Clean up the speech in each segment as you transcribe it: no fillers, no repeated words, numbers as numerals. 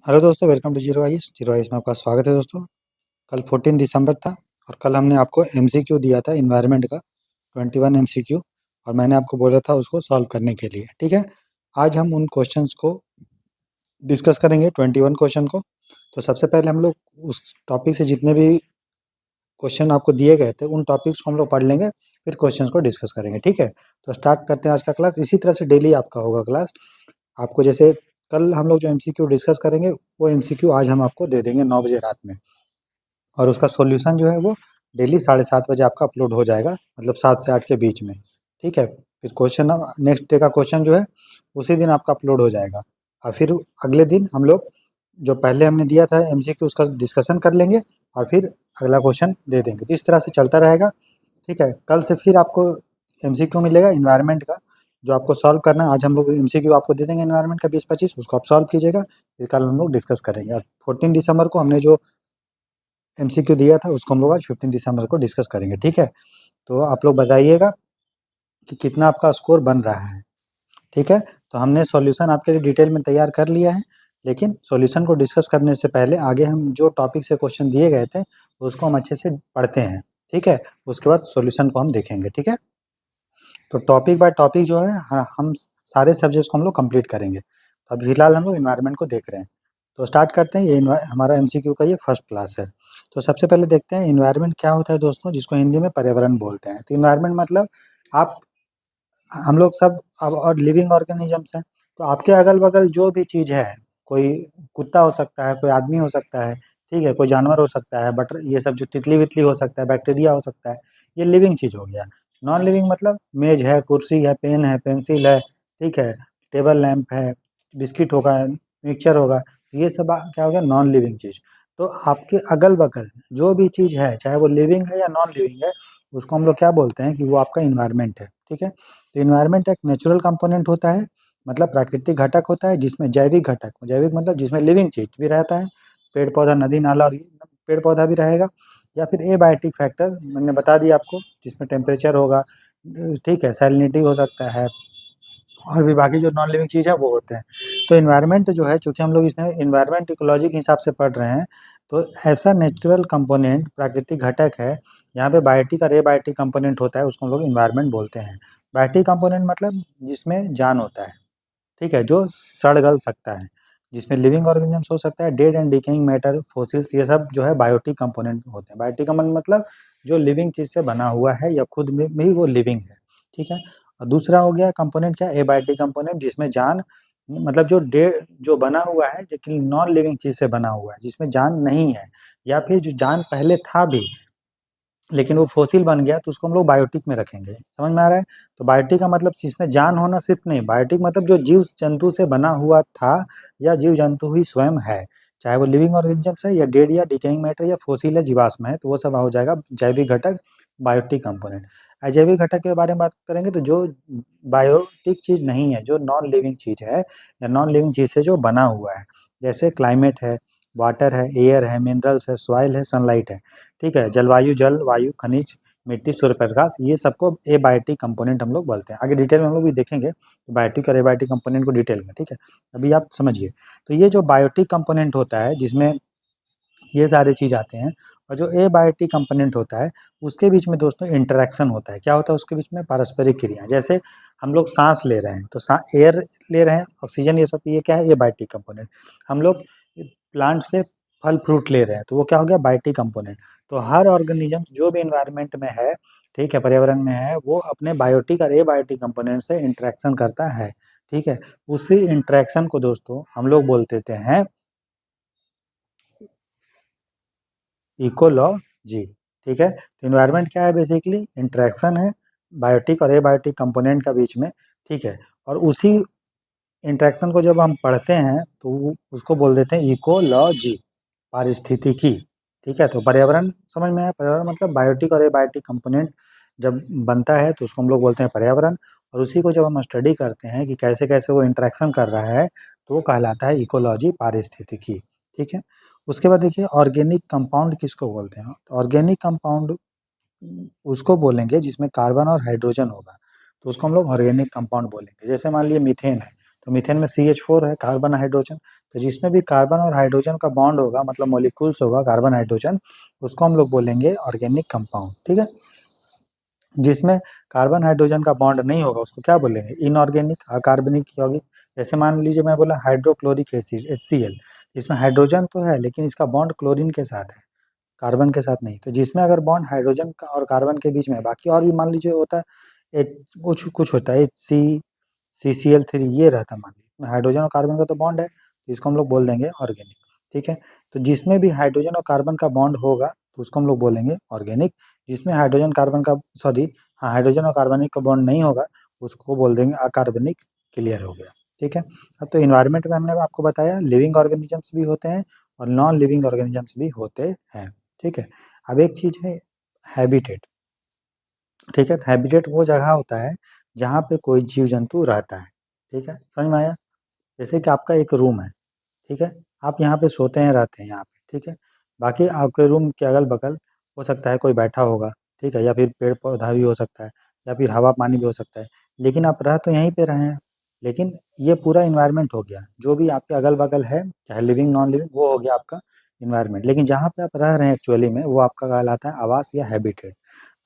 Hello दोस्तों, welcome to zero ice में आपका स्वागत है दोस्तों। कल 14 दिसंबर था और कल हमने आपको एमसीक्यू दिया था इन्वायरमेंट का 21 एमसीक्यू, और मैंने आपको बोला था उसको सॉल्व करने के लिए। ठीक है, आज हम उन क्वेश्चंस को डिस्कस करेंगे, 21 क्वेश्चन को। तो सबसे पहले हम लोग उस टॉपिक से जितने भी क्वेश्चन आपको दिए गए थे उन टॉपिक्स को हम लोग पढ़ लेंगे, फिर क्वेश्चंस को डिस्कस करेंगे। ठीक है, तो स्टार्ट करते हैं आज का क्लास। इसी तरह से डेली आपका होगा क्लास। आपको जैसे कल हम लोग जो एमसीक्यू डिस्कस करेंगे वो एमसीक्यू आज हम आपको दे देंगे 9 बजे रात में, और उसका सॉल्यूशन जो है वो डेली 7:30 बजे आपका अपलोड हो जाएगा, मतलब 7 से 8 के बीच में। ठीक है, फिर क्वेश्चन नेक्स्ट डे का क्वेश्चन जो है उसी दिन आपका अपलोड हो जाएगा, और फिर अगले दिन हम लोग जो पहले हमने दिया था एमसीक्यू उसका डिस्कशन कर लेंगे और फिर अगला क्वेश्चन दे देंगे। तो इस तरह से चलता रहेगा। ठीक है, कल से फिर आपको एमसीक्यू मिलेगा इन्वायरमेंट का, जो आपको सॉल्व करना है। आज हम लोग एमसीक्यू आपको दे देंगे इन्वायरमेंट का 20-25, उसको आप सॉल्व कीजिएगा, फिर कल हम लोग डिस्कस करेंगे। और 14 दिसंबर को हमने जो एमसीक्यू दिया था उसको हम लोग आज 15 दिसंबर को डिस्कस करेंगे। ठीक है, तो आप लोग बताइएगा कि कितना आपका स्कोर बन रहा है। ठीक है, तो हमने सॉल्यूशन आपके लिए डिटेल में तैयार कर लिया है, लेकिन सॉल्यूशन को डिस्कस करने से पहले आगे हम जो टॉपिक से क्वेश्चन दिए गए थे उसको हम अच्छे से पढ़ते हैं। ठीक है, उसके बाद सॉल्यूशन को हम देखेंगे। ठीक है, तो टॉपिक बाय टॉपिक जो है हम सारे सब्जेक्ट्स को हम लोग कंप्लीट करेंगे। तो अभी फिलहाल हम लोग इन्वायरमेंट को देख रहे हैं, तो स्टार्ट करते हैं। ये हमारा एमसीक्यू का ये फर्स्ट क्लास है। तो सबसे पहले देखते हैं इन्वायरमेंट क्या होता है दोस्तों, जिसको हिंदी में पर्यावरण बोलते हैं। तो इन्वायरमेंट मतलब आप हम लोग सब अब और लिविंग ऑर्गेनिजम्स हैं। तो आपके अगल बगल जो भी चीज़ है, कोई कुत्ता हो सकता है, कोई आदमी हो सकता है, ठीक है, कोई जानवर हो सकता है, बटर ये सब जो तितली वितली हो सकता है, बैक्टीरिया हो सकता है, ये लिविंग चीज़ हो गया। नॉन लिविंग मतलब मेज है, कुर्सी है, पेन है, पेंसिल है, ठीक है, टेबल लैंप है, बिस्किट होगा, मिक्सचर होगा, ये सब क्या हो गया, नॉन लिविंग चीज़। तो आपके अगल बगल जो भी चीज़ है, चाहे वो लिविंग है या नॉन लिविंग है, उसको हम लोग क्या बोलते हैं कि वो आपका इन्वायरमेंट है। ठीक है, तो इन्वायरमेंट एक नेचुरल कंपोनेंट होता है, मतलब प्राकृतिक घटक होता है, जिसमें जैविक घटक, जैविक मतलब जिसमें लिविंग चीज भी रहता है, पेड़ पौधा, नदी नाला, और पेड़ पौधा भी रहेगा। या फिर एबायोटिक फैक्टर मैंने बता दिया आपको, जिसमें टेम्परेचर होगा, ठीक है, सैलिनिटी हो सकता है, और भी बाकी जो नॉन लिविंग चीज़ है वो होते हैं। तो इन्वायरमेंट जो है, चूंकि हम लोग इसमें इन्वायरमेंट इकोलॉजी के हिसाब से पढ़ रहे हैं, तो ऐसा नेचुरल कंपोनेंट प्राकृतिक घटक है, यहाँ पे बायोटिक और एबायोटिक कंपोनेंट होता है, उसको हम लोग इन्वायरमेंट बोलते हैं। बायोटिक कंपोनेंट मतलब जिसमें जान होता है, ठीक है, जो सड़ गल सकता है, जिसमें लिविंग ऑर्गेनिजम्स हो सकता है, dead and decaying matter, fossils, ये सब जो है बायोटिक कंपोनेंट होते हैं। बायोटिक कंपोनेंट मतलब जो लिविंग चीज से बना हुआ है या खुद में ही वो लिविंग है। ठीक है, और दूसरा हो गया कंपोनेंट क्या, एबायोटिक कंपोनेंट, जिसमें जान मतलब जो बना हुआ है लेकिन नॉन लिविंग चीज से बना हुआ है, जिसमें जान नहीं है, या फिर जो जान पहले था भी लेकिन वो फोसिल बन गया, तो उसको हम लोग बायोटिक में रखेंगे। समझ में आ रहा है? तो बायोटिक का मतलब इसमें जान होना सिर्फ नहीं, बायोटिक मतलब जो जीव जंतु से बना हुआ था या जीव जंतु ही स्वयं है, चाहे वो लिविंग ऑर्गेनिजम्स है या डेड या डिकेइंग मैटर या फोसिल है, जीवाश्म है, तो वो सब हो जाएगा जैविक घटक, बायोटिक कंपोनेंट। अजैविक घटक के बारे में बात करेंगे तो जो बायोटिक चीज नहीं है, जो नॉन लिविंग चीज है या नॉन लिविंग चीज से जो बना हुआ है, जैसे क्लाइमेट है, वाटर है, एयर है, मिनरल्स है, सॉइल है, सनलाइट है, ठीक है, जलवायु, जल वायु, खनिज, मिट्टी, सूर्य प्रकाश, ये सबको एबायोटिक कंपोनेंट हम लोग बोलते हैं। आगे डिटेल में हम लोग भी देखेंगे बायोटिक और एबायोटिक कंपोनेंट को डिटेल में। ठीक है, अभी आप समझिए। तो ये जो बायोटिक कंपोनेंट होता है, जिसमें ये सारे चीज आते हैं, और जो एबायोटिक कंपोनेंट होता है उसके बीच में दोस्तों इंटरेक्शन होता है। क्या होता है उसके बीच में? पारस्परिक क्रिया। जैसे हम लोग सांस ले रहे हैं, तो एयर ले रहे हैं, ऑक्सीजन, ये सब, ये क्या है? Abiotic component. हम लोग प्लांट से फल फ्रूट ले रहे हैं, तो वो क्या हो गया? Biotic component. तो हर ऑर्गेनिज्म जो भी इन्वायरमेंट में है, ठीक है, पर्यावरण में है, वो अपने बायोटिक और एबायोटिक कंपोनेंट से इंटरेक्शन करता है। ठीक है, उसी इंटरेक्शन को दोस्तों हम लोग बोल देते हैं इकोलॉजी। ठीक है, तो इन्वायरमेंट क्या है? बेसिकली इंटरेक्शन है बायोटिक और एबायोटिक कंपोनेंट का बीच में। ठीक है, और उसी इंटरेक्शन को जब हम पढ़ते हैं तो उसको बोल देते हैं इकोलॉजी, पारिस्थितिकी। ठीक है, तो पर्यावरण समझ में आया? पर्यावरण मतलब बायोटिक और एबायोटिक कंपोनेंट जब बनता है तो उसको हम लोग बोलते हैं पर्यावरण, और उसी को जब हम स्टडी करते हैं कि कैसे कैसे वो इंटरेक्शन कर रहा है, तो वो कहलाता है इकोलॉजी, पारिस्थितिकी। ठीक है, उसके बाद देखिए ऑर्गेनिक कंपाउंड किसको बोलते हैं? ऑर्गेनिक कंपाउंड उसको बोलेंगे जिसमें कार्बन और हाइड्रोजन होगा, तो उसको हम लोग ऑर्गेनिक कंपाउंड बोलेंगे। जैसे मान लीजिए मीथेन है, तो मीथेन में CH4 है, कार्बन हाइड्रोजन। तो जिसमें भी कार्बन और हाइड्रोजन का बॉन्ड होगा, मतलब मॉलिक्यूल्स होगा कार्बन हाइड्रोजन, उसको हम लोग बोलेंगे ऑर्गेनिक कंपाउंड। ठीक है, जिसमें कार्बन हाइड्रोजन का बॉन्ड नहीं होगा उसको क्या बोलेंगे, इनऑर्गेनिक, अकार्बनिक यौगिक। जैसे मान लीजिए मैं बोला हाइड्रोक्लोरिक एसिड HCl, इसमें हाइड्रोजन तो है लेकिन इसका बॉन्ड क्लोरीन के साथ है, कार्बन के साथ नहीं। तो जिसमें अगर बॉन्ड हाइड्रोजन का और कार्बन के बीच में है, बाकी और भी मान लीजिए होता है कुछ कुछ होता है CCl3 ये रहता है, मान लीजिए हाइड्रोजन और कार्बन का तो बॉन्ड है, तो इसको हम लोग बोल देंगे ऑर्गेनिक। ठीक है, तो जिसमें भी हाइड्रोजन और कार्बन का बॉन्ड होगा तो उसको हम लोग बोलेंगे ऑर्गेनिक। जिसमें हाइड्रोजन कार्बन का सॉरी हाँ, हाइड्रोजन और कार्बनिक का बॉन्ड नहीं होगा उसको बोल देंगे अकार्बनिक। क्लियर हो गया। ठीक है, अब तो इन्वायरमेंट में हमने आपको बताया लिविंग ऑर्गेनिजम्स भी होते हैं और नॉन लिविंग ऑर्गेनिजम्स भी होते हैं। ठीक है, अब एक चीज है हैबिटेट। ठीक है, तो हैबिटेट वो जगह होता है जहाँ पे कोई जीव जंतु रहता है। ठीक है, समझ में आया। जैसे कि आपका एक रूम है, ठीक है, आप यहाँ पे सोते हैं रहते हैं यहाँ पे। ठीक है, बाकी आपके रूम के अगल बगल हो सकता है कोई बैठा होगा, ठीक है, या फिर पेड़ पौधा भी हो सकता है, या फिर हवा पानी भी हो सकता है, लेकिन आप रह तो यहीं पे रहे हैं। लेकिन ये पूरा इन्वायरमेंट हो गया, जो भी आपके अगल बगल है चाहे लिविंग नॉन लिविंग, वो हो गया आपका इन्वायरमेंट। लेकिन जहाँ पे आप रह रहे हैं एक्चुअली में वो आपका कहलाता है आवास या हैबिटेट।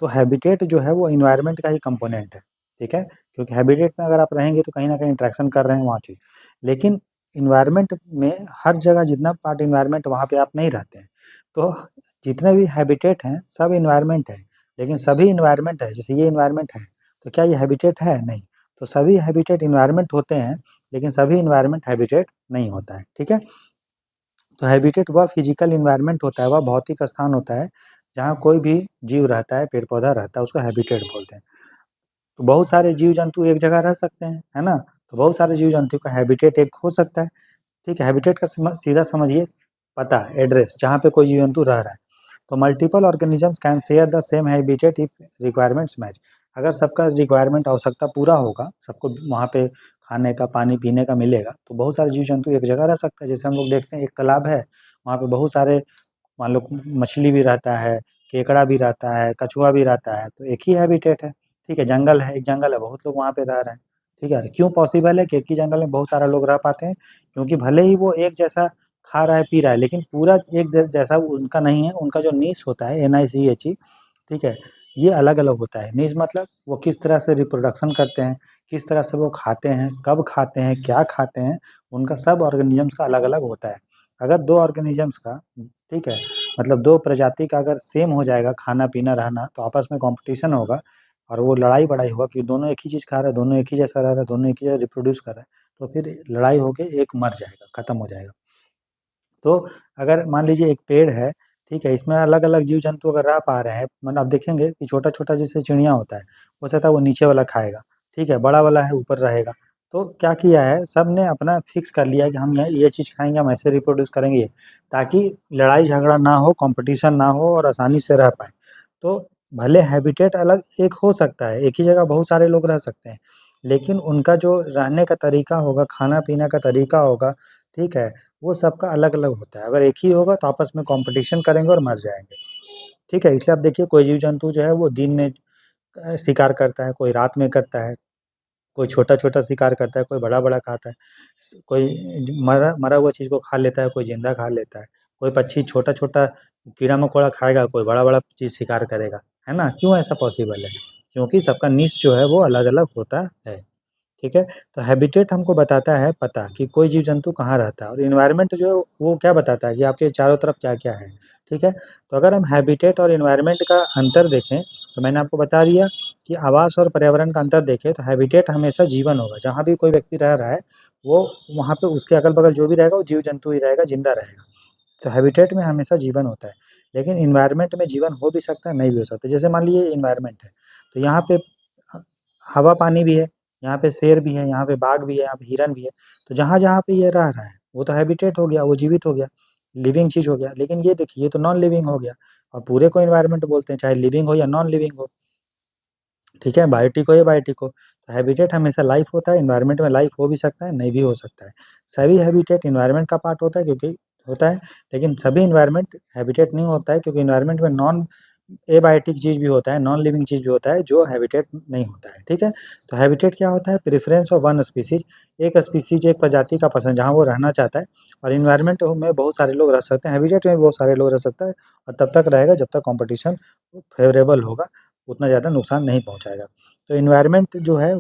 तो हैबिटेट जो है वो इन्वायरमेंट का ही कंपोनेंट है। ठीक है, क्योंकि हैबिटेट में अगर आप रहेंगे तो कहीं ना कहीं इंटरेक्शन कर रहे हैं वहाँ चीज। लेकिन इन्वायरमेंट में हर जगह जितना पार्ट इन्वायरमेंट वहाँ पे आप नहीं रहते हैं। तो जितने भी हैबिटेट हैं सब इन्वायरमेंट है, लेकिन सभी इन्वायरमेंट है। जैसे ये इन्वायरमेंट है तो क्या ये हैबिटेट है? नहीं। तो सभी हैबिटेट इन्वायरमेंट होते हैं लेकिन सभी इन्वायरमेंट हैबिटेट नहीं होता है। ठीक है, तो हैबिटेट वह फिजिकल इन्वायरमेंट होता है, वह भौतिक स्थान होता है जहाँ कोई भी जीव रहता है, पेड़ पौधा रहता है, उसको हैबिटेट बोलते हैं। तो बहुत सारे जीव जंतु एक जगह रह सकते हैं, है ना। तो बहुत सारे जीव जंतु का हैबिटेट एक हो सकता है। ठीक है, हैबिटेट का सीधा समझिए पता, एड्रेस, जहाँ पे कोई जीव जंतु रह रहा है। तो multiple organisms can share the same habitat if requirements match. अगर सबका रिक्वायरमेंट आवश्यकता पूरा होगा, सबको वहाँ पे खाने का पानी पीने का मिलेगा, तो बहुत सारे जीव जंतु एक जगह रह सकता है। जैसे हम लोग देखते हैं एक तालाब है, वहाँ पे बहुत सारे मान लो मछली भी रहता है, केकड़ा भी रहता है, कछुआ भी रहता है, तो एक ही हैबिटेट है। ठीक है, जंगल है, एक जंगल है, बहुत लोग वहाँ पे रह रहे हैं। ठीक है, क्यों पॉसिबल है कि एक ही जंगल में बहुत सारा लोग रह पाते हैं? क्योंकि भले ही वो एक जैसा खा रहा है पी रहा है, लेकिन पूरा एक जैसा उनका नहीं है। उनका जो नीश होता है NICHE, ठीक है, ये अलग अलग होता है। नीश मतलब वो किस तरह से रिप्रोडक्शन करते हैं, किस तरह से वो खाते हैं, कब खाते हैं, क्या खाते हैं, उनका सब ऑर्गेनिजम्स का अलग अलग होता है। अगर दो ऑर्गेनिजम्स का, ठीक है, मतलब दो प्रजाति का अगर सेम हो जाएगा खाना पीना रहना, तो आपस में कंपटीशन होगा और वो लड़ाई बड़ाई होगा कि दोनों एक ही चीज़ खा रहे हैं, दोनों एक ही जैसा रह रहा है, दोनों एक ही जैसा रिप्रोड्यूस कर रहे हैं, तो फिर लड़ाई होके एक मर जाएगा, खत्म हो जाएगा। तो अगर मान लीजिए एक पेड़ है, ठीक है, इसमें अलग अलग जीव जंतु अगर रह पा रहे हैं, मतलब आप देखेंगे कि छोटा छोटा जैसे चिड़िया होता है, हो सकता है वो नीचे वाला खाएगा, ठीक है, बड़ा वाला है ऊपर रहेगा। तो क्या किया है, सब ने अपना फिक्स कर लिया है कि हम ये चीज़ खाएंगे, हम ऐसे रिप्रोड्यूस करेंगे, ताकि लड़ाई झगड़ा ना हो, कंपटीशन ना हो और आसानी से रह पाए। तो भले हैबिटेट अलग एक हो सकता है, एक ही जगह बहुत सारे लोग रह सकते हैं, लेकिन उनका जो रहने का तरीका होगा, खाना पीना का तरीका होगा, ठीक है, वो सबका अलग अलग होता है। अगर एक ही होगा तो आपस में कंपटीशन करेंगे और मर जाएंगे। ठीक है, इसलिए आप देखिए कोई जीव जंतु जो है वो दिन में शिकार करता है, कोई रात में करता है, कोई छोटा छोटा शिकार करता है, कोई बड़ा बड़ा खाता है, कोई मरा मरा हुआ चीज़ को खा लेता है, कोई जिंदा खा लेता है, कोई पक्षी छोटा छोटा कीड़ा मकोड़ा खाएगा, कोई बड़ा बड़ा चीज़ शिकार करेगा, है ना। क्यों ऐसा पॉसिबल है? क्योंकि सबका निश जो है वो अलग अलग होता है। ठीक है, तो हैबिटेट हमको बताता है पता कि कोई जीव जंतु कहाँ रहता है, और इन्वायरमेंट जो है वो क्या बताता है कि आपके चारों तरफ क्या क्या है। ठीक है, तो अगर हम हैबिटेट और इन्वायरमेंट का अंतर देखें, तो मैंने आपको बता दिया कि आवास और पर्यावरण का अंतर देखें तो हैबिटेट हमेशा जीवन होगा, जहाँ भी कोई व्यक्ति रह रहा है वो वहाँ पे उसके अगल बगल जो भी रहेगा वो जीव जंतु ही रहेगा, जिंदा रहेगा। तो हैबिटेट में हमेशा जीवन होता है, लेकिन इन्वायरमेंट में जीवन हो भी सकता है, नहीं भी हो सकता। जैसे मान लीजिए इन्वायरमेंट है, तो यहाँ पे हवा पानी भी है, यहाँ पे शेर भी है, यहाँ पे बाघ भी है, यहाँ पे हिरन भी है। तो जहाँ-जहाँ पे ये रह रहा है, वो तो हैबिटेट हो गया, वो जीवित हो गया, लिविंग चीज़ हो गया। लेकिन ये देखिए, ये तो नॉन लिविंग हो गया, और पूरे को एनवायरनमेंट बोलते हैं, चाहे लिविंग हो या नॉन लिविंग हो। ठीक है, बायोटिक हो या बायोटिक हो। तो हैबिटेट हमेशा लाइफ होता है, एनवायरनमेंट में लाइफ हो भी सकता है, नहीं भी हो सकता है। सभी हैबिटेट एनवायरनमेंट का पार्ट होता है, क्योंकि होता है, लेकिन सभी एनवायरनमेंट हैबिटेट नहीं होता है, क्योंकि एनवायरनमेंट में नॉन एबायोटिक चीज़ भी होता है, नॉन लिविंग चीज़ भी होता है जो हैबिटेट नहीं होता है, ठीक है। तो हैबिटेट क्या होता है? प्रेफरेंस ऑफ वन स्पीसीज, एक स्पीसीज एक प्रजाति का पसंद जहाँ वो रहना चाहता है, और इन्वायरमेंट में बहुत सारे लोग रह सकते हैं, हैबिटेट में भी बहुत सारे लोग रह सकता है, और तब तक रहेगा जब तक कंपटीशन फेवरेबल होगा, उतना ज़्यादा नुकसान नहीं पहुँचाएगा। तो इन्वायरमेंट जो है,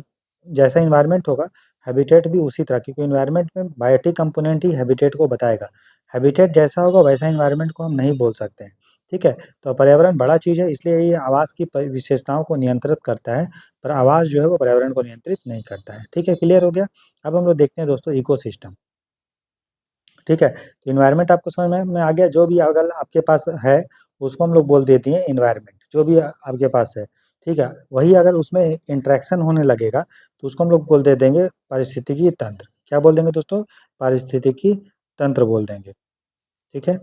जैसा इन्वायरमेंट होगा हैबिटेट भी उसी तरह, क्योंकि इन्वायरमेंट में बायोटिक कंपोनेंट ही हैबिटेट को बताएगा। हैबिटेट जैसा होगा वैसा इन्वायरमेंट को हम नहीं बोल सकते हैं, ठीक है। तो पर्यावरण बड़ा चीज़ है, इसलिए ये आवास की विशेषताओं को नियंत्रित करता है, पर आवास जो है वो पर्यावरण को नियंत्रित नहीं करता है, ठीक है। क्लियर हो गया? अब हम लोग देखते हैं दोस्तों इकोसिस्टम, ठीक है। तो इन्वायरमेंट आपको समझ में आ गया। जो भी अगर आपके पास है उसको हम लोग बोल देते हैं इन्वायरमेंट, जो भी आपके पास है, ठीक है। वही अगर उसमें इंटरेक्शन होने लगेगा तो उसको हम लोग बोल दे देंगे पारिस्थितिकी तंत्र। क्या बोल देंगे दोस्तों? पारिस्थितिकी तंत्र बोल देंगे, ठीक है।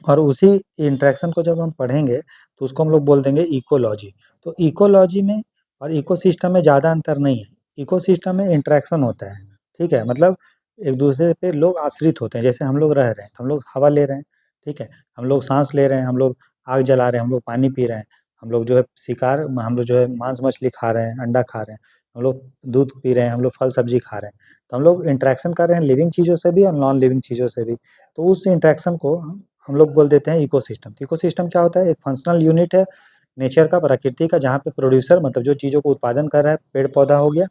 और उसी इंटरेक्शन को जब हम पढ़ेंगे तो उसको हम लोग बोल देंगे इकोलॉजी। तो इकोलॉजी में और इकोसिस्टम में ज़्यादा अंतर नहीं है। इकोसिस्टम में इंटरेक्शन होता है, ठीक है। मतलब एक दूसरे पे लोग आश्रित होते हैं, जैसे हम लोग रह रहे हैं तो हम लोग हवा ले रहे हैं, ठीक है। हम लोग सांस ले रहे हैं, हम लोग आग जला रहे हैं, हम लोग पानी पी रहे हैं, हम लोग जो है शिकार, हम लोग जो है मांस मछली खा रहे हैं, अंडा खा रहे हैं, हम लोग दूध पी रहे हैं, हम लोग फल सब्जी खा रहे हैं। तो हम लोग इंटरेक्शन कर रहे हैं लिविंग चीज़ों से भी और नॉन लिविंग चीज़ों से भी। तो उस इंटरेक्शन को हम लोग बोल देते हैं इकोसिस्टम। तो इकोसिस्टम क्या होता है? एक फंक्शनल यूनिट है नेचर का, प्रकृति का, जहाँ पे प्रोड्यूसर मतलब जो चीज़ों को उत्पादन कर रहा है, पेड़ पौधा हो गया,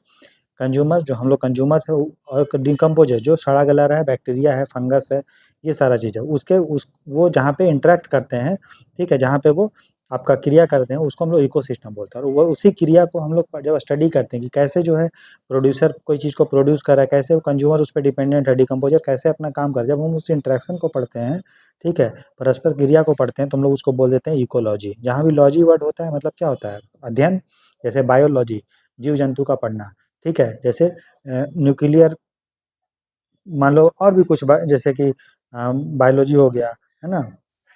कंज्यूमर जो हम लोग कंज्यूमर है, और डिकम्पोजर जो सड़ा गला रहा है, बैक्टीरिया है, फंगस है, ये सारा चीज़ है। उसके उस वो जहाँ पे इंटरेक्ट करते हैं, ठीक है, जहाँ पे वो आपका क्रिया करते हैं, उसको हम लोग इकोसिस्टम बोलते हैं। और वो उसी क्रिया को हम लोग जब स्टडी करते हैं कि कैसे जो है प्रोड्यूसर कोई चीज़ को प्रोड्यूस कर रहा है, कैसे वो कंज्यूमर उस पे डिपेंडेंट है, डिकम्पोजर कैसे अपना काम कर, जब हम उस इंटरेक्शन को पढ़ते हैं, ठीक है, परस्पर क्रिया को पढ़ते हैं, तो हम लोग उसको बोल देते हैं इकोलॉजी। जहाँ भी लॉजी वर्ड होता है मतलब क्या होता है? अध्ययन, जैसे बायोलॉजी जीव जंतु का पढ़ना, ठीक है। जैसे न्यूक्लियर, मान लो और भी कुछ जैसे कि बायोलॉजी हो गया, है ना,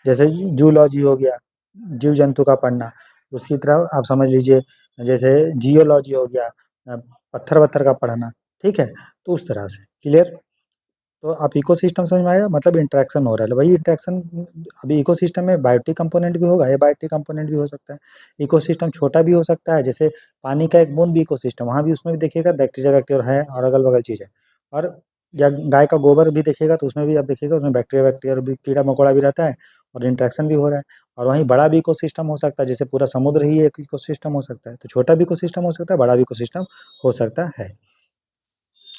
जैसे जूलॉजी हो गया, जीव जंतु का पढ़ना। उसकी तरह आप समझ लीजिए जैसे जियोलॉजी हो गया, पत्थर वत्थर का पढ़ना, ठीक है। तो उस तरह से क्लियर। तो आप इकोसिस्टम समझ में आया, मतलब इंटरेक्शन हो रहा है, वही इंटरेक्शन अभी इकोसिस्टम में बायोटिक कंपोनेंट भी होगा, एबायोटिक कंपोनेंट भी हो सकता है। इकोसिस्टम छोटा भी हो सकता है, जैसे पानी का एक बूंद भी इकोसिस्टम, वहाँ भी उसमें भी देखिएगा बैक्टीरिया वैक्टीरिया है और अगल बगल चीज़ है। और या गाय का गोबर भी देखिएगा तो उसमें भी आप देखिएगा उसमें बैक्टीरिया वैक्टीरिया भी, कीड़ा मकोड़ा भी रहता है, और इंटरेक्शन भी हो रहा है। और वहीं बड़ा भी इकोसिस्टम हो सकता है, जैसे पूरा समुद्र ही एक इकोसिस्टम हो सकता है। तो छोटा भी इकोसिस्टम हो सकता है, बड़ा भी इकोसिस्टम हो सकता है।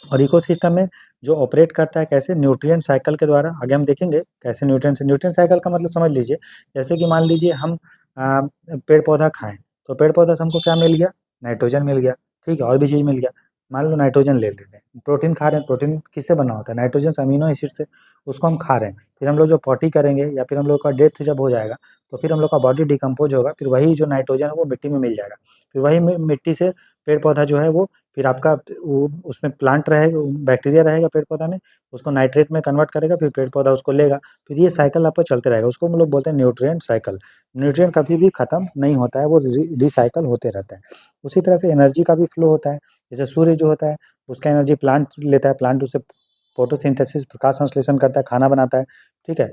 और इकोसिस्टम में जो ऑपरेट करता है कैसे? न्यूट्रिएंट साइकिल के द्वारा। आगे हम देखेंगे कैसे न्यूट्रिएंट साइकिल का मतलब समझ लीजिए, जैसे कि मान लीजिए हम पेड़ पौधा खाएं, तो पेड़ पौधा से हमको क्या मिल गया? नाइट्रोजन मिल गया, ठीक है, और भी चीज़ मिल गया। मान लो नाइट्रोजन ले लेते हैं, प्रोटीन खा रहे हैं, प्रोटीन किससे बना होता है? नाइट्रोजन से, अमीनो एसिड से। उसको हम खा रहे हैं, फिर हम लोग जो पॉटी करेंगे या फिर हम लोग का डेथ जब हो जाएगा, तो फिर हम लोग का बॉडी डिकम्पोज होगा, फिर वही जो नाइट्रोजन है वो मिट्टी में मिल जाएगा। फिर वही मिट्टी से पेड़ पौधा जो है वो, फिर आपका वो उसमें प्लांट रहेगा, बैक्टीरिया रहेगा पेड़ पौधा में, उसको नाइट्रेट में कन्वर्ट करेगा, फिर पेड़ पौधा उसको लेगा, फिर ये साइकिल आपका चलते रहेगा। उसको हम लोग बोलते हैं न्यूट्रिएंट साइकिल। न्यूट्रिएंट कभी भी खत्म नहीं होता है, वो रिसाइकल होते रहता है। उसी तरह से एनर्जी का भी फ्लो होता है। जैसे सूर्य जो होता है उसका एनर्जी प्लांट लेता है, प्लांट उससे फोटोसिंथेसिस प्रकाश संश्लेषण करता है, खाना बनाता है, ठीक है।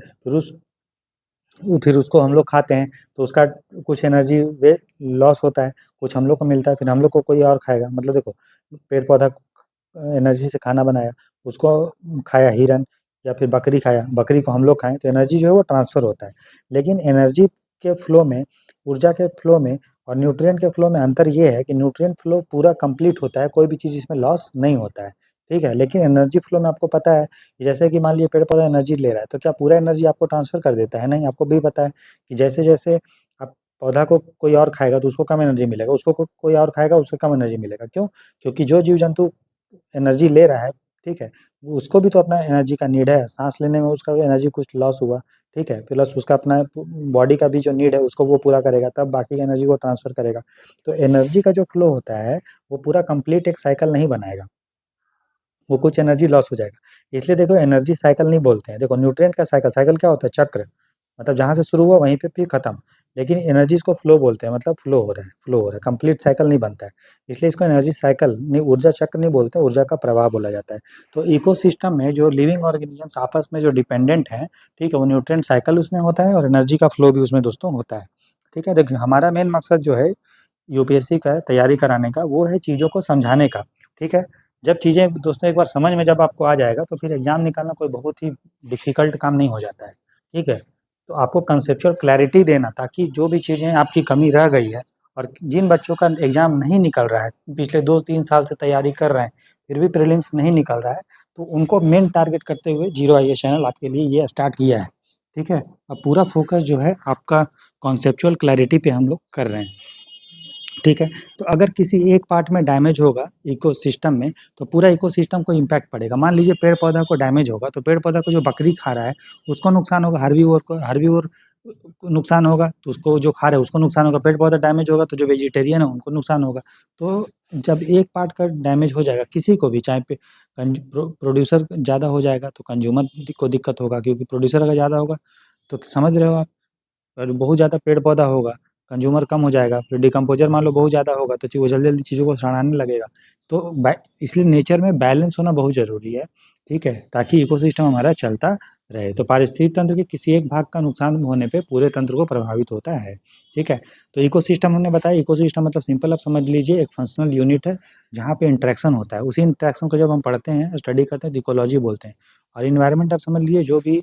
फिर उसको हम लोग खाते हैं, तो उसका कुछ एनर्जी वे लॉस होता है, कुछ हम लोग को मिलता है, फिर हम लोग को कोई और खाएगा। मतलब देखो, पेड़ पौधा एनर्जी से खाना बनाया, उसको खाया हिरन, या फिर बकरी खाया, बकरी को हम लोग खाएं, तो एनर्जी जो है वो ट्रांसफ़र होता है। लेकिन एनर्जी के फ्लो में, ऊर्जा के फ्लो में और न्यूट्रिएंट के फ्लो में अंतर ये है कि न्यूट्रिएंट फ्लो पूरा कंप्लीट होता है, कोई भी चीज़ इसमें लॉस नहीं होता है, ठीक है। लेकिन एनर्जी फ्लो में आपको पता है, जैसे कि मान लीजिए पेड़ पौधा एनर्जी ले रहा है, तो क्या पूरा एनर्जी आपको ट्रांसफ़र कर देता है? नहीं, आपको भी पता है कि जैसे-जैसे आप पौधा को कोई और खाएगा तो उसको कम एनर्जी मिलेगा, उसको कोई और खाएगा उसको कम एनर्जी मिलेगा। क्यों? क्योंकि जो जीव-जंतु एनर्जी ले रहा है, ठीक है, वो उसको भी तो अपना एनर्जी का नीड है, साँस लेने में उसका एनर्जी कुछ लॉस हुआ, ठीक है, प्लस उसका अपना बॉडी का भी जो नीड है उसको वो पूरा करेगा, तब बाकी की एनर्जी वो ट्रांसफ़र करेगा। तो एनर्जी का जो फ्लो होता है, वो पूरा कंप्लीट एक साइकिल नहीं बनाएगा, वो कुछ एनर्जी लॉस हो जाएगा। इसलिए देखो एनर्जी साइकिल नहीं बोलते हैं। देखो न्यूट्रिएंट का साइकिल, साइकिल क्या होता है? चक्र, मतलब जहाँ से शुरू हुआ वहीं पे फिर खत्म। लेकिन एनर्जी इसको फ्लो बोलते हैं, मतलब फ्लो हो रहा है, कंप्लीट साइकिल नहीं बनता है, इसलिए इसको एनर्जी साइकिल नहीं, ऊर्जा चक्र नहीं बोलते, ऊर्जा का प्रवाह बोला जाता है। तो इकोसिस्टम में जो लिविंग ऑर्गेनिजम्स आपस में जो डिपेंडेंट हैं, ठीक है, वो न्यूट्रिएंट साइकिल उसमें होता है और एनर्जी का फ्लो भी उसमें दोस्तों होता है। ठीक है, देखिए हमारा मेन मकसद जो है यूपीएससी का तैयारी कराने का, वो है चीज़ों को समझाने का। ठीक है, जब चीज़ें दोस्तों एक बार समझ में जब आपको आ जाएगा तो फिर एग्जाम निकालना कोई बहुत ही डिफिकल्ट काम नहीं हो जाता है। ठीक है, तो आपको कंसेप्चुअल क्लैरिटी देना, ताकि जो भी चीज़ें आपकी कमी रह गई है, और जिन बच्चों का एग्जाम नहीं निकल रहा है, पिछले 2-3 साल से तैयारी कर रहे हैं, फिर भी प्रीलिम्स नहीं निकल रहा है, तो उनको मेन टारगेट करते हुए जीरो आईएएस चैनल आपके लिए ये स्टार्ट किया है। ठीक है, अब पूरा फोकस जो है आपका कॉन्सेप्चुअल क्लैरिटी पे हम लोग कर रहे हैं। ठीक है, तो अगर किसी एक पार्ट में डैमेज होगा इकोसिस्टम में, तो पूरा इकोसिस्टम को इम्पैक्ट पड़ेगा। मान लीजिए पेड़ पौधा को डैमेज होगा, तो पेड़ पौधा को जो बकरी खा रहा है उसको नुकसान होगा, हर्बीवोर को नुकसान होगा, तो उसको जो खा रहा है उसको नुकसान होगा। पेड़ पौधा डैमेज होगा तो जो वेजिटेरियन है उनको नुकसान होगा। तो जब एक पार्ट का डैमेज हो जाएगा किसी को भी, चाहे प्रोड्यूसर ज़्यादा हो जाएगा तो कंज्यूमर को दिक्कत होगा, क्योंकि प्रोड्यूसर अगर ज़्यादा होगा तो समझ रहे हो आप, और बहुत ज़्यादा पेड़ पौधा होगा, कंज्यूमर कम हो जाएगा, फिर डिकम्पोज़र मान लो बहुत ज़्यादा होगा तो वो जल्दी-जल्दी चीज़ों को सड़ाने लगेगा। तो बै इसलिए नेचर में बैलेंस होना बहुत ज़रूरी है, ठीक है? ताकि इकोसिस्टम हमारा चलता रहे। तो पारिस्थितिक तंत्र के किसी एक भाग का नुकसान होने पे पूरे तंत्र को प्रभावित होता है, ठीक है? तो इकोसिस्टम हमने बताया, इकोसिस्टम मतलब सिंपल आप समझ लीजिए एक फंक्शनल यूनिट है, जहाँ पे इंटरेक्शन होता है। उसी इंटरेक्शन को जब हम पढ़ते हैं, स्टडी करते हैं तो इकोलॉजी बोलते हैं। और एनवायरनमेंट आप समझ लीजिए जो भी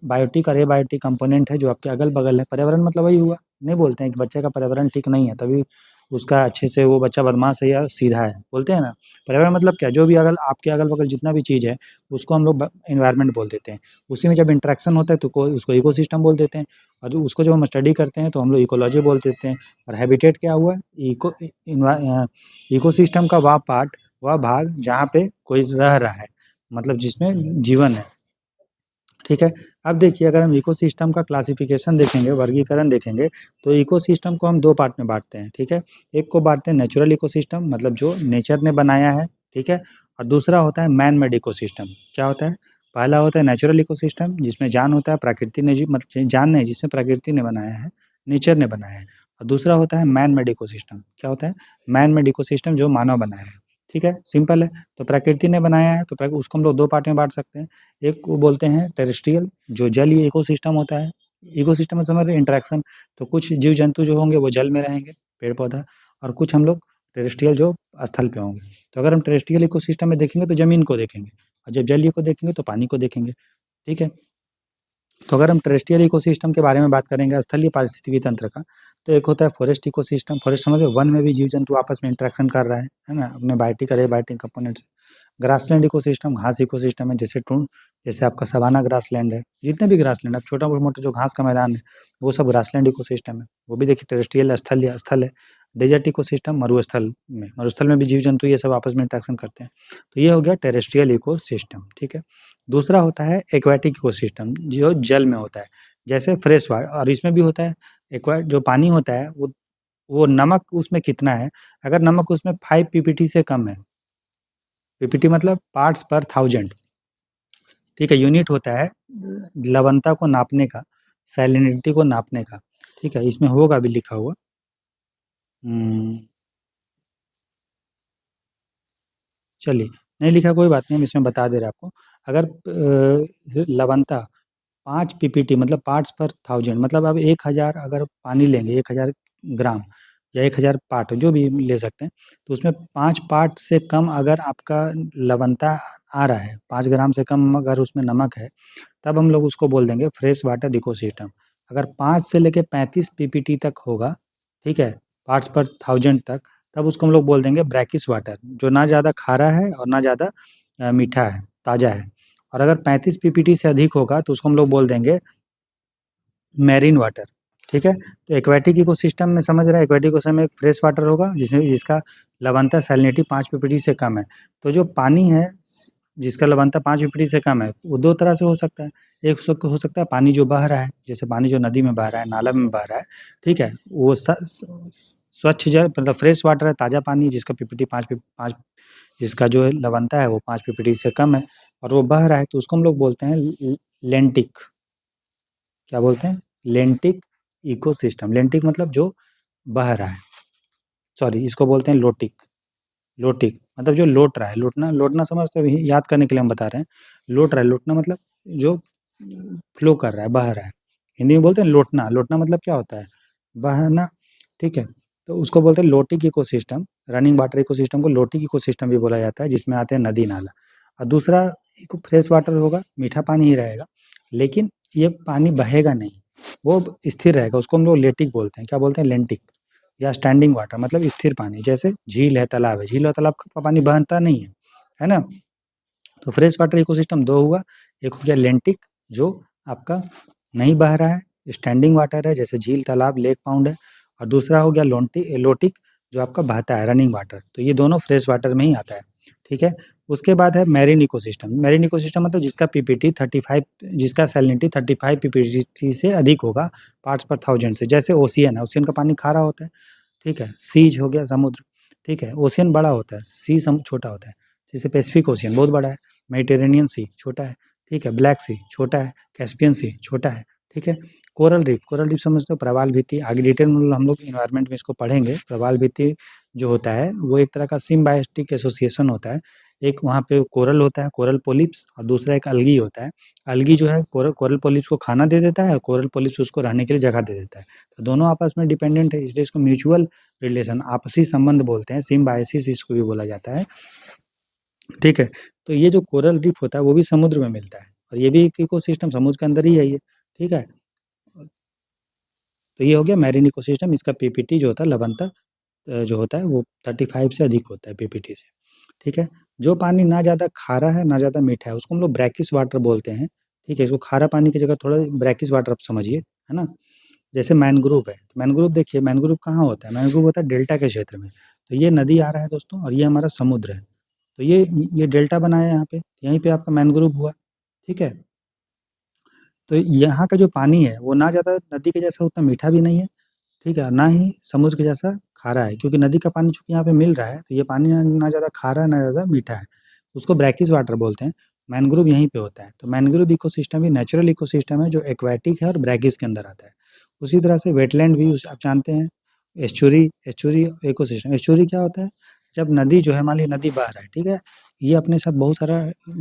बायोटिक और एबायोटिक कंपोनेंट है जो आपके अगल-बगल है। पर्यावरण मतलब वही हुआ, नहीं बोलते हैं कि बच्चे का पर्यावरण ठीक नहीं है, तभी उसका अच्छे से वो बच्चा बदमाश है या सीधा है, बोलते हैं ना? पर्यावरण मतलब क्या? जो भी अगल आपके अगल-बगल जितना भी चीज़ है, उसको हम लोग एनवायरनमेंट बोल देते हैं। उसी में जब इंटरेक्शन होता है तो उसको इकोसिस्टम बोल देते हैं, और जो उसको जब हम स्टडी करते हैं तो हम लोग इकोलॉजी बोल देते हैं। और हैबिटेट क्या हुआ? इकोसिस्टम का वह पार्ट, वह भाग जहाँ पे कोई रह रहा है, मतलब जिसमें जीवन है। ठीक है, अब देखिए अगर हम इकोसिस्टम का क्लासिफिकेशन देखेंगे, वर्गीकरण देखेंगे, तो इकोसिस्टम को हम 2 पार्ट में बाँटते हैं, ठीक है? एक को बाँटते हैं नेचुरल इकोसिस्टम, मतलब जो नेचर ने बनाया है, ठीक है? और दूसरा होता है मैन मेड इकोसिस्टम। क्या होता है? पहला होता है नेचुरल इकोसिस्टम, जिसमें जान होता है, प्रकृति ने मतलब जान नहीं, जिसे प्रकृति ने बनाया है, नेचर ने बनाया है। और दूसरा होता है मैन मेड इकोसिस्टम। क्या होता है? मैन मेड इकोसिस्टम, जो मानव बनाया है, ठीक है? सिंपल है। तो प्रकृति ने बनाया है तो उसको हम लोग 2 पार्ट में बाँट सकते हैं। एक को बोलते हैं टेरेस्ट्रियल, जो जलीय इकोसिस्टम होता है। इकोसिस्टम में समझ रहे हैं इंटरेक्शन, तो कुछ जीव जंतु जो होंगे वो जल में रहेंगे, पेड़ पौधा, और कुछ हम लोग टेरेस्ट्रियल जो स्थल पे होंगे। तो अगर हम टेरेस्ट्रियल इकोसिस्टम में देखेंगे तो ज़मीन को देखेंगे, और जब जलीय को देखेंगे तो पानी को देखेंगे, ठीक है? तो अगर हम टेरेस्ट्रियल इकोसिस्टम के बारे में बात करेंगे, स्थलीय पारिस्थितिकी तंत्र का, तो एक होता है फॉरेस्ट इकोसिस्टम। फॉरेस्ट समझ रहे हो? वन में भी जीव जंतु आपस में इंटरेक्शन कर रहा है ना? अपने बायोटिक और एबायोटिक कंपोनेंट से। ग्रासलैंड इकोसिस्टम, घास इकोसिस्टम है, जैसे आपका सवाना ग्रासलैंड है, जितने भी ग्रासलैंड, अब छोटा-मोटा जो घास का मैदान है, वो सब ग्रासलैंड इकोसिस्टम है। वो भी देखिए टेरेस्ट्रियल स्थल है। डेजर्ट इकोसिस्टम, मरुस्थल में भी जीव-जंतु ये सब आपस में इंटरेक्शन करते हैं। तो ये हो गया टेरेस्ट्रियल इकोसिस्टम, ठीक है? दूसरा होता है एक्वाटिक इकोसिस्टम, जो जल में होता है, जैसे फ्रेश वाटर, और इसमें भी होता है जो पानी होता है, वो नमक उसमें कितना है, अगर नमक उसमें 5 पीपीटी से कम है, पीपीटी मतलब पार्ट्स पर थाउज़ेंड, ठीक है? यूनिट होता है लवणता को नापने का, सैलिनिटी को नापने का, ठीक है? इसमें होगा भी लिखा हुआ। हुँ, चलिए, नहीं लिखा कोई बात नहीं, हम इसमें बता दे रहे हैं आपको। अगर लवणता 5 पीपीटी मतलब पार्ट्स पर थाउज़ेंड, मतलब अब 1000 अगर पानी लेंगे, 1000 ग्राम या 1000 पार्ट जो भी ले सकते हैं, तो उसमें 5 पार्ट से कम अगर आपका लवणता आ रहा है, 5 ग्राम से कम अगर उसमें नमक है, तब हम लोग उसको बोल देंगे फ्रेश वाटर इकोसिस्टम। अगर 5 से लेके 35 पीपीटी तक होगा, ठीक है? पार्ट्स पर थाउज़ेंड तक, तब उसको हम लोग बोल देंगे ब्रैकिश वाटर, जो ना ज़्यादा खारा है और ना ज़्यादा मीठा है, ताज़ा है। और अगर 35 पीपीटी से अधिक होगा तो उसको हम लोग बोल देंगे मैरीन वाटर, ठीक है? तो एक्वेटिक इकोसिस्टम में समझ रहे हैं, एक्वेटिक इकोसिस्टम में एक फ्रेश वाटर होगा जिसका लवणता सैलिनिटी 5 पीपीटी से कम है। तो जो पानी है जिसका लवणता 5 पीपीटी से कम है, वो 2 तरह से हो सकता है। एक हो सकता है पानी जो बह रहा है, जैसे पानी जो नदी में बह रहा है, नाला में बह रहा है, ठीक है? वो स्वच्छ जल मतलब फ्रेश वाटर है, ताज़ा पानी जिसका पीपीटी 5 जिसका जो है लवणता है वो 5 पीपीटी से कम है, और वो बह रहा है, तो उसको हम लोग बोलते हैं लेंटिक। क्या बोलते हैं? लेंटिक इकोसिस्टम, लेंटिक मतलब जो बह रहा है, सॉरी इसको बोलते हैं लोटिक। लोटिक मतलब जो लोट रहा है, लोटना, लोटना समझते हो, याद करने के लिए हम बता रहे हैं। लोट रहा है, लोटना मतलब जो फ्लो कर रहा है, बह रहा है। हिंदी में बोलते हैं लोटना, लोटना मतलब क्या होता है, बहना, ठीक है। तो उसको बोलते हैं lotic ecosystem, running water ecosystem को लोटिक इकोसिस्टम भी बोला जाता है, जिसमें आते हैं नदी नाला। और दूसरा फ्रेश वाटर होगा, मीठा पानी ही रहेगा, लेकिन ये पानी बहेगा नहीं, वो स्थिर रहेगा, उसको हम लोग लेटिक बोलते हैं। क्या बोलते हैं, लेंटिक, या स्टैंडिंग वाटर मतलब स्थिर पानी। जैसे झील है, तालाब है, झील और तालाब का पानी बहता नहीं है ना। तो फ्रेश वाटर इकोसिस्टम दो हुआ, एक हो गया लेंटिक जो आपका नहीं बह रहा है, स्टैंडिंग वाटर है, जैसे झील, तालाब, लेक, पाउंड है। और दूसरा हो गया लोटिक जो आपका बहता है, रनिंग वाटर। तो ये दोनों फ्रेश वाटर में ही आता है, ठीक है। उसके बाद है मैरीन इकोसिस्टम। मैरीन इकोसिस्टम मतलब जिसका पीपीटी 35, जिसका सैलिनिटी 35 पीपीटी से अधिक होगा, पार्ट्स पर थाउजेंड से। जैसे ओशियन है, ओशियन का पानी खारा होता है, ठीक है। सीज हो गया समुद्र, ठीक है। ओशियन बड़ा होता है, सी छोटा होता है। जैसे पैसिफिक ओशियन बहुत बड़ा है, मेडिटेरेनियन सी छोटा है, ठीक है। ब्लैक सी छोटा है, कैस्पियन सी छोटा है, ठीक है। कोरल रीफ, कोरल रीफ समझते हो, प्रवाल भित्ति, आगे डिटेल में हम लोग इन्वायरमेंट में इसको पढ़ेंगे। प्रवाल भित्ति जो होता है वो एक तरह का सिम्बायोटिक एसोसिएशन होता है। एक वहाँ पे कोरल होता है, कोरल पोलिप्स, और दूसरा एक अलगी होता है। अलगी जो है कोरल पोलिप्स को खाना दे देता है, और कोरल पोलिप्स उसको रहने के लिए जगह दे देता है। तो दोनों आपस में डिपेंडेंट है, इसलिए इसको म्यूचुअल रिलेशन, आपसी संबंध बोलते हैं, सिम्बायोसिस इसको भी बोला जाता है, ठीक है। तो ये जो कोरल रीफ होता है वो भी समुद्र में मिलता है, और ये भी एक इकोसिस्टम, समुद्र के अंदर ही है ये, ठीक है। तो ये हो गया मैरीन इकोसिस्टम, इसका पीपीटी जो होता है, लवणता जो होता है वो 35 से अधिक होता है पीपीटी से, ठीक है। जो पानी ना ज़्यादा खारा है ना ज़्यादा मीठा है, उसको हम लोग ब्रैकिश वाटर बोलते हैं, ठीक है। इसको खारा पानी की जगह थोड़ा ब्रैकिश वाटर आप समझिए, है ना। जैसे मैनग्रोव है, तो मैनग्रोव देखिए, मैनग्रोव कहाँ होता है, मैनग्रोव होता है डेल्टा के क्षेत्र में। तो ये नदी आ रहा है दोस्तों, और ये हमारा समुद्र है, तो ये डेल्टा बनाया है यहाँ पे, यहीं पे आपका मैनग्रोव हुआ, ठीक है। तो यहाँ का जो पानी है वो ना ज़्यादा नदी के जैसा उतना मीठा भी नहीं है, ठीक है, ना ही समुद्र के जैसा खारा है, क्योंकि नदी का पानी चूंकि यहाँ पे मिल रहा है, तो ये पानी ना ज़्यादा खारा है ना ज़्यादा मीठा है, उसको ब्रैकिश वाटर बोलते हैं। मैनग्रोव यहीं पे होता है। तो मैनग्रोव इकोसिस्टम भी नेचुरल इकोसिस्टम है जो एक्वाटिक है और ब्रैकिश के अंदर आता है। उसी तरह से वेटलैंड भी आप जानते हैं, एस्चुरी, एस्चुरी इकोसिस्टम। एस्चुरी क्या होता है, जब नदी जो है, मान लीजिए नदी बह रहा है, ठीक है, ये अपने साथ बहुत सारा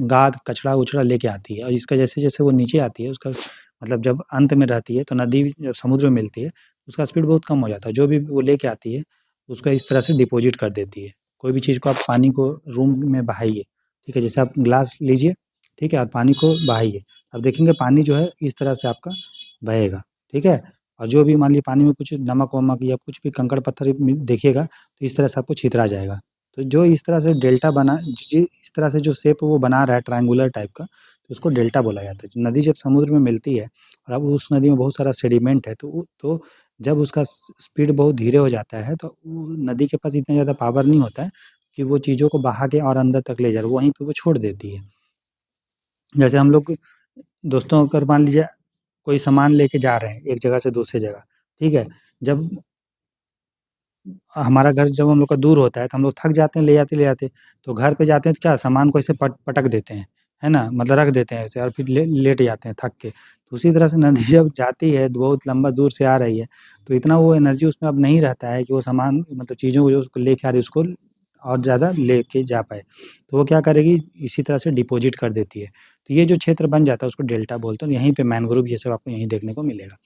गाद कचरा उचड़ा लेके आती है, और इसका जैसे जैसे वो नीचे आती है, उसका मतलब जब अंत में रहती है, तो नदी जब समुद्र में मिलती है, उसका स्पीड बहुत कम हो जाता है। जो भी वो लेके आती है उसको इस तरह से डिपॉजिट कर देती है। कोई भी चीज़ को आप पानी को रूम में बहाइए, ठीक है, जैसे आप ग्लास लीजिए, ठीक है, और पानी को बहाइए, अब देखेंगे पानी जो है इस तरह से आपका बहेगा, ठीक है। और जो भी मान लीजिए पानी में कुछ नमक वमक या कुछ भी कंकड़ पत्थर देखिएगा, तो इस तरह से आपको छितरा जाएगा। तो जो इस तरह से डेल्टा बना, इस तरह से जो शेप वो बना रहा है ट्रायंगुलर टाइप का, तो उसको डेल्टा बोला जाता है। नदी जब समुद्र में मिलती है, और अब उस नदी में बहुत सारा सेडिमेंट है, तो जब उसका स्पीड बहुत धीरे हो जाता है, तो वो नदी के पास इतना ज़्यादा पावर नहीं होता है कि वो चीज़ों को बहा के और अंदर तक ले जाए, वहीं पे वो छोड़ देती है। जैसे हम लोग दोस्तों अगर मान लीजिए कोई सामान लेके जा रहे हैं एक जगह से दूसरी जगह, ठीक है, जब हमारा घर जब हम लोग का दूर होता है, तो हम लोग थक जाते हैं ले जाते, तो घर पे जाते हैं तो क्या सामान को ऐसे पटक देते हैं, है ना, मतलब रख देते हैं ऐसे, और फिर लेट जाते हैं थक के। तो उसी तरह से नदी जब जाती है, बहुत लंबा दूर से आ रही है, तो इतना वो एनर्जी उसमें अब नहीं रहता है कि वो सामान मतलब चीज़ों को जो उसको लेके आ रही है उसको और ज़्यादा लेके जा पाए। तो वो क्या करेगी, इसी तरह से डिपॉजिट कर देती है। तो ये जो क्षेत्र बन जाता है उसको डेल्टा बोलते हैं। यहीं पे मैंग्रोव ये सब आपको यहीं देखने को मिलेगा।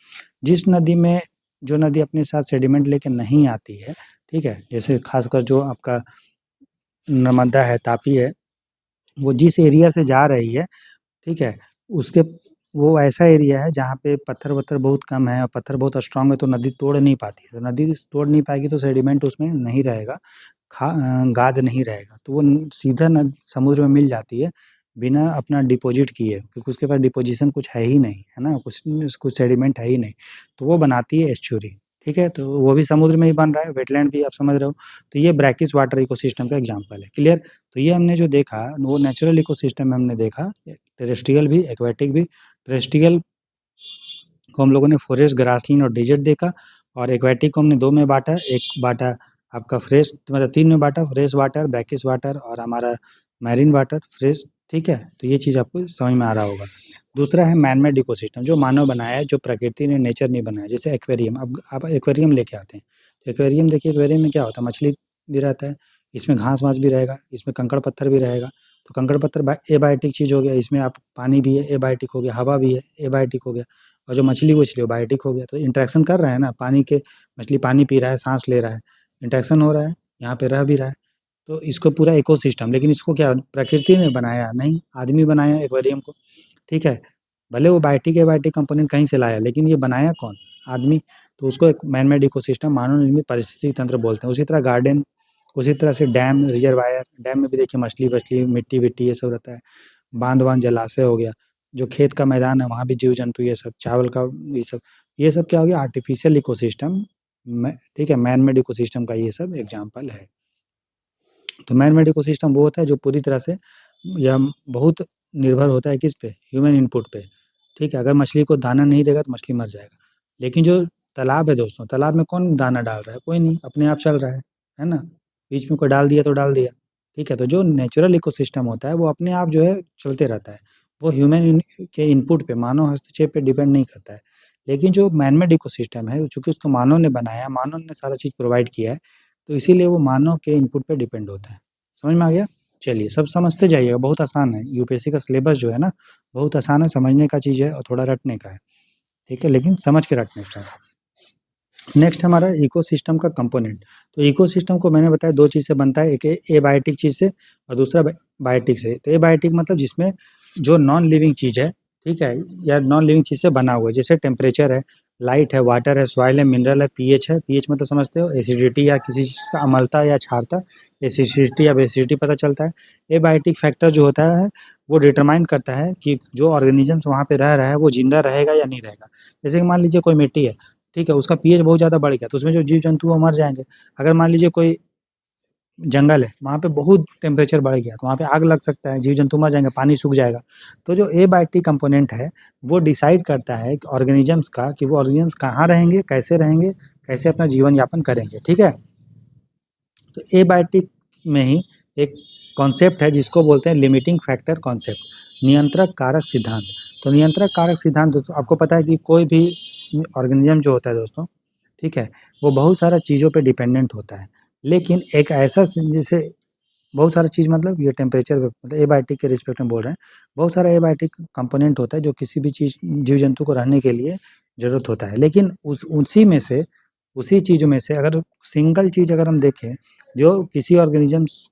जिस नदी में जो नदी अपने साथ सेडिमेंट लेके नहीं आती है, ठीक है, जैसे खासकर जो आपका नर्मदा है, तापी है, वो जिस एरिया से जा रही है, ठीक है, उसके वो ऐसा एरिया है जहाँ पे पत्थर-वत्थर बहुत कम है, और पत्थर बहुत स्ट्रॉन्ग है, तो नदी तोड़ नहीं पाती है। तो नदी तोड़ नहीं पाएगी तो सेडिमेंट उसमें नहीं रहेगा, गाद नहीं रहेगा, तो वो सीधा समुद्र में मिल जाती है बिना अपना डिपॉजिट किए, क्योंकि उसके पास डिपोजिशन कुछ है ही नहीं, है ना, कुछ सेडिमेंट है ही नहीं, तो वो बनाती है एस्चुरी, ठीक है। तो वो भी समुद्र में ही बन रहा है, वेटलैंड भी आप समझ रहे हो। तो ये ब्रैकिश वाटर इकोसिस्टम का एग्जांपल है, क्लियर। तो ये हमने जो देखा वो नेचुरल इकोसिस्टम में हमने देखा, टेरेस्ट्रियल भी, एक्वेटिक भी। टेरेस्ट्रियल को हम लोगों ने फॉरेस्ट, ग्रासलैंड और डेजर्ट देखा, और एक्वेटिक को हमने 2 में बाँटा, एक बाँटा आपका फ्रेश, मतलब 3 में बाँटा, फ्रेश वाटर, ब्रैकिश वाटर और हमारा मैरीन वाटर फ्रेश, ठीक है। तो ये चीज़ आपको समझ में आ रहा होगा। दूसरा है मैन मेड इकोसिस्टम, जो मानव बनाया है, जो प्रकृति ने, नेचर नहीं बनाया। जैसे एक्वेरियम, अब आप एक्वेरियम लेके आते हैं, तो एक्वेरियम देखिए, एक्वेरियम में क्या होता है, मछली भी रहता है, इसमें घास वास भी रहेगा, इसमें कंकड़ पत्थर भी रहेगा। तो कंकड़ पत्थर एबायोटिक चीज़ हो गया, इसमें आप पानी भी है एबायोटिक हो गया, हवा भी है एबायोटिक हो गया, और जो मछली उछली वो बायोटिक हो गया। तो इंटरेक्शन कर रहा है ना, पानी के, मछली पानी पी रहा है, सांस ले रहा है, इंटरेक्शन हो रहा है, यहाँ पे रह भी रहा है। तो इसको पूरा इकोसिस्टम, लेकिन इसको क्या प्रकृति ने बनाया नहीं, आदमी बनाया एक्वेरियम को, ठीक है। भले वो बायोटिक एबायोटिक कंपोनेंट कहीं से लाया, लेकिन ये बनाया कौन, आदमी। तो उसको एक मैन मेड इकोसिस्टम, मानव निर्मित पारिस्थितिक तंत्र बोलते हैं। उसी तरह गार्डन, उसी तरह से डैम, रिजर्वायर, डैम में भी देखिए मछली वछली, मिट्टी विट्टी ये सब रहता है। बांध वांध, जलाशय हो गया, जो खेत का मैदान है वहाँ भी जीव जंतु, ये सब चावल का, ये सब क्या हो गया, आर्टिफिशियल इकोसिस्टम। ठीक है, मैन मेड इकोसिस्टम का ये सब एग्जाम्पल है। तो मैन मेड इकोसिस्टम वो होता है जो पूरी तरह से या बहुत निर्भर होता है किस पे, ह्यूमन इनपुट पे, ठीक है। अगर मछली को दाना नहीं देगा तो मछली मर जाएगा। लेकिन जो तालाब है दोस्तों, तालाब में कौन दाना डाल रहा है, कोई नहीं, अपने आप चल रहा है ना। बीच में कोई डाल दिया तो डाल दिया, ठीक है। तो जो नेचुरल इकोसिस्टम होता है वो अपने आप जो है चलते रहता है, वो ह्यूमन के इनपुट पे, मानव हस्तक्षेप पे डिपेंड नहीं करता है। लेकिन जो मैनमेड इकोसिस्टम है, चूंकि उसको मानव ने बनाया, मानव ने सारा चीज़ प्रोवाइड किया है, तो इसीलिए वो मानव के इनपुट पे डिपेंड होता है। समझ में आ गया? चलिए, सब समझते जाइएगा, बहुत आसान है। यूपीएससी का सिलेबस जो है ना, बहुत आसान है, समझने का चीज़ है और थोड़ा रटने का है, ठीक है, लेकिन समझ के रटने का है। नेक्स्ट हमारा इकोसिस्टम का कंपोनेंट। तो इकोसिस्टम को मैंने बताया दो चीज़ से बनता है, एक एबायोटिक चीज़ से और दूसरा बायोटिक से। तो एबायोटिक मतलब जिसमें जो नॉन लिविंग चीज़ है, ठीक है, या नॉन लिविंग चीज़ से बना हुआ है, जैसे टेम्परेचर है, लाइट है, वाटर है, सॉइल है, मिनरल है, पीएच है। पीएच मतलब समझते हो, एसिडिटी या किसी चीज़ का अम्लता या क्षारता, एसिडिटी या बेसिडिटी पता चलता है। एबायोटिक फैक्टर जो होता है वो डिटरमाइन करता है कि जो ऑर्गेनिजम्स वहाँ पे रह रहा है वो जिंदा रहेगा या नहीं रहेगा। जैसे कि मान लीजिए कोई मिट्टी है, ठीक है, उसका पीएच बहुत ज़्यादा बढ़ गया तो उसमें जो जीव जंतु वो मर जाएंगे। अगर मान लीजिए कोई जंगल है, वहाँ पे बहुत टेम्परेचर बढ़ गया तो वहाँ पे आग लग सकता है, जीव जंतु मर जाएंगे, पानी सूख जाएगा। तो जो एबायोटिक कंपोनेंट है वो डिसाइड करता है कि ऑर्गेनिजम्स का, कि वो ऑर्गेनिजम्स कहाँ रहेंगे, कैसे अपना जीवन यापन करेंगे, ठीक है। तो एबायोटिक में ही एक कॉन्सेप्ट है जिसको बोलते हैं लिमिटिंग फैक्टर कॉन्सेप्ट, नियंत्रक कारक सिद्धांत। तो नियंत्रक कारक सिद्धांत दोस्तों, आपको पता है कि कोई भी ऑर्गेनिज्म जो होता है दोस्तों, ठीक है, वो बहुत सारा चीज़ों पे डिपेंडेंट होता है। लेकिन एक ऐसा जैसे बहुत सारा चीज़ मतलब ये टेम्परेचर मतलब एबायोटिक के रिस्पेक्ट में बोल रहे हैं, बहुत सारा एबायोटिक कंपोनेंट होता है जो किसी भी चीज़, जीव जंतु को रहने के लिए ज़रूरत होता है। लेकिन उसी में से, उसी चीज़ों में से अगर सिंगल चीज़ अगर हम देखें जो किसी ऑर्गेनिजम्स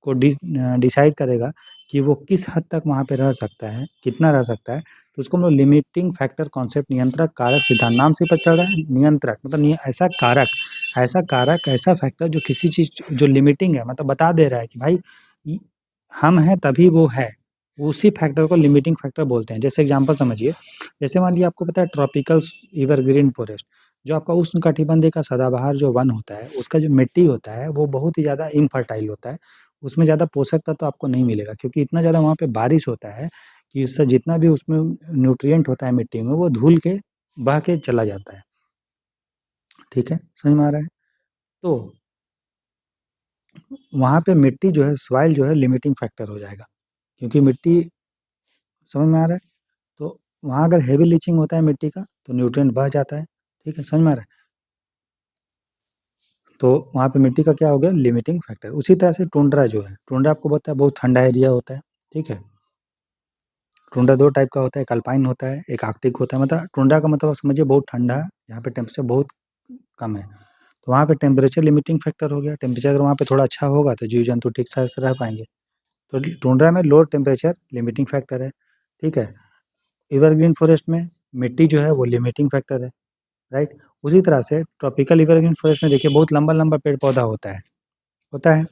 को डिसाइड करेगा कि वो किस हद तक वहाँ पे रह सकता है, कितना रह सकता है, तो उसको हम लोग लिमिटिंग फैक्टर कॉन्सेप्ट, नियंत्रक कारक सिद्धांत, नाम से पता चल रहा है, नियंत्रक मतलब ऐसा कारक, ऐसा फैक्टर जो किसी चीज़, जो लिमिटिंग है, मतलब बता दे रहा है कि भाई हम हैं तभी वो है, उसी फैक्टर को लिमिटिंग फैक्टर बोलते हैं। जैसे एग्जांपल समझिए, जैसे मान लीजिए आपको पता है ट्रॉपिकल एवरग्रीन फॉरेस्ट, जो आपका उष्ण कटिबंधीय का सदाबहार जो वन होता है, उसका जो मिट्टी होता है वो बहुत ही ज़्यादा इनफर्टाइल होता है, उसमें ज़्यादा पोषक तत्व तो आपको नहीं मिलेगा, क्योंकि इतना ज़्यादा वहाँ पे बारिश होता है कि उससे जितना भी उसमें न्यूट्रिएंट होता है मिट्टी में, वो धुल के बह के चला जाता है, ठीक है, समझ में आ रहा है। तो वहाँ पे मिट्टी जो है, सॉइल जो है लिमिटिंग फैक्टर हो जाएगा, क्योंकि मिट्टी, समझ में आ रहा है। तो वहाँ अगर हेवी लीचिंग होता है मिट्टी का तो न्यूट्रिएंट बह जाता है, ठीक है, समझ में आ रहा है। तो वहाँ पे मिट्टी का क्या हो गया, लिमिटिंग फैक्टर। उसी तरह से टुंड्रा जो है, टुंड्रा आपको पता है बहुत ठंडा एरिया होता है, ठीक है। टुंड्रा दो टाइप का होता है, एक अल्पाइन होता है, एक आर्कटिक होता है। मतलब टुंड्रा का मतलब समझिए बहुत ठंडा है, यहाँ पे टेम्परेचर बहुत कम है, तो वहाँ पे टेम्परेचर लिमिटिंग फैक्टर हो गया। टेम्परेचर अगर वहाँ पे थोड़ा अच्छा होगा तो जीव जंतु ठीक से रह पाएंगे। तो टुंड्रा में लो टेम्परेचर लिमिटिंग फैक्टर है, ठीक है। एवरग्रीन फॉरेस्ट में मिट्टी जो है वो लिमिटिंग फैक्टर है, राइट। उसी तरह से ट्रॉपिकल एवरग्रीन फॉरेस्ट में देखिए बहुत लंबा लंबा पेड़ पौधा होता है,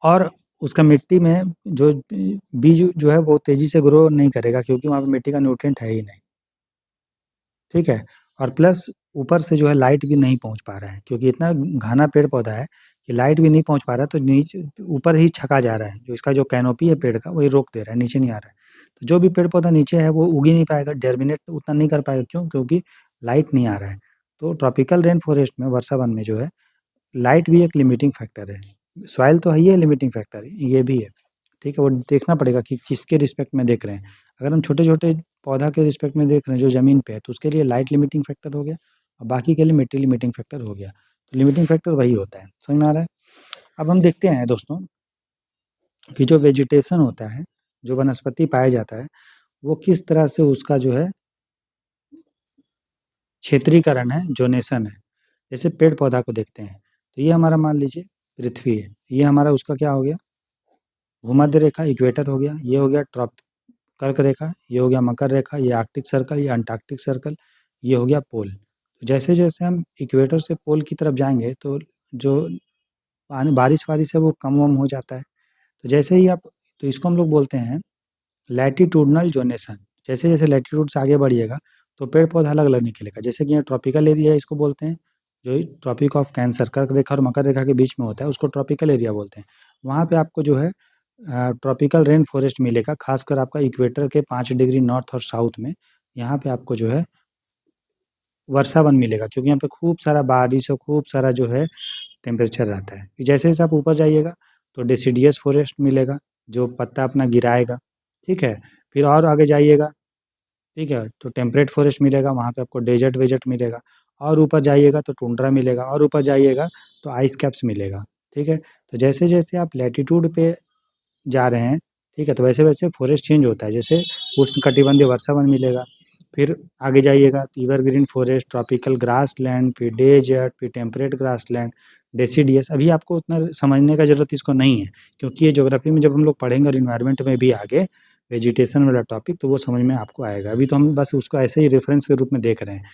और उसका मिट्टी में जो बीज जो है वो तेजी से ग्रो नहीं करेगा, क्योंकि वहाँ पे मिट्टी का न्यूट्रिएंट है ही नहीं, ठीक है। और प्लस ऊपर से जो है लाइट भी नहीं पहुँच पा रहा है, क्योंकि इतना घना पेड़ पौधा है कि लाइट भी नहीं पहुँच पा रहा है, तो नीचे ऊपर ही छका जा रहा है, जो इसका जो कैनोपी है पेड़ का वही रोक दे रहा है, नीचे नहीं आ रहा है। तो जो भी पेड़ पौधा नीचे है वो उग ही नहीं पाएगा, जर्मिनेट उतना नहीं कर पाएगा, क्यों, क्योंकि लाइट नहीं आ रहा है। तो ट्रॉपिकल रेन फॉरेस्ट में, वर्षा वन में जो है, लाइट भी एक लिमिटिंग फैक्टर है, सॉइल तो है ही है लिमिटिंग फैक्टर, ये भी है, ठीक है? वो देखना पड़ेगा कि किसके रिस्पेक्ट में देख रहे हैं। अगर हम छोटे-छोटे पौधा के रिस्पेक्ट में देख रहे हैं जो ज़मीन पे है, तो उसके लिए लाइट लिमिटिंग फैक्टर हो गया और बाकी के लिए मिट्टी लिमिटिंग फैक्टर हो गया। तो लिमिटिंग फैक्टर वही होता है, समझ में आ रहा है? अब हम देखते हैं दोस्तों कि जो वेजिटेशन होता है, जो वनस्पति पाया जाता है, वो किस तरह से उसका जो है क्षेत्रीकरण है, ज़ोनेशन है। जैसे पेड़-पौधा को देखते हैं, तो ये हमारा मान लीजिए पृथ्वी है, ये हमारा उसका क्या हो गया, भूमध्य रेखा इक्वेटर हो गया, ये हो गया कर्क रेखा, ये हो गया मकर रेखा, ये आर्कटिक सर्कल, ये अंटार्कटिक सर्कल, ये हो गया पोल। तो जैसे-जैसे हम इक्वेटर से पोल की तरफ जाएँगे तो जो पानी बारिश-वारिश है वो कम-वम हो जाता है। तो जैसे ही आप तो इसको हम लोग बोलते हैं लैटिट्यूडनल ज़ोनेशन। जैसे-जैसे लैटिट्यूड से आगे बढ़िएगा तो पेड़-पौधा अलग-अलग निकलेगा। जैसे कि यहाँ ट्रॉपिकल एरिया है इसको बोलते हैं, जो ट्रॉपिक ऑफ कैंसर कर्क रेखा और मकर रेखा के बीच में होता है उसको ट्रॉपिकल एरिया बोलते हैं। वहाँ पे आपको जो है ट्रॉपिकल रेन फॉरेस्ट मिलेगा, खासकर आपका इक्वेटर के 5 डिग्री नॉर्थ और साउथ में। यहाँ पे आपको जो है वर्षा वन मिलेगा, क्योंकि यहाँ पे खूब सारा बारिश और खूब सारा जो है टेम्परेचर रहता है। जैसे-जैसे आप ऊपर जाइएगा तो डेसिडियस फॉरेस्ट मिलेगा, जो पत्ता अपना गिराएगा, ठीक है? फिर और आगे जाइएगा, ठीक है? तो टेम्परेट फॉरेस्ट मिलेगा, वहाँ पे आपको डेजर्ट-वेजर्ट मिलेगा। और ऊपर जाइएगा तो टुंड्रा मिलेगा और ऊपर जाइएगा तो आइस कैप्स मिलेगा, ठीक है? तो जैसे-जैसे आप लैटिट्यूड पे जा रहे हैं, ठीक है? तो वैसे-वैसे फॉरेस्ट चेंज होता है। जैसे उष्णकटिबंधीय वर्षा वन मिलेगा, फिर आगे जाइएगा तो एवरग्रीन फॉरेस्ट, ट्रॉपिकल ग्रासलैंड, फिर डेजर्ट, फिर टेम्परेट ग्रासलैंड, डेसिडियस। अभी आपको उतना समझने का ज़रूरत इसको नहीं है, क्योंकि ये ज्योग्राफी में जब हम लोग पढ़ेंगे और एनवायरनमेंट में भी आगे वेजिटेशन वाला टॉपिक, तो वो समझ में आपको आएगा। अभी तो हम बस उसको ऐसे ही रेफ़रेंस के रूप में देख रहे हैं।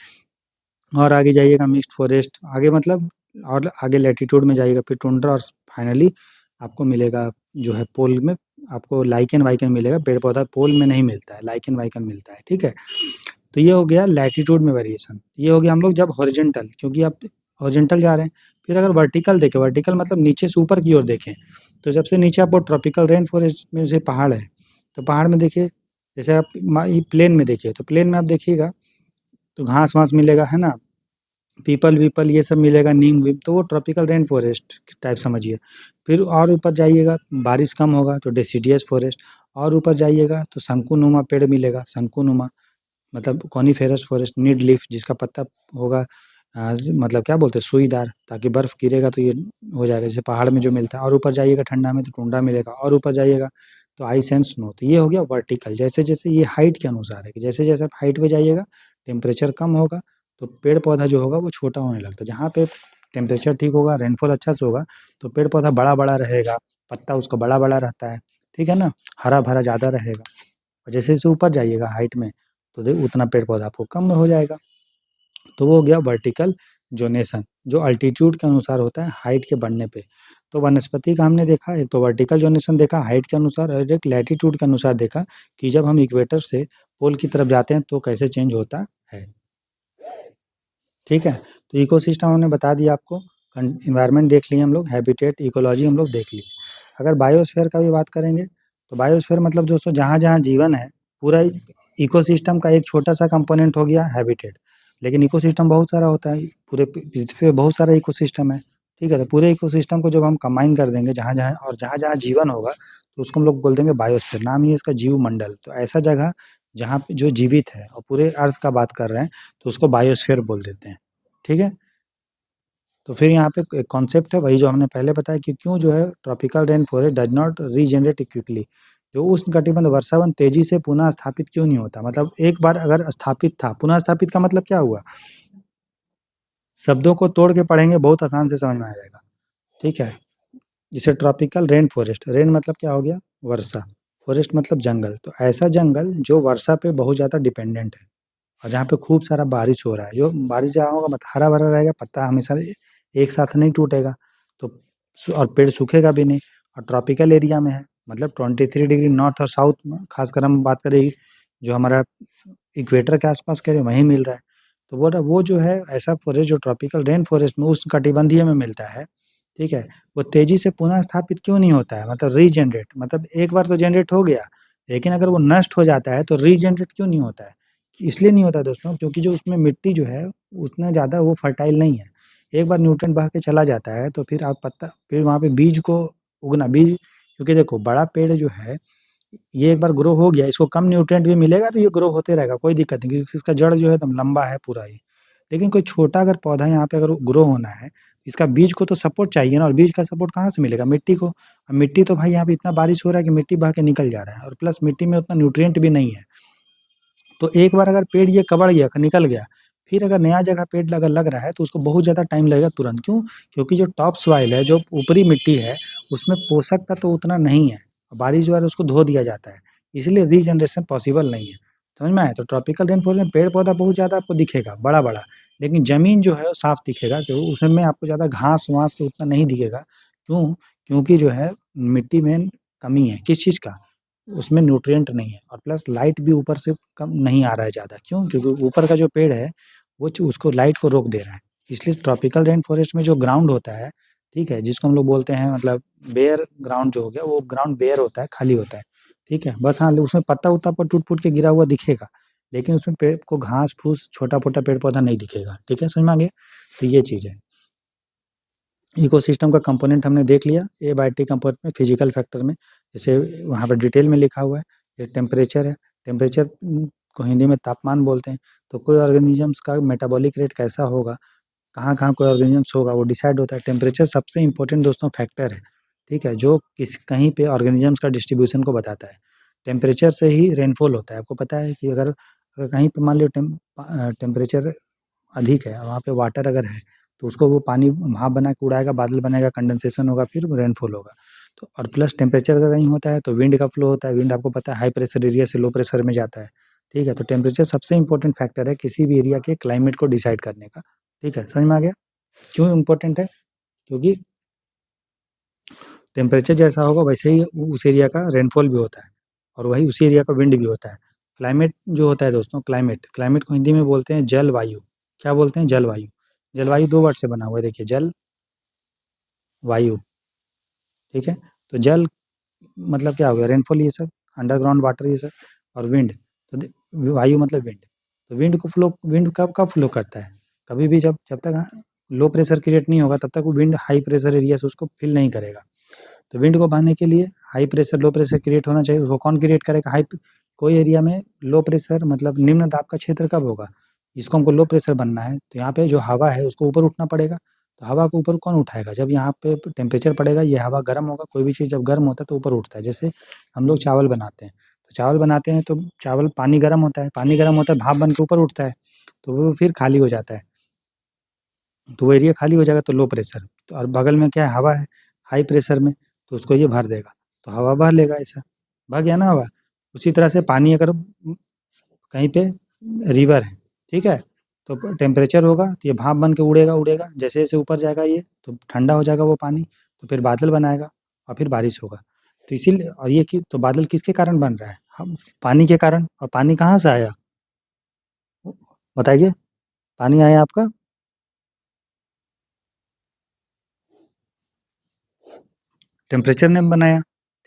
और आगे जाइएगा मिक्स्ड फॉरेस्ट, आगे मतलब और आगे लैटिट्यूड में जाइएगा फिर टुंड्रा और फाइनली आपको मिलेगा जो है पोल में आपको लाइकेन वाइकेन मिलेगा, पेड़-पौधा पोल में नहीं मिलता है, लाइकेन वाइकेन मिलता है, ठीक है? तो ये हो गया लैटिट्यूड में वेरिएशन। ये हो गया हम लोग जब हॉरिज़ॉन्टल, क्योंकि आप हॉरिज़ॉन्टल जा रहे हैं। फिर अगर वर्टिकल देखें, वर्टिकल मतलब नीचे से ऊपर की ओर देखें, तो सबसे नीचे आपको ट्रॉपिकल रेन फॉरेस्ट में से पहाड़ है। तो पहाड़ में देखिए, जैसे आप ये प्लेन में देखिए, तो प्लेन में आप देखिएगा तो घास-वास मिलेगा, है ना? पीपल-वीपल ये सब मिलेगा, नीम-वीम, तो वो ट्रॉपिकल रेन फॉरेस्ट टाइप समझिए। फिर और ऊपर जाइएगा, बारिश कम होगा तो डेसिडियस फॉरेस्ट, और ऊपर जाइएगा तो शंकुनुमा पेड़ मिलेगा, शंकुनुमा मतलब कॉनिफेरस फॉरेस्ट, नीड लीफ जिसका पत्ता होगा मतलब क्या बोलते हैं सुईदार, ताकि बर्फ़ गिरेगा तो ये हो जाएगा, जैसे पहाड़ में जो मिलता है। और ऊपर जाइएगा ठंडा में तो टुंड्रा मिलेगा, और ऊपर जाइएगा तो आइस एंड स्नो। तो ये हो गया वर्टिकल। जैसे-जैसे ये हाइट के अनुसार है कि जैसे-जैसे आप हाइट पे जाइएगा, टेम्परेचर कम होगा, तो पेड़-पौधा जो होगा वो छोटा होने लगता है। जहाँ पे टेम्परेचर ठीक होगा, रेनफॉल अच्छा से होगा, तो पेड़-पौधा बड़ा-बड़ा रहेगा, पत्ता उसका बड़ा-बड़ा रहता है, ठीक है ना? हरा-भरा ज़्यादा रहेगा। और जैसे-जैसे ऊपर जाइएगा हाइट में, तो उतना पेड़-पौधा आपको कम हो जाएगा। तो वो हो गया वर्टिकल ज़ोनेशन, जो अल्टीट्यूड के अनुसार होता है हाइट के बढ़ने पे। तो वनस्पति का हमने देखा, एक तो वर्टिकल ज़ोनेशन देखा हाइट के अनुसार और एक लैटीट्यूड के अनुसार देखा कि जब हम इक्वेटर से पोल की तरफ जाते हैं तो कैसे चेंज होता है। ठीक है? तो इकोसिस्टम हमने बता दिया आपको, एनवायरनमेंट देख लिए हम लोग, हैबिटेट, इकोलॉजी हम लोग देख लिए। अगर बायोस्फीयर का भी बात करेंगे, तो बायोस्फीयर मतलब दोस्तों जहाँ-जहाँ जीवन है, पूरा इकोसिस्टम का एक छोटा-सा कंपोनेंट हो गया हैबिटेट। लेकिन इकोसिस्टम बहुत सारा होता है, पूरे पृथ्वी पे बहुत सारा इकोसिस्टम है, ठीक है? तो पूरे इकोसिस्टम को जब हम कंबाइन कर देंगे जहाँ-जहाँ जीवन होगा, तो उसको हम लोग बोल देंगे बायोस्फीयर, नाम ही है इसका जीवमंडल। तो ऐसा जगह जहाँ पे जो जीवित है और पूरे अर्थ का बात कर रहे हैं, तो उसको बायोस्फीयर बोल देते हैं, ठीक है? तो फिर यहाँ पे एक कॉन्सेप्ट है वही जो हमने पहले बताया कि क्यों जो है tropical rain forest does not regenerate quickly. जो उष्णकटिबंध वर्षावन तेजी से पुनः स्थापित क्यों नहीं होता? मतलब एक बार अगर स्थापित था, पुनः स्थापित का मतलब क्या हुआ? शब्दों को तोड़ के पढ़ेंगे बहुत आसान से समझ में आ जाएगा, ठीक है? जैसे ट्रॉपिकल रेन फॉरेस्ट, रेन मतलब क्या हो गया? वर्षा, फॉरेस्ट मतलब जंगल। तो ऐसा जंगल जो वर्षा पे बहुत ज़्यादा डिपेंडेंट है। और जहाँ पे खूब सारा बारिश हो रहा है, जो बारिश जहाँ होगा मत हरा-भरा रहेगा, पत्ता हमेशा एक साथ नहीं टूटेगा, तो और पेड़ सूखेगा भी नहीं। और ट्रॉपिकल एरिया में है, मतलब 23 डिग्री नॉर्थ और साउथ में, खासकर हम बात करें जो हमारा इक्वेटर के आस-पास करें वहीं मिल रहा है। तो वो जो है ऐसा फॉरेस्ट जो ट्रॉपिकल रेन फॉरेस्ट में उष्णकटिबंधीय में मिलता है, ठीक है? वो तेज़ी से पुनः स्थापित क्यों नहीं होता है? मतलब रीजनरेट, मतलब एक बार तो जनरेट हो गया, लेकिन अगर वो नष्ट हो जाता है तो रीजनरेट क्यों नहीं होता है? इसलिए नहीं होता दोस्तों, क्योंकि जो उसमें मिट्टी जो है उतना ज़्यादा वो फर्टाइल नहीं है। एक बार न्यूट्रिएंट बह के चला जाता है तो फिर आप पत्ता फिर वहाँ पे बीज को उगना बीज क्योंकि देखो बड़ा पेड़ जो है, ये एक बार ग्रो हो गया, इसको कम न्यूट्रिएंट भी मिलेगा तो ये ग्रो होते रहेगा, कोई दिक्कत नहीं, क्योंकि इसका जड़ जो है एकदम लंबा है पूरा ही। लेकिन कोई छोटा अगर पौधा यहाँ पे अगर ग्रो होना है, इसका बीज को तो सपोर्ट चाहिए ना, और बीज का सपोर्ट कहाँ से मिलेगा? मिट्टी को। अब मिट्टी तो भाई यहाँ पे इतना बारिश हो रहा है कि मिट्टी बह के निकल जा रहा है, और प्लस मिट्टी में उतना न्यूट्रिएंट भी नहीं है। तो एक बार अगर पेड़ ये कबड़ गया, निकल गया, फिर अगर नया जगह पेड़ अगर लग रहा है तो उसको बहुत ज़्यादा टाइम लगेगा तुरंत। क्यों? क्योंकि जो टॉप सॉइल है, जो ऊपरी मिट्टी है, उसमें पोषक तत्व तो उतना नहीं है, बारिश जो है उसको धो दिया जाता है, इसलिए रीजनरेशन पॉसिबल नहीं है। समझ में आया? तो ट्रॉपिकल रेन फॉरेस्ट में पेड़ पौधा बहुत ज़्यादा आपको दिखेगा, बड़ा बड़ा, लेकिन ज़मीन जो है वो साफ दिखेगा, क्योंकि उसमें आपको ज़्यादा घास वास उतना नहीं दिखेगा। क्यों? क्योंकि जो है मिट्टी में कमी है, किस चीज़ का? उसमें न्यूट्रिएंट नहीं है, और प्लस लाइट भी ऊपर से कम नहीं आ रहा है ज़्यादा। क्यों? क्योंकि ऊपर का जो पेड़ है वो उसको लाइट को रोक दे रहा है। इसलिए ट्रॉपिकल रेन फॉरेस्ट में जो ग्राउंड होता है, ठीक है, जिसको हम लोग बोलते हैं मतलब बेयर ग्राउंड जो हो गया, वो ग्राउंड बेयर होता है, खाली होता है। ठीक है, बस हाँ, उसमें पत्ता उत्ता पर टूट फूट के गिरा हुआ दिखेगा, लेकिन उसमें पेड़ को घास फूस छोटा मोटा पेड़ पौधा नहीं दिखेगा। ठीक है, समझ में आ गया? तो ये चीज़ है। इकोसिस्टम का कंपोनेंट हमने देख लिया, ए बाय टी कंपोनेंट में फिजिकल फैक्टर में, जैसे वहाँ पर डिटेल में लिखा हुआ है। ये टेम्परेचर है, टेम्परेचर को हिंदी में तापमान बोलते हैं। तो कोई ऑर्गेनिजम्स का मेटाबॉलिक रेट कैसा होगा, कहाँ-कहाँ कोई ऑर्गेनिजम्स होगा, वो डिसाइड होता है। टेम्परेचर सबसे इम्पोर्टेंट दोस्तों फैक्टर है, ठीक है, जो कहीं पे ऑर्गेनिजम्स का डिस्ट्रीब्यूशन को बताता है। टेम्परेचर से ही रेनफॉल होता है। आपको पता है कि अगर अगर कहीं पे मान लो टेम्परेचर अधिक है, वहाँ पे वाटर अगर है, तो उसको वो पानी भाप बना के उड़ाएगा, बादल बनेगा, कंडेंसेशन होगा, फिर रेनफॉल होगा। तो और प्लस टेम्परेचर अगर नहीं होता है तो विंड का फ्लो होता है। विंड आपको पता है हाई प्रेशर एरिया से लो प्रेशर में जाता है। ठीक है, तो टेम्परेचर सबसे इम्पोर्टेंट फैक्टर है किसी भी एरिया के क्लाइमेट को डिसाइड करने का। ठीक है, समझ में आ गया? क्यों इम्पोर्टेंट है? क्योंकि टेम्परेचर जैसा होगा वैसे ही उस एरिया का रेनफॉल भी होता है, और वही उसी एरिया का विंड भी होता है। क्लाइमेट जो होता है दोस्तों, क्लाइमेट क्लाइमेट को हिंदी में बोलते हैं जलवायु। क्या बोलते हैं? जलवायु। जलवायु दो वर्ड से बना हुआ है, देखिए, जल वायु। ठीक है, तो जल मतलब क्या हो गया? रेनफॉल, ये सब अंडरग्राउंड वाटर, ये सब। और विंड, तो वायु मतलब विंड। तो विंड कब कब फ्लो करता है? कभी भी जब जब तक लो प्रेशर क्रिएट नहीं होगा, तब तक वो विंड हाई प्रेशर एरिया से उसको फिल नहीं करेगा। तो विंड को बहाने के लिए high pressure low pressure create होना चाहिए। उसको कौन क्रिएट करेगा? कोई एरिया में लो प्रेशर मतलब निम्न दाब का क्षेत्र कब होगा? इसको हमको लो प्रेशर बनना है, तो यहाँ पे जो हवा है उसको ऊपर उठना पड़ेगा। तो हवा को ऊपर कौन उठाएगा? जब यहाँ पे टेम्परेचर पड़ेगा, ये हवा गर्म होगा, कोई भी चीज़ जब गर्म होता है तो ऊपर उठता है। जैसे हम लोग चावल बनाते हैं, तो चावल बनाते हैं तो चावल, पानी गर्म होता है, पानी गर्म होता है, भाप बन के ऊपर उठता है, तो वो फिर खाली हो जाता है। तो वो एरिया खाली हो जाएगा, तो लो प्रेशर। तो और बगल में क्या है? हवा है, हाई प्रेशर में, तो उसको ये भर देगा, तो हवा भर लेगा ऐसा। भर गया ना हवा? उसी तरह से पानी अगर कहीं पे रिवर है, ठीक है, तो टेम्परेचर होगा तो ये भाप बन के उड़ेगा उड़ेगा, जैसे-जैसे ऊपर जाएगा ये, तो ठंडा हो जाएगा वो पानी, तो फिर बादल बनाएगा और फिर बारिश होगा। तो इसीलिए, और ये कि तो बादल किसके कारण बन रहा है? हम पानी के कारण। और पानी कहाँ से आया? बताइए? पानी आया आपका टेम्परेचर ने बनाया,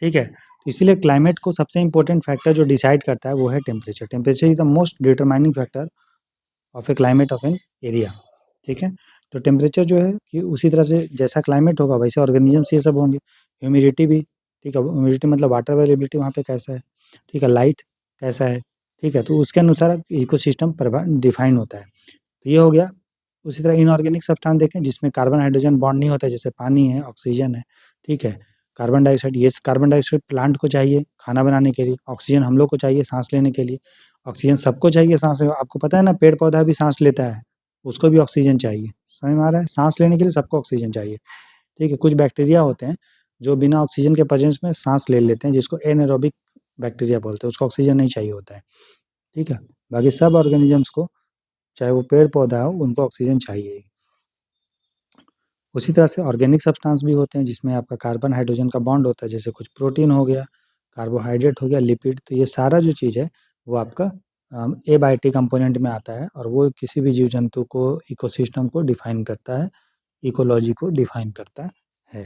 ठीक है? तो इसीलिए क्लाइमेट को सबसे इम्पोर्टेंट फैक्टर जो डिसाइड करता है वो है temperature. Temperature is the most determining factor of A climate of an area. ठीक है, तो टेम्परेचर जो है कि उसी तरह से जैसा क्लाइमेट होगा वैसे ऑर्गेनिजम्स ये सब होंगे। ह्यूमिडिटी भी, ठीक है, ह्यूमिडिटी मतलब वाटर अवेलेबिलिटी वहाँ पे कैसा है, ठीक है, लाइट कैसा है, ठीक है, तो उसके अनुसार इकोसिस्टम डिफाइन होता है। तो ये हो गया। उसी तरह इनऑर्गेनिक सब्सटेंस देखें जिसमें कार्बन हाइड्रोजन बॉन्ड नहीं होता है, जैसे पानी है, ऑक्सीजन है, ठीक है, कार्बन डाइऑक्साइड। ये कार्बन डाइऑक्साइड प्लांट को चाहिए खाना बनाने के लिए, ऑक्सीजन हम लोग को चाहिए सांस लेने के लिए। ऑक्सीजन सबको चाहिए सांस लेने, आपको पता है ना, पेड़ पौधा भी सांस लेता है, उसको भी ऑक्सीजन चाहिए। समझ में आ रहा है? सांस लेने के लिए सबको ऑक्सीजन चाहिए। ठीक है, कुछ बैक्टीरिया होते हैं जो बिना ऑक्सीजन के प्रेजेंस में सांस ले लेते हैं, जिसको एनारोबिक बैक्टीरिया बोलते हैं, उसको ऑक्सीजन नहीं चाहिए होता है। ठीक है, बाकी सब ऑर्गेनिजम्स को, चाहे वो पेड़ पौधा हो, उनको ऑक्सीजन चाहिए। उसी तरह से ऑर्गेनिक सब्सटेंस भी होते हैं जिसमें आपका कार्बन हाइड्रोजन का बॉन्ड होता है, जैसे कुछ प्रोटीन हो गया, कार्बोहाइड्रेट हो गया, लिपिड। तो ये सारा जो चीज़ है वो आपका ए बाय टी कंपोनेंट में आता है, और वो किसी भी जीव जंतु को, इकोसिस्टम को डिफाइन करता है, इकोलॉजी को डिफाइन करता है।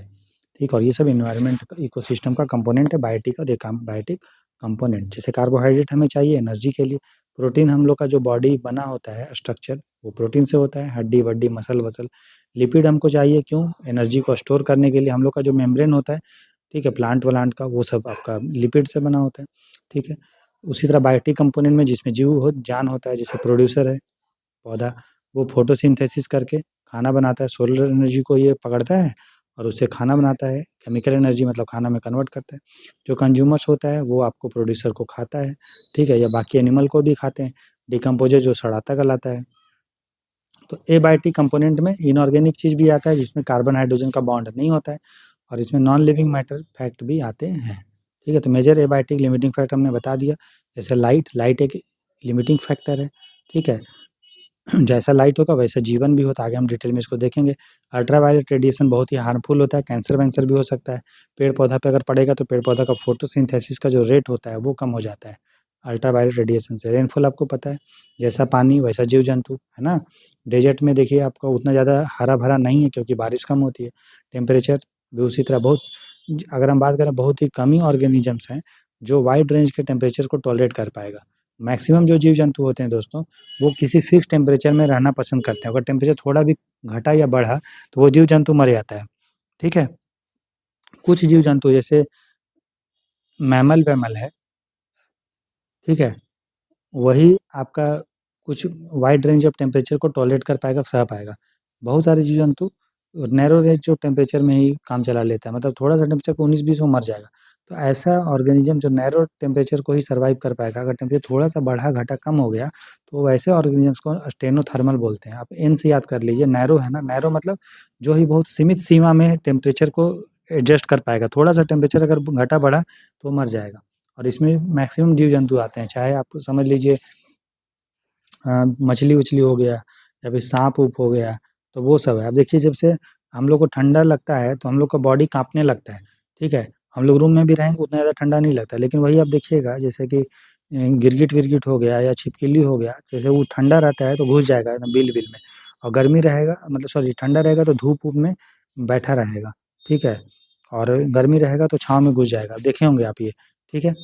ठीक, और ये सब इन्वायरमेंट का, इकोसिस्टम का कंपोनेंट है, बायोटिक और एबायोटिक कंपोनेंट। जैसे कार्बोहाइड्रेट हमें चाहिए एनर्जी के लिए, प्रोटीन हम लोग का जो बॉडी बना होता है स्ट्रक्चर, वो प्रोटीन से होता है, हड्डी वड्डी मसल वसल। लिपिड हमको चाहिए क्यों? एनर्जी को स्टोर करने के लिए। हम लोग का जो मेम्ब्रेन होता है ठीक है, प्लांट व्लांट का वो सब आपका लिपिड से बना होता है, ठीक है। उसी तरह बायोटिक कंपोनेंट में जिसमें जान होता है, जैसे प्रोड्यूसर है पौधा, वो फोटोसिंथेसिस करके खाना बनाता है, सोलर एनर्जी को ये पकड़ता है और उससे खाना बनाता है, केमिकल एनर्जी मतलब खाना में कन्वर्ट करता है। जो कंज्यूमर्स होता है वो आपको प्रोड्यूसर को खाता है, ठीक है, या बाकी एनिमल को भी खाते हैं, डिकम्पोजर जो सड़ाता गलाता है। तो एबायोटिक कंपोनेंट में इनऑर्गेनिक चीज़ भी आता है जिसमें कार्बन हाइड्रोजन का बॉन्ड नहीं होता है, और इसमें नॉन लिविंग मैटर फैक्ट भी आते हैं, ठीक है। तो मेजर एबायोटिक लिमिटिंग फैक्टर हमने बता दिया, जैसे लाइट एक लिमिटिंग फैक्टर है, ठीक है। जैसा लाइट होगा वैसा जीवन भी होता है, आगे हम डिटेल में इसको देखेंगे। अल्ट्रावायलेट रेडिएशन बहुत ही हार्मफुल होता है, कैंसर वैंसर भी हो सकता है। पेड़ पौधा पे अगर पड़ेगा तो पेड़ पौधा का फोटोसिंथेसिस का जो रेट होता है वो कम हो जाता है अल्ट्रावायलेट रेडिएशन से। रेनफॉल आपको पता है, जैसा पानी वैसा जीव जंतु, है ना। डेजर्ट में देखिए आपका उतना ज़्यादा हरा भरा नहीं है क्योंकि बारिश कम होती है। टेम्परेचर भी उसी तरह बहुत, अगर हम बात करें बहुत ही कम ही ऑर्गेनिजम्स हैं जो वाइड रेंज के टेम्परेचर को टॉलरेट कर पाएगा। मैक्सिमम जो जीव जंतु होते हैं दोस्तों, वो किसी फिक्स टेम्परेचर में रहना पसंद करते हैं। अगर टेम्परेचर थोड़ा भी घटा या बढ़ा तो वो जीव जंतु मर जाता है, ठीक है। कुछ जीव जंतु जैसे मैमल वैमल है, ठीक है, वही आपका कुछ वाइड रेंज ऑफ टेम्परेचर को टॉलरेट कर पाएगा, सह पाएगा। बहुत सारे जीव जंतु नैरो रेंज ऑफ टेम्परेचर में ही काम चला लेता है, मतलब थोड़ा सा टेम्परेचर को 19-20 में मर जाएगा। तो ऐसा ऑर्गेनिज्म जो नैरो टेम्परेचर को ही सर्वाइव कर पाएगा, अगर टेम्परेचर थोड़ा सा बढ़ा घटा कम हो गया तो वैसे ऑर्गेनिजम्स को स्टेनोथर्मल बोलते हैं। आप एन से याद कर लीजिए, नैरो है ना, नैरो मतलब जो ही बहुत सीमित सीमा में टेम्परेचर को एडजस्ट कर पाएगा, थोड़ा सा टेम्परेचर अगर घटा बढ़ा तो मर जाएगा। और इसमें मैक्सिमम जीव जंतु आते हैं, चाहे आप समझ लीजिए मछली-वछली हो गया या फिर साँप-ऊप हो गया, तो वो सब है। अब देखिए जब से हम लोग को ठंडा लगता है तो हम लोग का बॉडी काँपने लगता है, ठीक है? हम लोग रूम में भी रहेंगे उतना ज़्यादा ठंडा नहीं लगता, लेकिन वही आप देखिएगा जैसे कि गिरगिट-विरगिट हो गया या छिपकली हो गया, जैसे वो ठंडा रहता है तो घुस जाएगा एकदम बिल-विल में, और गर्मी रहेगा मतलब सॉरी ठंडा रहेगा तो धूप-वूप में बैठा रहेगा, ठीक है? और गर्मी रहेगा तो छाँव में घुस जाएगा, देखे होंगे आप ये, ठीक है?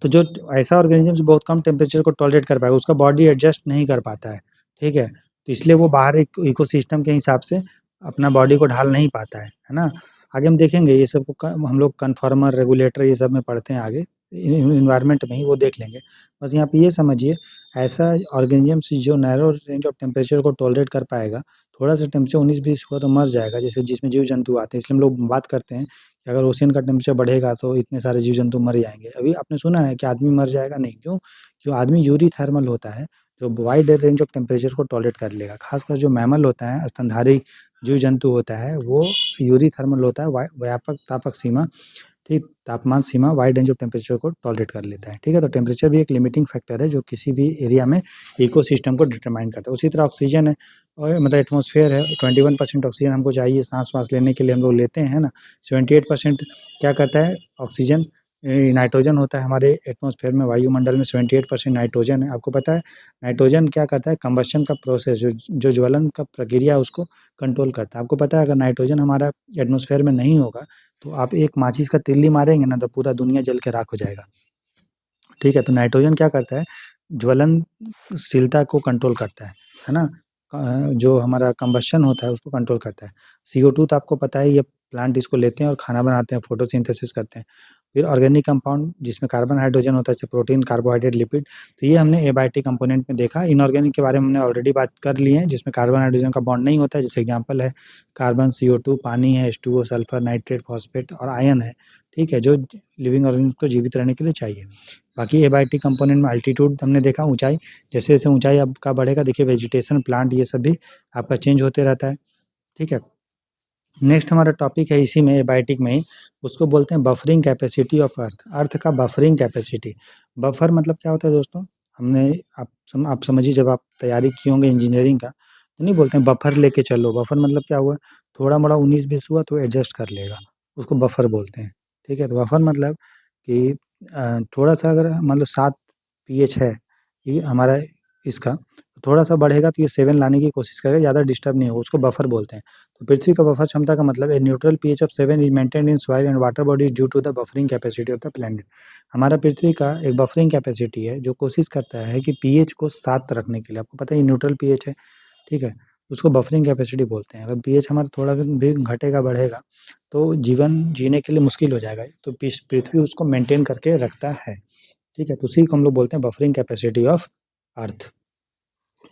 तो जो ऐसा ऑर्गेनिज़्म जो बहुत कम टेम्परेचर को टॉलरेट कर पाएगा, उसका बॉडी एडजस्ट नहीं कर पाता है, ठीक है? तो इसलिए वो बाहर एक इकोसिस्टम के हिसाब से अपना बॉडी को ढाल नहीं पाता है ना? आगे हम देखेंगे ये सब को क हम लोग कन्फॉर्मर, रेगुलेटर ये सब में पढ़ते हैं आगे, एनवायरनमेंट में ही वो देख लेंगे। बस यहाँ पे ये समझिए, ऐसा ऑर्गेनिज़म्स जो नैरो रेंज ऑफ टेम्परेचर को टॉलरेट कर पाएगा, थोड़ा-सा टेम्परेचर 19-20 हुआ तो मर जाएगा, जैसे जिसमें जीव-जंतु आते हैं। इसलिए हम लोग बात करते हैं कि अगर ओशियन का टेम्परेचर बढ़ेगा तो इतने सारे जीव-जंतु मर जाएँगे। अभी आपने सुना है कि आदमी मर जाएगा? नहीं, क्यों? जो आदमी यूरीथर्मल होता है, जो वाइड रेंज ऑफ टेम्परेचर को टॉलरेट कर लेगा। ख़ासकर जो मैमल होता है, स्तनधारी जीव-जंतु होता है, वो यूरीथर्मल होता है, व्यापक तापक सीमा, ठीक, तापमान सीमा वाइड रेंज ऑफ टेम्परेचर को टॉलरेट कर लेता है, ठीक है? तो टेम्परेचर भी एक लिमिटिंग फैक्टर है जो किसी भी एरिया में इकोसिस्टम को डिटरमाइन करता है। उसी तरह ऑक्सीजन है, और मतलब एटमॉस्फेयर है, 21% ऑक्सीजन हमको चाहिए साँस-वाँस लेने के लिए, हम लोग लेते हैं ना। 78% क्या करता है ऑक्सीजन, नाइट्रोजन होता है हमारे एटमॉस्फेयर में, वायुमंडल में 78% नाइट्रोजन है। आपको पता है नाइट्रोजन क्या करता है, कंबशन का प्रोसेस जो ज्वलन का प्रक्रिया है उसको कंट्रोल करता है। आपको पता है अगर नाइट्रोजन हमारा एटमॉस्फेयर में नहीं होगा तो आप एक माचिस का तिल्ली मारेंगे ना तो पूरा दुनिया जल के राख हो जाएगा, ठीक है? तो नाइट्रोजन क्या करता है, ज्वलनशीलता को कंट्रोल करता है ना? जो हमारा कंबशन होता है उसको कंट्रोल करता है। CO2 तो आपको पता है ये प्लांट इसको लेते हैं और खाना बनाते हैं, फोटोसिंथेसिस करते हैं। फिर ऑर्गेनिक कंपाउंड जिसमें कार्बन, हाइड्रोजन होता है, जैसे प्रोटीन, कार्बोहाइड्रेट, लिपिड, तो ये हमने एबायोटिक कंपोनेंट में देखा। इनऑर्गेनिक के बारे में हमने ऑलरेडी बात कर ली है, जिसमें कार्बन, हाइड्रोजन का बॉन्ड नहीं होता है, जैसे एग्जांपल है कार्बन, CO2, पानी है, H2O, सल्फर, नाइट्रेट, फॉस्फेट और आयन है, ठीक है? जो लिविंग ऑर्गेनिज़्म को जीवित रहने के लिए चाहिए। बाकी एबायोटिक कंपोनेंट में अल्टीट्यूड हमने देखा, ऊँचाई, जैसे-जैसे ऊँचाई आपका बढ़ेगा देखिए वेजिटेशन, प्लांट ये सब भी आपका चेंज होते रहता है, ठीक है? नेक्स्ट हमारा टॉपिक है इसी में एबायोटिक में ही, उसको बोलते हैं बफरिंग कैपेसिटी ऑफ अर्थ, अर्थ का बफरिंग कैपेसिटी। बफर मतलब क्या होता है दोस्तों? हमने आप समझिए जब आप तैयारी किए होंगे इंजीनियरिंग का, तो नहीं बोलते हैं बफर लेके चलो, बफर मतलब क्या हुआ? थोड़ा-मोड़ा 19-20 हुआ तो एडजस्ट कर लेगा, उसको बफर बोलते हैं, ठीक है? तो बफर मतलब कि थोड़ा-सा अगर मान लो 7 पीएच है, ये हमारा इसका, थोड़ा-सा बढ़ेगा तो ये 7 लाने की कोशिश करेगा, ज़्यादा डिस्टर्ब नहीं होगा, उसको बफर बोलते हैं। तो पृथ्वी का बफर क्षमता का मतलब है neutral pH of 7 is maintained in soil and water bodies due to the buffering capacity of the planet. हमारा पृथ्वी का एक बफरिंग कैपेसिटी है जो कोशिश करता है कि पीएच को 7 रखने के लिए। आपको पता है ये न्यूट्रल पीएच है, ठीक है? उसको बफरिंग कैपेसिटी बोलते हैं। अगर पीएच हमारा थोड़ा भी घटेगा बढ़ेगा तो जीवन जीने के लिए मुश्किल हो जाएगा, तो पृथ्वी उसको मेंटेन करके रखता है। ठीक है, तो उसी को हम लोग बोलते हैं बफरिंग कैपेसिटी ऑफ अर्थ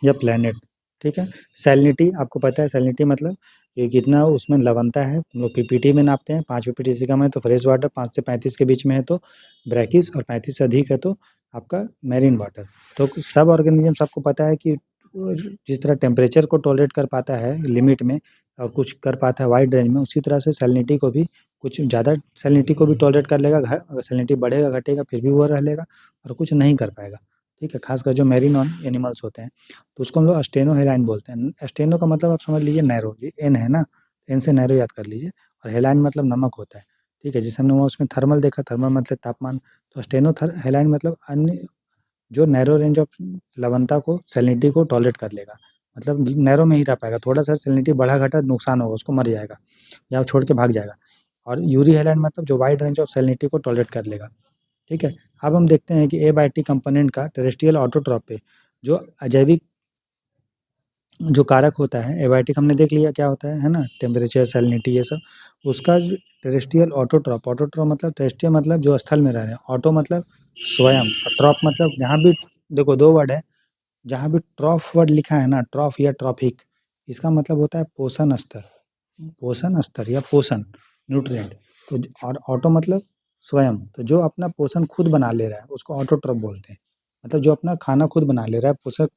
या प्लेनेट। ठीक है, सैलिनिटी आपको पता है, सैलिनिटी मतलब कि कितना उसमें लवणता है, हम लोग पीपीटी में नापते हैं। 5 पीपीटी से कम है तो फ्रेश वाटर, 5 से 35 के बीच में है तो ब्रैकिस, और 35 से अधिक है तो आपका मैरीन वाटर। तो सब ऑर्गेनिज्म सबको पता है कि जिस तरह टेम्परेचर को टॉलरेट कर पाता है लिमिट में और कुछ कर पाता है वाइड रेंज में, उसी तरह से सैलिनिटी को भी, कुछ ज़्यादा सैलिनिटी को भी टॉलरेट कर लेगा, अगर सैलिनिटी बढ़ेगा घटेगा फिर भी वो रह लेगा, और कुछ नहीं कर पाएगा। ठीक है, खासकर जो मैरीन एनिमल्स होते हैं तो उसको हम लोग स्टेनोहेलाइन बोलते हैं। स्टेनो का मतलब आप समझ लीजिए नैरो, जी एन है ना, एन से नैरो याद कर लीजिए, और हेलाइन मतलब नमक होता है। ठीक है, जैसे हमने वहाँ उसमें थर्मल देखा, थर्मल मतलब तापमान, तो हेलाइन मतलब अन्य जो नैरो रेंज ऑफ लवणता को, सैलिनिटी को टॉलरेट कर लेगा, मतलब नैरो में ही रह पाएगा, थोड़ा सा सैलिनिटी बढ़ा घटा नुकसान होगा, उसको मर जाएगा या छोड़ के भाग जाएगा। और यूरी हेलाइन मतलब जो वाइड रेंज ऑफ सैलिनिटी को टॉलरेट कर लेगा। ठीक है, अब हम देखते हैं कि एबायोटिक कंपोनेंट का टेरेस्ट्रियल ऑटोट्रॉप पे जो अजैविक जो कारक होता है, एबायोटिक हमने देख लिया क्या होता है ना, टेम्परेचर, सैलिनिटी, ये सब। उसका जो टेरेस्ट्रियल ऑटोट्रॉप, ऑटोट्रॉप मतलब टेरेस्ट्रियल मतलब जो स्थल में रह रहे हैं, ऑटो मतलब स्वयं, और ट्रॉप मतलब जहाँ भी, देखो दो वर्ड है, जहाँ भी ट्रॉफ वर्ड लिखा है ना, ट्रॉफ या ट्रॉफिक, इसका मतलब होता है पोषण स्तर, पोषण स्तर या पोषण, न्यूट्रिएंट। तो और ऑटो मतलब स्वयं, तो जो अपना पोषण खुद बना ले रहा है उसको ऑटोट्रॉफ बोलते हैं। मतलब जो अपना खाना खुद बना ले रहा है, पोषक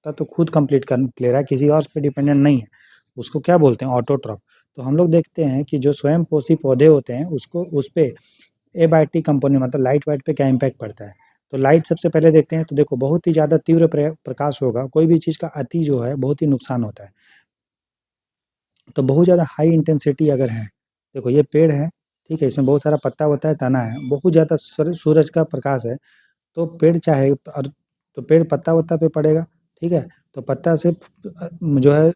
का तो खुद कंप्लीट कर ले रहा है, किसी और पे डिपेंडेंट नहीं है, उसको क्या बोलते हैं, ऑटोट्रॉफ। तो हम लोग देखते हैं कि जो स्वयं पोषी पौधे होते हैं उसको, उस पे एबायोटिक कंपोनेंट मतलब लाइट वाइट पे क्या इम्पैक्ट पड़ता है। तो लाइट सबसे पहले देखते हैं, तो देखो बहुत ही ज़्यादा तीव्र प्रकाश होगा, कोई भी चीज़ का अति जो है बहुत ही नुकसान होता है। तो बहुत ज़्यादा हाई इंटेंसिटी अगर है, देखो ये पेड़ है, ठीक है, इसमें बहुत सारा पत्ता होता है, तना है, बहुत ज़्यादा सूरज का प्रकाश है, तो पेड़ चाहे और, तो पेड़ पत्ता वत्ता पे पड़ेगा। ठीक है, तो पत्ता से जो है,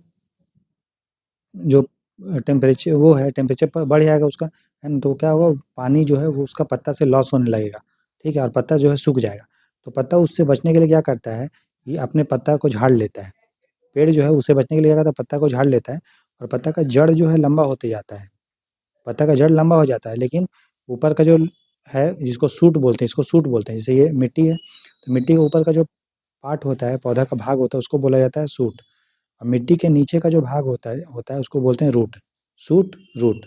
जो टेम्परेचर वो है, टेम्परेचर बढ़ जाएगा उसका, है ना, तो क्या होगा, पानी जो है वो उसका पत्ता से लॉस होने लगेगा। ठीक है, और पत्ता जो है सूख जाएगा। तो पत्ता उससे बचने के लिए क्या करता है, ये अपने पत्ता को झाड़ लेता है। पेड़ जो है उससे बचने के लिए क्या करता है, पत्ता को झाड़ लेता है, और पत्ता का जड़ जो है लंबा होते जाता है, पत्ता का जड़ लंबा हो जाता है, लेकिन ऊपर का जो है, जिसको सूट बोलते हैं, इसको सूट बोलते हैं, जैसे ये मिट्टी है, तो मिट्टी के ऊपर का जो पार्ट होता है, पौधा का भाग होता है, उसको बोला जाता है सूट। और मिट्टी के नीचे का जो भाग होता है उसको बोलते हैं रूट। सूट, रूट,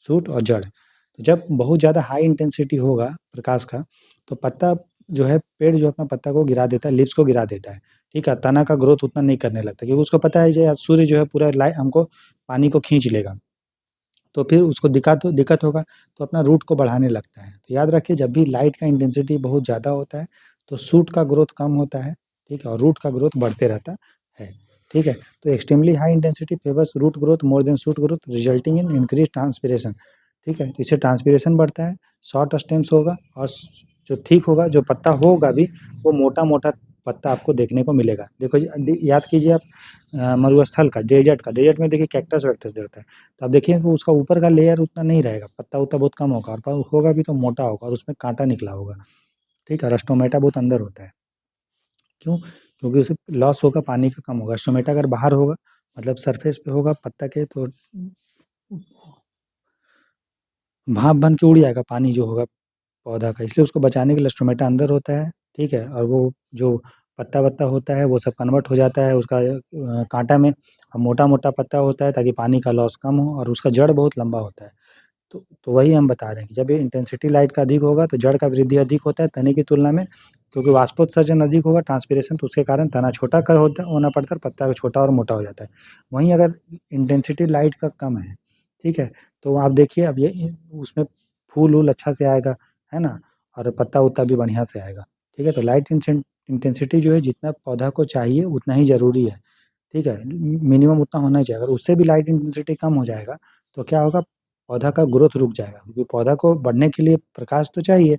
सूट और जड़। तो जब बहुत ज़्यादा हाई इंटेंसिटी होगा प्रकाश का, तो पत्ता जो है, पेड़ जो अपना पत्ता को गिरा देता है, लीव्स को गिरा देता है। ठीक है, तना का ग्रोथ उतना नहीं करने लगता, क्योंकि उसको पता है जो सूर्य जो है पूरा लाइट हमको पानी को खींच लेगा, तो फिर उसको दिक्कत होगा, तो अपना रूट को बढ़ाने लगता है। तो याद रखिए, जब भी लाइट का इंटेंसिटी बहुत ज़्यादा होता है तो शूट का ग्रोथ कम होता है, ठीक है, और रूट का ग्रोथ बढ़ते रहता है। ठीक है, तो extremely high intensity favours root growth more than shoot growth, resulting in increase transpiration. ठीक है, तो इससे ट्रांसपिरेशन बढ़ता है, शॉर्ट स्टेम्स होगा, और जो थिक होगा, जो पत्ता होगा भी, वो मोटा मोटा पत्ता आपको देखने को मिलेगा। देखो याद कीजिए आप मरुस्थल का, डेजर्ट में देखिए कैक्टस वैक्टस देखता है, तो आप देखिए कि उसका ऊपर का लेयर उतना नहीं रहेगा, पत्ता उत्ता बहुत कम होगा, और होगा भी तो मोटा होगा, और उसमें कांटा निकला होगा। ठीक है, और स्टोमेटा बहुत अंदर होता है। क्यों? क्योंकि उसे लॉस होगा, पानी का कम होगा। स्टोमेटा अगर बाहर होगा, मतलब सरफेस पे होगा पत्ता के, तो भाप बन के उड़ जाएगा पानी जो होगा पौधा का, इसलिए उसको बचाने के लिए स्टोमेटा अंदर होता है। ठीक है, और वो जो पत्ता वत्ता होता है वो सब कन्वर्ट हो जाता है उसका कांटा में, और मोटा मोटा पत्ता होता है ताकि पानी का लॉस कम हो, और उसका जड़ बहुत लंबा होता है। तो वही हम बता रहे हैं कि जब ये इंटेंसिटी लाइट का अधिक होगा तो जड़ का वृद्धि अधिक होता है तने की तुलना में, क्योंकि वाष्पोत्सर्जन अधिक होगा, ट्रांसपिरेशन, तो उसके कारण तना छोटा कर होना पड़ता है, पत्ता छोटा और मोटा हो जाता है। वहीं अगर इंटेंसिटी लाइट का कम है, ठीक है, तो आप देखिए अब ये उसमें फूल वूल अच्छा से आएगा, है ना, और पत्ता उत्ता भी बढ़िया से आएगा। ठीक है, तो लाइट इंटेंसिटी जो है जितना पौधा को चाहिए उतना ही ज़रूरी है। ठीक है, मिनिमम उतना होना ही चाहिए, अगर उससे भी लाइट इंटेंसिटी कम हो जाएगा तो क्या होगा, पौधा का ग्रोथ रुक जाएगा, क्योंकि पौधा को बढ़ने के लिए प्रकाश तो चाहिए।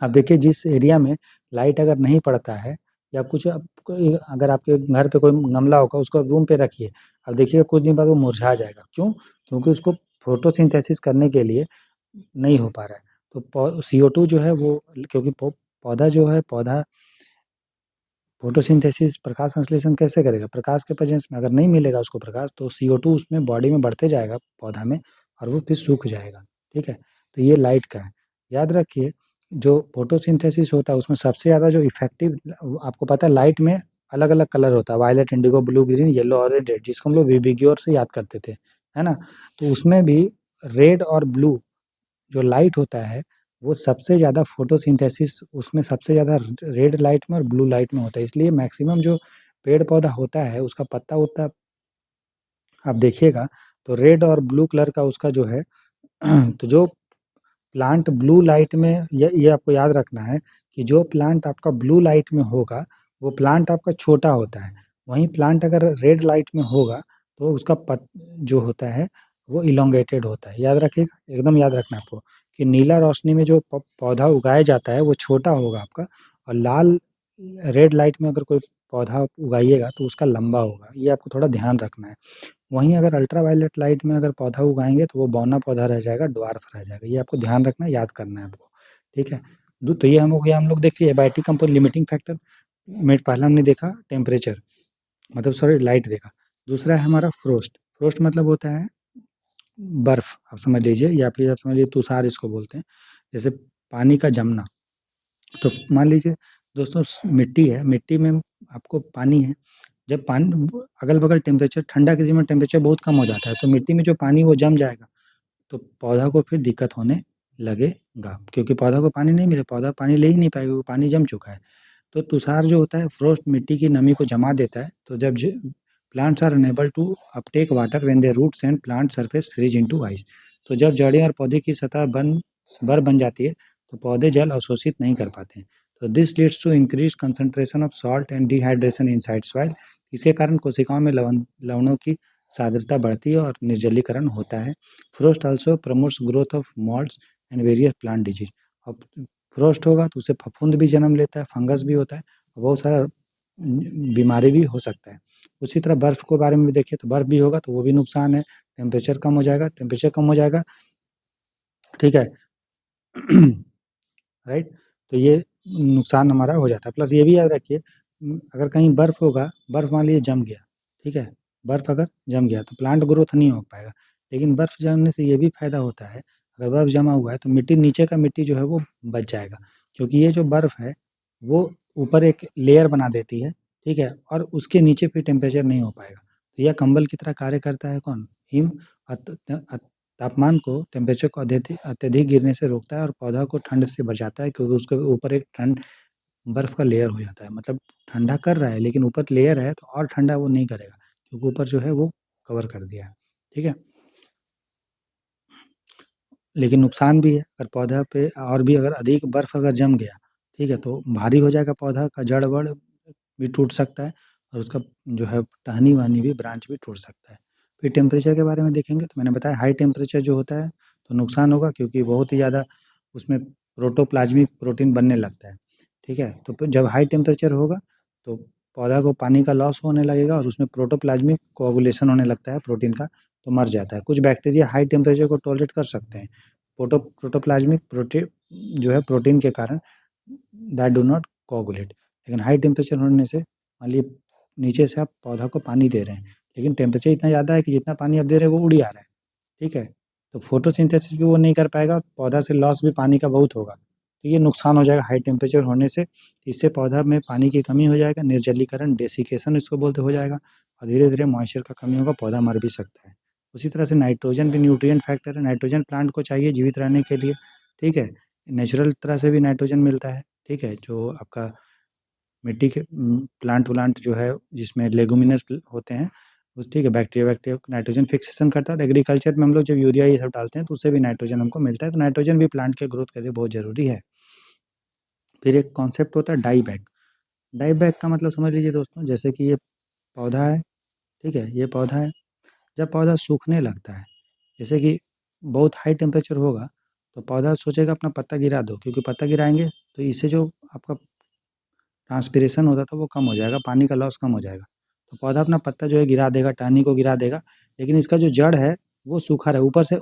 अब देखिए जिस एरिया में लाइट अगर नहीं पड़ता है, या कुछ अगर आपके घर पे कोई गमला होगा उसको रूम पे रखिए, अब देखिए कुछ दिन बाद वो मुरझा जाएगा। क्यों? क्योंकि उसको फोटोसिंथेसिस करने के लिए नहीं हो पा रहा है। तो CO2 जो है वो, क्योंकि पौधा जो है, फोटोसिंथेसिस प्रकाश संश्लेषण कैसे करेगा? प्रकाश के प्रेजेंस में अगर नहीं मिलेगा उसको प्रकाश, तो CO2 उसमें बॉडी में बढ़ते जाएगा पौधा में, और वो फिर सूख जाएगा, ठीक है? तो ये लाइट का है। याद रखिए, जो फोटोसिंथेसिस होता है उसमें सबसे ज़्यादा जो इफेक्टिव, आपको पता है लाइट में अलग-अलग कलर होता है, violet, indigo, blue, green, yellow और रेड, जिसको हम लोग विबिग्योर से याद करते थे, है ना? तो उसमें भी रेड और ब्लू जो लाइट होता है, वो सबसे ज़्यादा फोटोसिंथेसिस उसमें सबसे ज़्यादा रेड लाइट में और ब्लू लाइट में होता है। इसलिए मैक्सिमम जो पेड़-पौधा होता है, उसका पत्ता-वत्ता आप देखिएगा तो रेड और ब्लू कलर का उसका जो है तो जो प्लांट ब्लू लाइट में, ये आपको याद रखना है कि जो प्लांट आपका ब्लू लाइट में होगा, वो प्लांट आपका छोटा होता है। वहीं प्लांट अगर रेड लाइट में होगा, तो उसका जो होता है वो इलोंगेटेड होता है। याद रखिएगा, एकदम याद रखना है आपको कि नीला रोशनी में जो पौधा उगाया जाता है वो छोटा होगा आपका, और लाल रेड लाइट में अगर कोई पौधा उगाइएगा तो उसका लंबा होगा। ये आपको थोड़ा ध्यान रखना है। वहीं अगर अल्ट्रावायलेट लाइट में अगर पौधा उगाएँगे तो वो बौना पौधा रह जाएगा, ड्वार्फ रह जाएगा। ये आपको ध्यान रखना है, याद करना है आपको, ठीक है? तो ये हो गया हम लोग देखिए एबायोटिक कंपाउंड लिमिटिंग फैक्टर में पहला हमने देखा टेम्परेचर, मतलब सॉरी लाइट देखा। दूसरा है हमारा फ्रोस्ट। फ्रोस्ट मतलब होता है बर्फ, आप समझ लीजिए, या फिर आप समझ लीजिए तुषार इसको बोलते हैं। जैसे पानी का जमना। तो मान लीजिए दोस्तों मिट्टी है, मिट्टी में आपको पानी है, जब पानी अगल-बगल टेम्परेचर ठंडा के समय टेम्परेचर बहुत कम हो जाता है, तो मिट्टी में जो पानी वो जम जाएगा, तो पौधा को फिर दिक्कत होने लगेगा, क्योंकि पौधा को पानी नहीं मिले, पौधा पानी ले ही नहीं पाएगा, वो पानी जम चुका है। तो तुषार जो होता है, फ्रोस्ट मिट्टी की नमी को जमा देता है, तो जब plants are unable to uptake water when their roots and plant surface freeze into ice. तो जब जड़ें और पौधे की सतह बर्फ बन जाती है, तो पौधे जल अवशोषित नहीं कर पाते हैं। तो this leads to increase concentration of salt and dehydration inside soil. इसके कारण कोशिकाओं में लवणों की सांद्रता बढ़ती है और निर्जलीकरण होता है। Frost also promotes growth of moulds and various plant disease. अब फ्रोस्ट होगा तो उससे फफूंद भी जन्म लेता है, फंगस भी होता है, और बहुत सारा बीमारी भी हो सकता है। उसी तरह बर्फ़ के बारे में भी देखिए, तो बर्फ़ भी होगा तो वो भी नुकसान है। टेम्परेचर कम हो जाएगा, टेम्परेचर कम हो जाएगा, ठीक है? राइट? तो ये नुकसान हमारा हो जाता है। प्लस ये भी याद रखिए, अगर कहीं बर्फ़ होगा, बर्फ़ मान लीजिए जम गया, ठीक है? बर्फ़ अगर जम गया तो प्लांट ग्रोथ नहीं हो पाएगा। लेकिन बर्फ़ जमने से ये भी फ़ायदा होता है, अगर बर्फ़ जमा हुआ है तो मिट्टी, नीचे का मिट्टी जो है वो बच जाएगा। क्योंकि ये जो बर्फ़ है, वो ऊपर एक लेयर बना देती है, ठीक है? और उसके नीचे फिर टेम्परेचर नहीं हो पाएगा। तो यह कंबल की तरह कार्य करता है कौन? हिम। अत अत तापमान को, टेम्परेचर को अत्यधिक गिरने से रोकता है और पौधा को ठंड से बचाता है, क्योंकि उसके ऊपर एक बर्फ का लेयर हो जाता है। मतलब ठंडा कर रहा है लेकिन ऊपर लेयर है, तो और ठंडा वो नहीं करेगा, क्योंकि ऊपर जो है वो कवर कर दिया है, ठीक है? लेकिन नुकसान भी है, अगर पौधा पे और भी अगर अधिक बर्फ अगर जम गया, ठीक है, तो भारी हो जाएगा पौधा का, जड़-वड़ भी टूट सकता है, और उसका जो है टहनी-वहनी भी, ब्रांच भी टूट सकता है। फिर टेम्परेचर के बारे में देखेंगे, तो मैंने बताया हाई टेम्परेचर जो होता है तो नुकसान होगा, क्योंकि बहुत ही ज़्यादा उसमें प्रोटोप्लाज़्मिक प्रोटीन बनने लगता है, ठीक है? तो फिर जब हाई टेम्परेचर होगा तो पौधा को पानी का लॉस होने लगेगा, और उसमें प्रोटोप्लाज़्मिक कोआगुलेशन होने लगता है प्रोटीन का, तो मर जाता है। कुछ बैक्टीरिया हाई टेम्परेचर को टॉलरेट कर सकते हैं। प्रोटोप्लाज़्मिक जो है प्रोटीन के कारण, दैट डू नॉट कोआगुलेट। लेकिन हाई टेम्परेचर होने से, मान लीजिए नीचे से आप पौधा को पानी दे रहे हैं, लेकिन टेम्परेचर इतना ज़्यादा है कि जितना पानी आप दे रहे हैं वो उड़ ही आ रहा है, ठीक है? तो फोटोसिंथेसिस भी वो नहीं कर पाएगा, पौधा से लॉस भी पानी का बहुत होगा। तो ये नुकसान हो जाएगा हाई टेम्परेचर होने से। इससे पौधा में पानी की कमी हो जाएगा, निर्जलीकरण, डेसिकेशन इसको बोलते हो जाएगा, और धीरे-धीरे मॉइस्चर का कमी होगा, पौधा मर भी सकता है। उसी तरह से नाइट्रोजन भी न्यूट्रिएंट फैक्टर है, नाइट्रोजन प्लांट को चाहिए जीवित रहने के लिए, ठीक है? नेचुरल तरह से भी नाइट्रोजन मिलता है, ठीक है? जो आपका मिट्टी के प्लांट-व्लांट जो है जिसमें लेगुमिनस होते हैं, उस ठीक है, बैक्टीरिया नाइट्रोजन फिक्सेशन करता है, और एग्रीकल्चर में हम लोग जब यूरिया ये सब डालते हैं तो उससे भी नाइट्रोजन हमको मिलता है, तो नाइट्रोजन भी प्लांट के ग्रोथ के लिए बहुत ज़रूरी है। फिर एक कॉन्सेप्ट होता है डाई बैक। डाई बैक का मतलब समझ लीजिए दोस्तों, जैसे कि ये पौधा है, ठीक है? ये पौधा है, जब पौधा सूखने लगता है, जैसे कि बहुत हाई टेम्परेचर होगा, तो पौधा सोचेगा अपना पत्ता गिरा दो, क्योंकि पत्ता गिराएँगे तो इससे जो आपका ट्रांसपिरेशन होता था वो कम हो जाएगा, पानी का लॉस कम हो जाएगा। तो पौधा अपना पत्ता जो है गिरा देगा, टहनी को गिरा देगा, लेकिन इसका जो जड़ है वो सूखा रहे, ऊपर से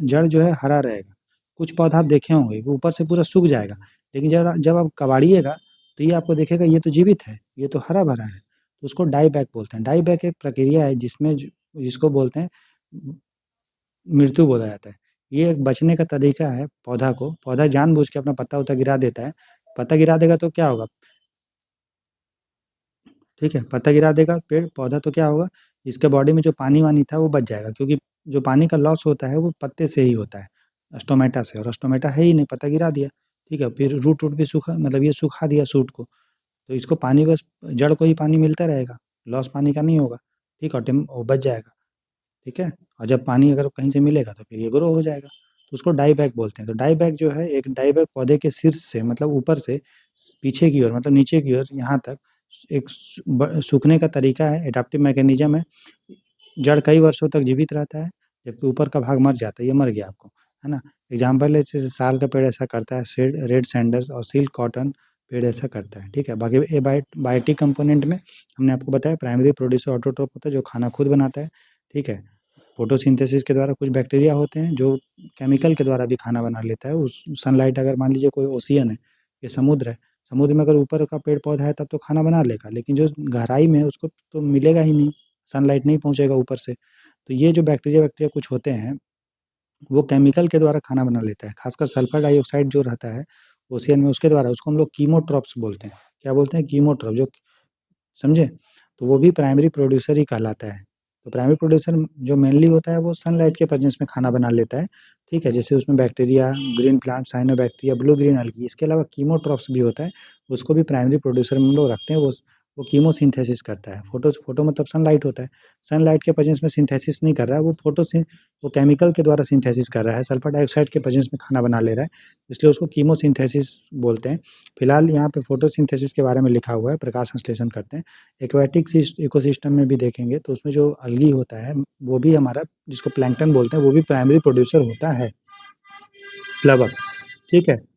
जड़ जो है हरा रहेगा। कुछ पौधा आप देखे होंगे, वो ऊपर से पूरा सूख जाएगा, लेकिन जब जब आप कबाड़िएगा तो ये आपको दिखेगा ये तो जीवित है, ये तो हरा-भरा है, तो उसको डाई बैक बोलते हैं। डाई बैक एक प्रक्रिया है जिसमें जिसको बोलते हैं मृत्यु बोला जाता है। ये एक बचने का तरीका है पौधा जानबूझ के अपना पत्ता-वत्ता गिरा देता है। पत्ता गिरा देगा तो क्या होगा? ठीक है, पत्ता गिरा देगा पेड़ पौधा तो क्या होगा, इसके बॉडी में जो पानी-वानी था वो बच जाएगा, क्योंकि जो पानी का लॉस होता है वो पत्ते से ही होता है, स्टोमेटा से, और स्टोमेटा है ही नहीं, पत्ता गिरा दिया, ठीक है? फिर रूट-वूट भी सूखा, मतलब ये सुखा दिया शूट को, तो इसको पानी बस जड़ को ही पानी मिलता रहेगा, लॉस पानी का नहीं होगा, ठीक है? वो बच जाएगा, ठीक है? और जब पानी अगर कहीं से मिलेगा तो फिर ये ग्रो हो जाएगा, तो उसको डाई बैक बोलते हैं। तो डाई बैक जो है, एक डाई बैक पौधे के शीर्ष से, मतलब ऊपर से पीछे की ओर, मतलब नीचे की ओर यहाँ तक एक सूखने का तरीका है, एडाप्टिव मैकेनिज्म है। जड़ कई वर्षों तक जीवित रहता है, जबकि ऊपर का भाग मर जाता है, ये मर गया आपको, है ना? एग्जाम्पल है, जैसे साल का पेड़ ऐसा करता है, रेड सैंडल और सिल्क कॉटन पेड़ ऐसा करता है, ठीक है? बाकी ए बायोटिक कंपोनेंट में हमने आपको बताया, प्राइमरी प्रोड्यूसर ऑटोट्रोफ होता है जो खाना खुद बनाता है, ठीक है? फोटोसिंथेसिस के द्वारा कुछ बैक्टीरिया होते हैं जो केमिकल के द्वारा भी खाना बना लेता है। उस सनलाइट, अगर मान लीजिए कोई ओशियन है, ये समुद्र है, समुद्र में अगर ऊपर का पेड़ पौधा है तब तो खाना बना लेगा, लेकिन जो गहराई में है उसको तो मिलेगा ही नहीं, सनलाइट नहीं पहुँचेगा ऊपर से। तो ये जो बैक्टीरिया वैक्टीरिया कुछ होते हैं, वो केमिकल के द्वारा खाना बना लेता है, खासकर सल्फर डाइऑक्साइड जो रहता है ओशियन में, उसके द्वारा, उसको हम लोग कीमोट्रॉप्स बोलते हैं। क्या बोलते हैं? कीमोट्रॉप, जो, समझे? तो वो भी प्राइमरी प्रोड्यूसर ही कहलाता है। तो प्राइमरी प्रोड्यूसर जो मेनली होता है वो सनलाइट के प्रेजेंस में खाना बना लेता है, ठीक है? जैसे उसमें bacteria, green plant, cyanobacteria, blue green अलगी, इसके अलावा कीमोट्रॉप्स भी होता है, उसको भी प्राइमरी प्रोड्यूसर में हम लोग रखते हैं। वो कीमोसिंथेसिस करता है। फोटो मतलब सनलाइट होता है, सनलाइट के प्रेजेंस में सिंथेसिस नहीं कर रहा है, वो केमिकल के द्वारा सिंथेसिस कर रहा है, सल्फर डाइऑक्साइड के प्रेजेंस में खाना बना ले रहा है, इसलिए उसको कीमोसिंथेसिस बोलते हैं। फिलहाल यहाँ पे फोटोसिंथेसिस के बारे में लिखा हुआ है, प्रकाश संश्लेषण करते हैं। एक्वाटिक इकोसिस्टम में भी देखेंगे तो उसमें जो अलगी होता है वो भी हमारा, जिसको प्लैंकटन बोलते हैं, वो भी प्राइमरी प्रोड्यूसर होता है, प्लवक, ठीक है?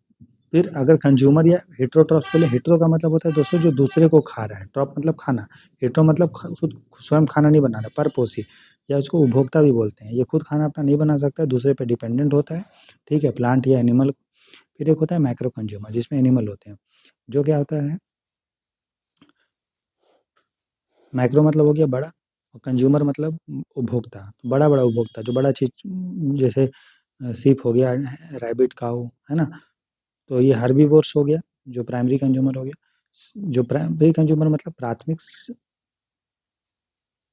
फिर अगर कंज्यूमर या हेटेरोट्रॉप्स बोले, हेटेरो का मतलब होता है दोस्तों जो दूसरे को खा रहा है, ट्रॉप मतलब खाना, हेटेरो मतलब खुद स्वयं खाना नहीं बना रहा, परपोषी, या उसको उपभोक्ता भी बोलते हैं। ये खुद खाना अपना नहीं बना सकता है, दूसरे पे डिपेंडेंट होता है, ठीक है? प्लांट या एनिमल। फिर एक होता है माइक्रो कंज्यूमर, जिसमें एनिमल होते हैं, जो क्या होता है, माइक्रो मतलब हो गया बड़ा, और कंज्यूमर मतलब उपभोक्ता, तो बड़ा-बड़ा उपभोक्ता, जो बड़ा चीज़, जैसे सीप हो गया, रैबिट, काऊ, है ना? तो ये हर्बीवोर्स हो गया, जो प्राइमरी कंज्यूमर हो गया। जो प्राइमरी कंज्यूमर मतलब प्राथमिक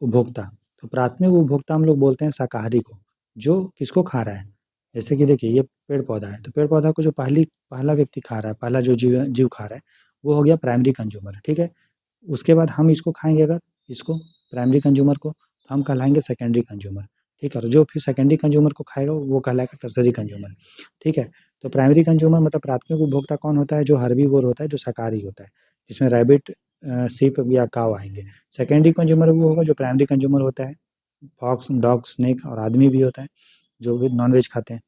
उपभोक्ता, तो प्राथमिक उपभोक्ता हम लोग बोलते हैं शाकाहारी को, जो किसको खा रहा है। जैसे कि देखिए ये पेड़ पौधा है, तो पेड़ पौधा को जो पहला व्यक्ति खा रहा है, पहला जो जीव जीव खा रहा है, वो हो गया प्राइमरी कंज्यूमर, ठीक है? उसके बाद हम इसको खाएँगे, अगर इसको प्राइमरी कंज्यूमर को, तो हम कहलाएँगे सेकेंडरी कंज्यूमर, ठीक है? और जो फिर सेकेंडरी कंज्यूमर को खाएगा वो कहलाएगा टर्शरी कंज्यूमर, ठीक है? तो प्राइमरी कंज्यूमर मतलब प्राथमिक उपभोक्ता कौन होता है? जो हर्बीवोर होता है, जो शाकाहारी होता है, जिसमें रैबिट, सीप या काऊ आएँगे। सेकेंडरी कंज्यूमर वो होगा जो प्राइमरी कंज्यूमर होता है, फॉक्स, डॉग, स्नेक और आदमी भी होता है, जो भी नॉन-वेज खाते हैं।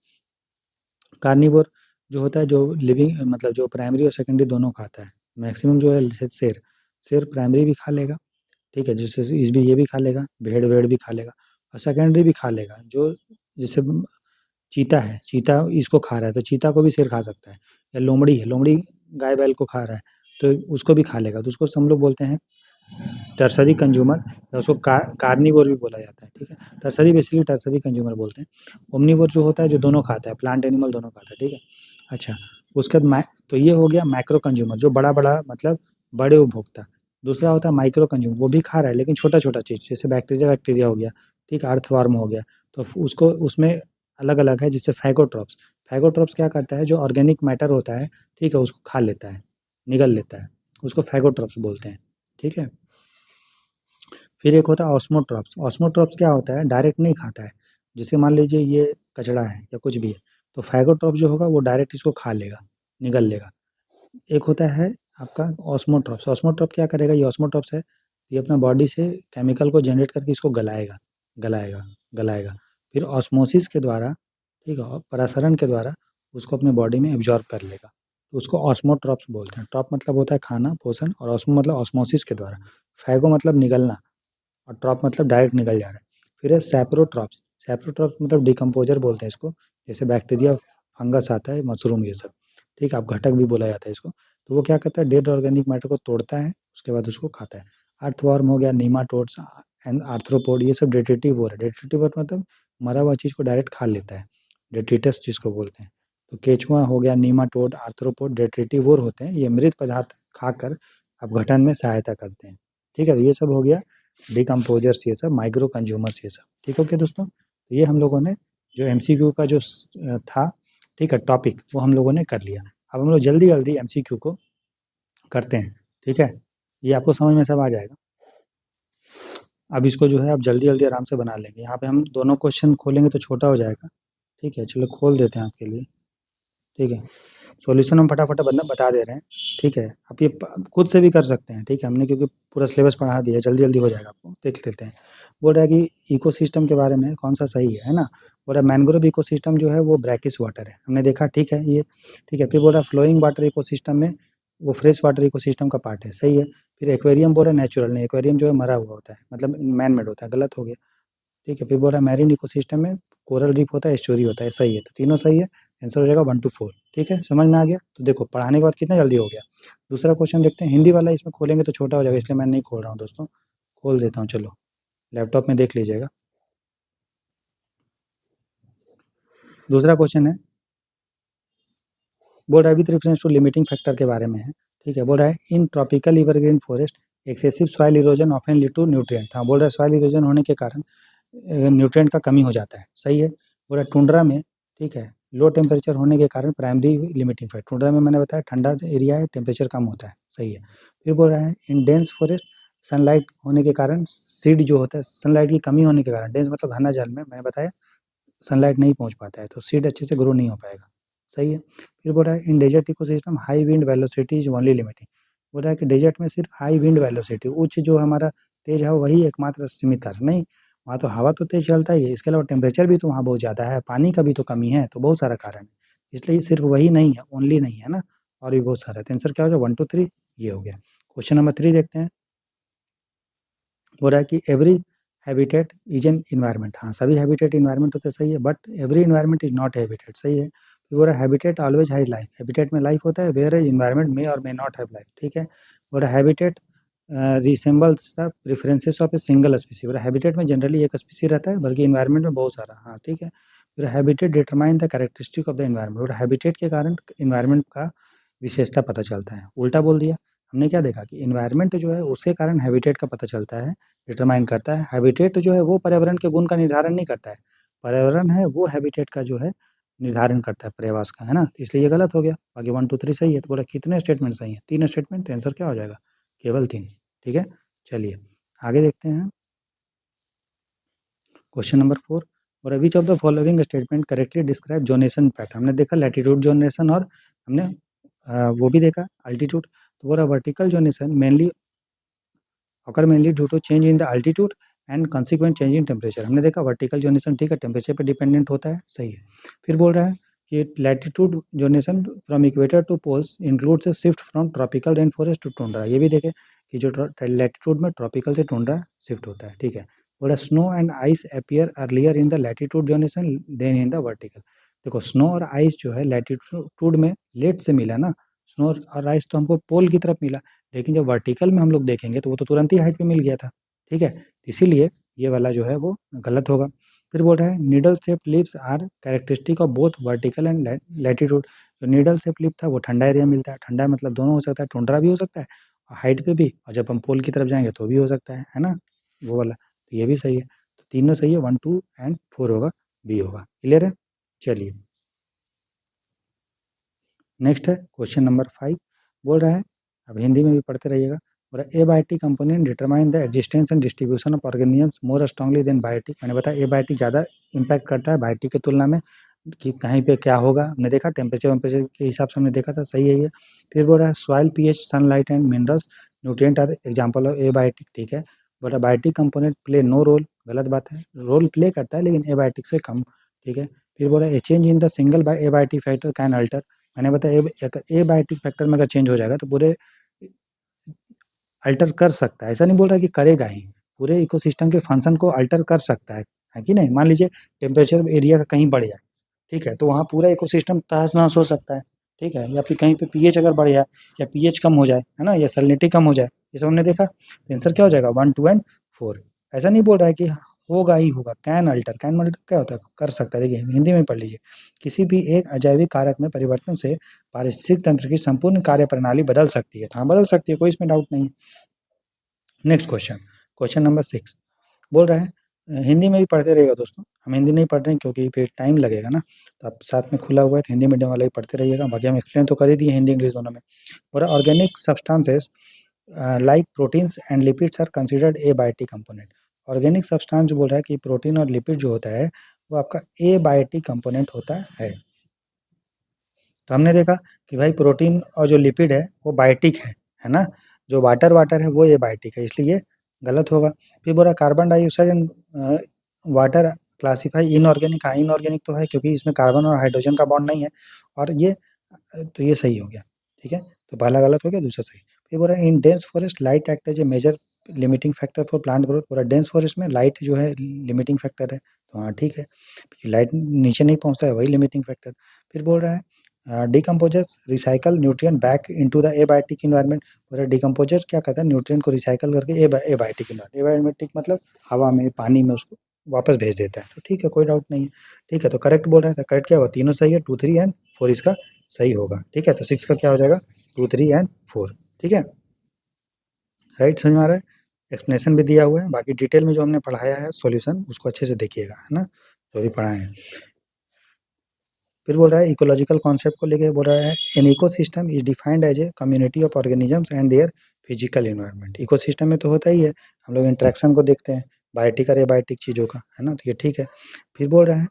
कार्निवोर जो होता है, जो लिविंग मतलब जो प्राइमरी और सेकेंडरी दोनों खाता है। मैक्सिमम जो है जैसे शेर, शेर प्राइमरी भी खा लेगा, ठीक है? जैसे इस भी ये भी खा लेगा, भेड़-वेड़ भी खा लेगा, और सेकेंडरी भी खा लेगा, जो जैसे चीता है, चीता इसको खा रहा है, तो चीता को भी शेर खा सकता है, या लोमड़ी है, लोमड़ी गाय-बैल को खा रहा है, तो उसको भी खा लेगा, तो उसको हम लोग बोलते हैं टर्सरी कंज्यूमर, या उसको कार्निवोर भी बोला जाता है, ठीक है? टर्सरी बेसिकली टर्सरी कंज्यूमर बोलते हैं। ओमनिवोर जो होता है जो दोनों खाता है, प्लांट एनिमल दोनों खाता है, ठीक है? अच्छा, उसके बाद तो ये हो गया माइक्रो कंज्यूमर, जो बड़ा-बड़ा मतलब बड़े उपभोक्ता। दूसरा होता है माइक्रो कंज्यूमर, वो भी खा रहा है लेकिन छोटा-छोटा चीज़, जैसे बैक्टीरिया वैक्टीरिया हो गया, ठीक है? अर्थवर्म हो गया, तो उसको उसमें अलग-अलग है, जैसे फैगोट्रॉप्स। फैगोट्रॉप्स क्या करता है, जो ऑर्गेनिक मैटर होता है, ठीक है? उसको खा लेता है, निगल लेता है, उसको फैगोट्रॉप्स बोलते हैं, ठीक है? फिर एक होता है ऑस्मोट्रॉप्स। ऑस्मोट्रॉप्स क्या होता है, डायरेक्ट नहीं खाता है, जैसे मान लीजिए ये कचड़ा है या कुछ भी है, तो फैगोट्रॉप जो होगा वो डायरेक्ट इसको खा लेगा, निगल लेगा। एक होता है आपका ऑस्मोट्रॉप्स। ऑस्मोट्रॉप क्या करेगा, ये ऑस्मोट्रॉप्स है, ये अपना बॉडी से केमिकल को जनरेट करके इसको गलाएगा, गलाएगा, गलाएगा। फिर ऑस्मोसिस के द्वारा, ठीक है, और परासरण के द्वारा उसको अपने बॉडी में एब्जॉर्ब कर लेगा, तो उसको ऑस्मोट्रॉप्स बोलते हैं। ट्रॉप मतलब होता है खाना, पोषण, और ऑस्मो मतलब ऑस्मोसिस के द्वारा, फैगो मतलब निगलना, और ट्रॉप मतलब डायरेक्ट निकल जा रहा है। फिर है सैप्रोट्रॉप्स। सैप्रोट्रॉप्स मतलब डिकम्पोजर बोलते हैं इसको, जैसे बैक्टीरिया, फंगस आता है, मशरूम, ये सब, ठीक है? आप घटक भी बोला जाता है इसको। तो वो क्या करता है, डेड ऑर्गेनिक मैटर को तोड़ता है, उसके बाद उसको खाता है। अर्थवर्म हो गया, नीमाटोड्स एंड आर्थ्रोपोड, ये सब डेट्रिटिवोर है। डेट्रिटिवोर मतलब मरा हुआ चीज़ को डायरेक्ट खा लेता है, डेट्रिटस जिसको बोलते हैं। तो केचुआ हो गया, नीमाटोड, आर्थ्रोपोड डेट्रिटिवोर होते हैं, ये मृत पदार्थ खाकर अपघटन में सहायता करते हैं। ठीक है, तो ये सब हो गया डिकम्पोजर्स, ये सब माइक्रो कंज्यूमर्स, ये सब ठीक है। ओके दोस्तों, तो ये हम लोगों ने जो एमसीक्यू का जो था, ठीक है, टॉपिक, वो हम लोगों ने कर लिया। अब हम लोग जल्दी जल्दी एमसीक्यू को करते हैं, ठीक है। ये आपको समझ में सब आ जाएगा। अब इसको जो है आप जल्दी जल्दी आराम से बना लेंगे। यहाँ पे हम दोनों क्वेश्चन खोलेंगे तो छोटा हो जाएगा, ठीक है। चलो खोल देते हैं आपके लिए, ठीक है। सॉल्यूशन हम फटाफट बता दे रहे हैं, ठीक है। आप ये खुद से भी कर सकते हैं, ठीक है। हमने क्योंकि पूरा सिलेबस पढ़ा दिया है, जल्दी जल्दी हो जाएगा, आपको देख लेते हैं। बोल रहा है कि इकोसिस्टम के बारे में कौन सा सही है ना। बोल रहा है मैंग्रोव इकोसिस्टम जो है वो ब्रैकिश वाटर है, हमने देखा, ठीक है ये, ठीक है। फिर बोल रहा है फ्लोइंग वाटर इकोसिस्टम में वो फ्रेश वाटर इकोसिस्टम का पार्ट है, सही है। फिर एक्वेरियम बोल रहा है नेचुरल नहीं, एक्वेरियम जो है मरा हुआ होता है, मतलब मैन मेड होता है, गलत हो गया, ठीक है। फिर बोल रहा है मैरीन इकोसिस्टम में कोरल रीफ होता है, एस्चुरी होता है, सही है। तो तीनों सही है, आंसर हो जाएगा 1 to 4, ठीक है। समझ में आ गया। तो देखो पढ़ाने के बाद कितना जल्दी हो गया। दूसरा क्वेश्चन देखते हैं, हिंदी वाला, इसमें खोलेंगे तो छोटा हो जाएगा, इसलिए मैं नहीं खोल रहा हूँ दोस्तों, खोल देता हूँ, चलो लैपटॉप में देख लीजिएगा। दूसरा क्वेश्चन है, बोल रहा है with reference to limiting factor के बारे में है, ठीक है। बोल रहा है in tropical evergreen forest excessive soil erosion often lead to nutrient, हाँ बोल रहा है सॉइल इरोजन होने के कारण न्यूट्रिएंट का कमी हो जाता है, सही है। बोल रहा है टुंड्रा में, ठीक है, लो टेम्परेचर होने के कारण प्राइमरी लिमिटिंग फैक्टर, टुंड्रा में मैंने बताया ठंडा एरिया है, टेम्परेचर कम होता है, सही है। फिर बोल रहा है इन डेंस फॉरेस्ट सनलाइट होने के कारण सीड जो होता है, सनलाइट की कमी होने के कारण, डेंस मतलब घना जल में, मैंने बताया सनलाइट नहीं पहुंच पाता है, तो सीड अच्छे से ग्रो नहीं हो पाएगा, सही है। फिर बोल रहा है in desert ecosystem high wind velocity is only limiting, बोल रहा है कि डेजर्ट में सिर्फ हाई विंड वेलोसिटी, उच्च जो हमारा तेज हवा, वही एकमात्र सीमित कारण, नहीं वहाँ तो हवा तो तेज चलता ही है, इसके अलावा टेम्परेचर भी तो वहाँ बहुत ज़्यादा है, पानी का भी तो कमी है, तो बहुत सारा कारण है, इसलिए सिर्फ वही नहीं है, ओनली नहीं है ना, और भी बहुत सारा है। तो आंसर क्या हो जाएगा 1 to 3, ये हो गया। क्वेश्चन नंबर 3 देखते हैं। बोल रहा है कि every habitat is an environment, हाँ सभी हैबिटेट इन्वायरमेंट होते, सही है, but every environment is not habitat, सही है। फिर बोल रहा है habitat always has life, habitat में लाइफ होता है, वेयर एज इन्वायरमेंट में और मे नॉट हैव लाइफ, ठीक है। बोल रहा है habitat resembles the preferences of a single स्पीसी, बोल रहा है हैबिटेट में जनरली एक स्पीसी रहता है, बल्कि इन्वायरमेंट में बहुत सारा, हाँ ठीक है। फिर habitat determine the characteristic of the environment, बोल रहा है हैबिटेट के कारण इन्वायरमेंट का विशेषता पता चलता है, उल्टा बोल दिया। हमने क्या देखा कि इन्वायरमेंट जो है उसके कारण हैबिटेट का पता चलता है, डिटरमाइन करता है। हैबिटेट जो है वो पर्यावरण के गुण का निर्धारण नहीं करता है, पर्यावरण है वो हैबिटेट का जो है निर्धारण करता है, पर्यावास का, है ना। तो इसलिए ये गलत हो गया। बाकी 1 to 3 सही है। तो बोला कितने स्टेटमेंट सही है, 3 स्टेटमेंट, तो आंसर क्या हो जाएगा, केवल 3, ठीक है। चलिए आगे देखते हैं। क्वेश्चन नंबर 4, और which of the following statement correctly describe zonation pattern, हमने देखा लैटिट्यूड जोनेशन, और हमने वो भी देखा अल्टीट्यूड। तो बोला vertical zonation mainly occur mainly due to change in the altitude and consequent change in temperature, हमने देखा वर्टिकल जोनेशन, ठीक है, टेम्परेचर पे डिपेंडेंट होता है, सही है। फिर बोल रहा है कि latitude zonation from equator to poles includes a shift from tropical rain forest to tundra, ये भी देखे कि जो लैटिट्यूड में ट्रॉपिकल से टुंड्रा शिफ्ट होता है, ठीक है। बोला snow and ice appear earlier in the latitude zonation than in the vertical, देखो स्नो और आइस जो है लैटिट्यूड में लेट से मिला ना, स्नो और आइस तो हमको पोल की तरफ मिला, लेकिन जब वर्टिकल में हम लोग देखेंगे तो वो तो तुरंत ही हाइट पे मिल गया था, ठीक है। इसीलिए ये वाला जो है वो गलत होगा। फिर बोल रहा है needle shape lips are characteristic of both vertical and latitude, जो नीडल शेप लिप था वो ठंडा एरिया मिलता है, ठंडा मतलब दोनों हो सकता है, टुंड्रा भी हो सकता है और हाइट पे भी, और जब हम पोल की तरफ जाएंगे तो भी हो सकता है ना, वो वाला। तो ये भी सही है, तो तीनों सही है, 1 2 एंड 4 होगा, बी होगा, क्लियर है। चलिए नेक्स्ट है क्वेश्चन नंबर 5, बोल रहा है, अब हिंदी में भी पढ़ते रहिएगा। बोला abiotic component determine the existence and distribution of organisms more strongly than biotic, मैंने बताया एबायोटिक ज़्यादा इम्पैक्ट करता है बायोटिक की तुलना में, कि कहीं पे क्या होगा, हमने देखा टेम्परेचर वेम्परेचर के हिसाब से हमने देखा था, सही है ये। फिर बोल रहा है soil pH sunlight and minerals nutrient are example of abiotic, ठीक है। बोला biotic component play no role, गलत बात है, रोल प्ले करता है लेकिन एबायोटिक से कम, ठीक है। फिर बोला a change in the single by abiotic factor can alter, मैंने बताया एबायोटिक फैक्टर में अगर चेंज हो जाएगा तो पूरे अल्टर कर सकता है, ऐसा नहीं बोल रहा कि करेगा ही, पूरे इकोसिस्टम के फंक्शन को अल्टर कर सकता है कि नहीं। मान लीजिए टेम्परेचर एरिया का कहीं बढ़ जाए, ठीक है, तो वहाँ पूरा इकोसिस्टम तहस नहस हो सकता है, ठीक है, या फिर कहीं पे पीएच अगर बढ़ जाए या पीएच कम हो जाए, है ना, या सैलिनिटी कम हो जाए, ये सब हमने देखा, तो आंसर क्या हो जाएगा 1, 2 एंड 4। ऐसा नहीं बोल रहा है कि होगा ही होगा, कैन अल्टर क्या होता है, कर सकता है। देखिए हिंदी में पढ़ लीजिए, किसी भी एक अजैविक कारक में परिवर्तन से पारिस्थितिक तंत्र की संपूर्ण कार्य प्रणाली बदल सकती है। हाँ बदल सकती है, कोई इसमें डाउट नहीं है। नेक्स्ट क्वेश्चन, क्वेश्चन नंबर 6 बोल रहा है, हिंदी में भी पढ़ते रहिएगा दोस्तों, हम हिंदी नहीं पढ़ रहे हैं क्योंकि फिर टाइम लगेगा ना, तो आप साथ में खुला हुआ है तो हिंदी मीडियम वाला ही पढ़ते रहिएगा, बाकी हम एक्सप्लेन तो कर ही दिए हिंदी इंग्लिश दोनों में। और organic substances like proteins and lipids are considered abiotic component. Organic substance जो बोल रहा है कि प्रोटीन और लिपिड जो होता है वो आपका एबायोटिक कंपोनेंट होता है। तो हमने देखा कि भाई प्रोटीन और जो लिपिड है वो बायोटिक है ना, जो वाटर वाटर है वो एबायोटिक है, इसलिए ये गलत होगा। फिर बोला carbon dioxide and water classify inorganic, हाँ इनऑर्गेनिक तो है क्योंकि इसमें कार्बन और हाइड्रोजन का बॉन्ड नहीं है, और ये तो ये सही हो गया, ठीक है, तो पहला गलत हो गया, दूसरा सही। फिर बोल रहा है in dense forest light act as a major limiting factor for plant growth. पूरा डेंस फॉरेस्ट में लाइट जो है लिमिटिंग फैक्टर है, तो हाँ ठीक है, लाइट नीचे नहीं पहुंचता है वही लिमिटिंग फैक्टर। फिर बोल रहा है decomposers recycle nutrient back into the abiotic environment. बोल रहा है डिकम्पोजर क्या करता है, न्यूट्रिएंट को रिसाइकल करके एबायोटिक इन्वायरमेंट, एबायोटिक मतलब हवा में पानी में उसको वापस भेज देता है, तो ठीक है कोई डाउट नहीं है। ठीक है, तो करेक्ट बोल रहा है, तो करेक्ट क्या होगा, तीनों सही है, 2, 3 एंड 4 इसका सही होगा। ठीक है, तो 6 का क्या हो जाएगा, 2, 3 एंड 4। ठीक है, राइट, समझ में आ रहा है, एक्सप्लेनेशन भी दिया हुआ है, बाकी डिटेल में जो हमने पढ़ाया है सॉल्यूशन उसको अच्छे से देखिएगा, है ना, जो भी पढ़ाए हैं। फिर बोल रहा है इकोलॉजिकल कॉन्सेप्ट को लेके बोल रहा है an ecosystem is defined as a community of organisms and their physical environment. Ecosystem में तो होता ही है, हम लोग इंटरेक्शन को देखते हैं बायोटिक और एबायोटिक चीज़ों का, है ना, तो ये ठीक है। फिर बोल रहा है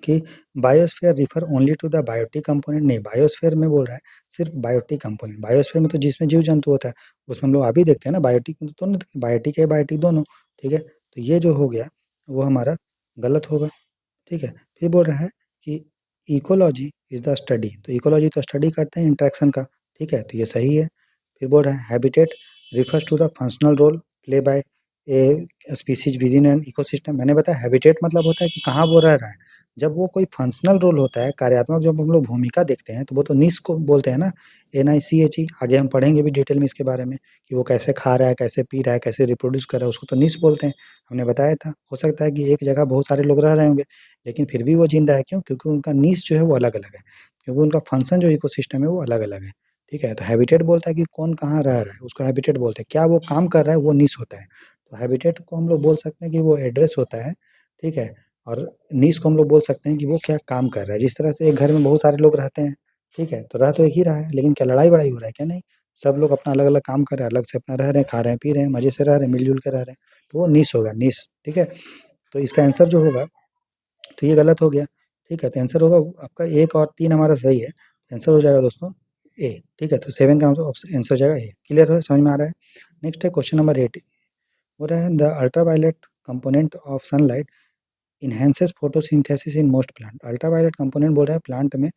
कि biosphere refer only to the biotic component, नहीं बायोस्फीयर में बोल रहा है सिर्फ बायोटिक कंपोनेंट। बायोस्फीयर में तो जिसमें जीव जंतु होता है उसमें हम लोग अभी देखते हैं ना, बायोटिक में तो दोनों, बायोटिक है बायोटिक दोनों। ठीक है, तो ये जो हो गया वो हमारा गलत होगा। ठीक है, फिर बोल रहा है कि इकोलॉजी इज द स्टडी, तो इकोलॉजी तो स्टडी करते हैं इंट्रैक्शन का, ठीक है, तो ये सही है। फिर बोल रहा है habitat refers to the functional role play by a species within an ecosystem. मैंने बताया हैबिटेट मतलब होता है कि कहाँ वो रह रहा है, जब वो कोई फंक्शनल रोल होता है कार्यात्मक, जब हम लोग भूमिका देखते हैं तो वो तो निश को बोलते हैं ना, NICHE, आगे हम पढ़ेंगे भी डिटेल में इसके बारे में कि वो कैसे खा रहा है, कैसे पी रहा है, कैसे रिप्रोड्यूस कर रहा है, उसको तो निश बोलते हैं, हमने बताया था। हो सकता है कि एक जगह बहुत सारे लोग रह रहे होंगे लेकिन फिर भी वो जिंदा है, क्यों, क्योंकि उनका नीश जो है वो अलग अलग है, क्योंकि उनका फंक्शन जो इकोसिस्टम है वो अलग अलग है। ठीक है, तो हैबिटेट बोलता है कि कौन कहाँ रह रहा है उसको हैबिटेट बोलते हैं, क्या वो काम कर रहा है वो निश होता है। तो हैबिटेट को हम लोग बोल सकते हैं कि वो एड्रेस होता है, ठीक है, और नीश को हम लोग बोल सकते हैं कि वो क्या काम कर रहा है। जिस तरह से एक घर में बहुत सारे लोग रहते हैं, ठीक है, तो रह तो एक ही रहा है लेकिन क्या लड़ाई बड़ाई हो रहा है क्या, नहीं, सब लोग अपना अलग अलग काम कर रहे हैं, अलग से अपना रह रहे हैं, खा रहे हैं पी रहे हैं, मजे से रह रहे हैं, मिलजुल के रह रहे हैं, तो वो निश होगा, निश। ठीक है, तो इसका आंसर जो होगा, तो ये गलत हो गया। ठीक है, तो आंसर होगा आपका 1 और 3 हमारा सही है, आंसर हो जाएगा दोस्तों ए। ठीक है, तो 7 का आंसर हो जाएगा ए। क्लियर है, समझ में आ रहा है। नेक्स्ट है क्वेश्चन नंबर 8, हो रहा है the ultraviolet component of sunlight enhances photosynthesis in most plant. Ultraviolet component बोल रहा है प्लांट में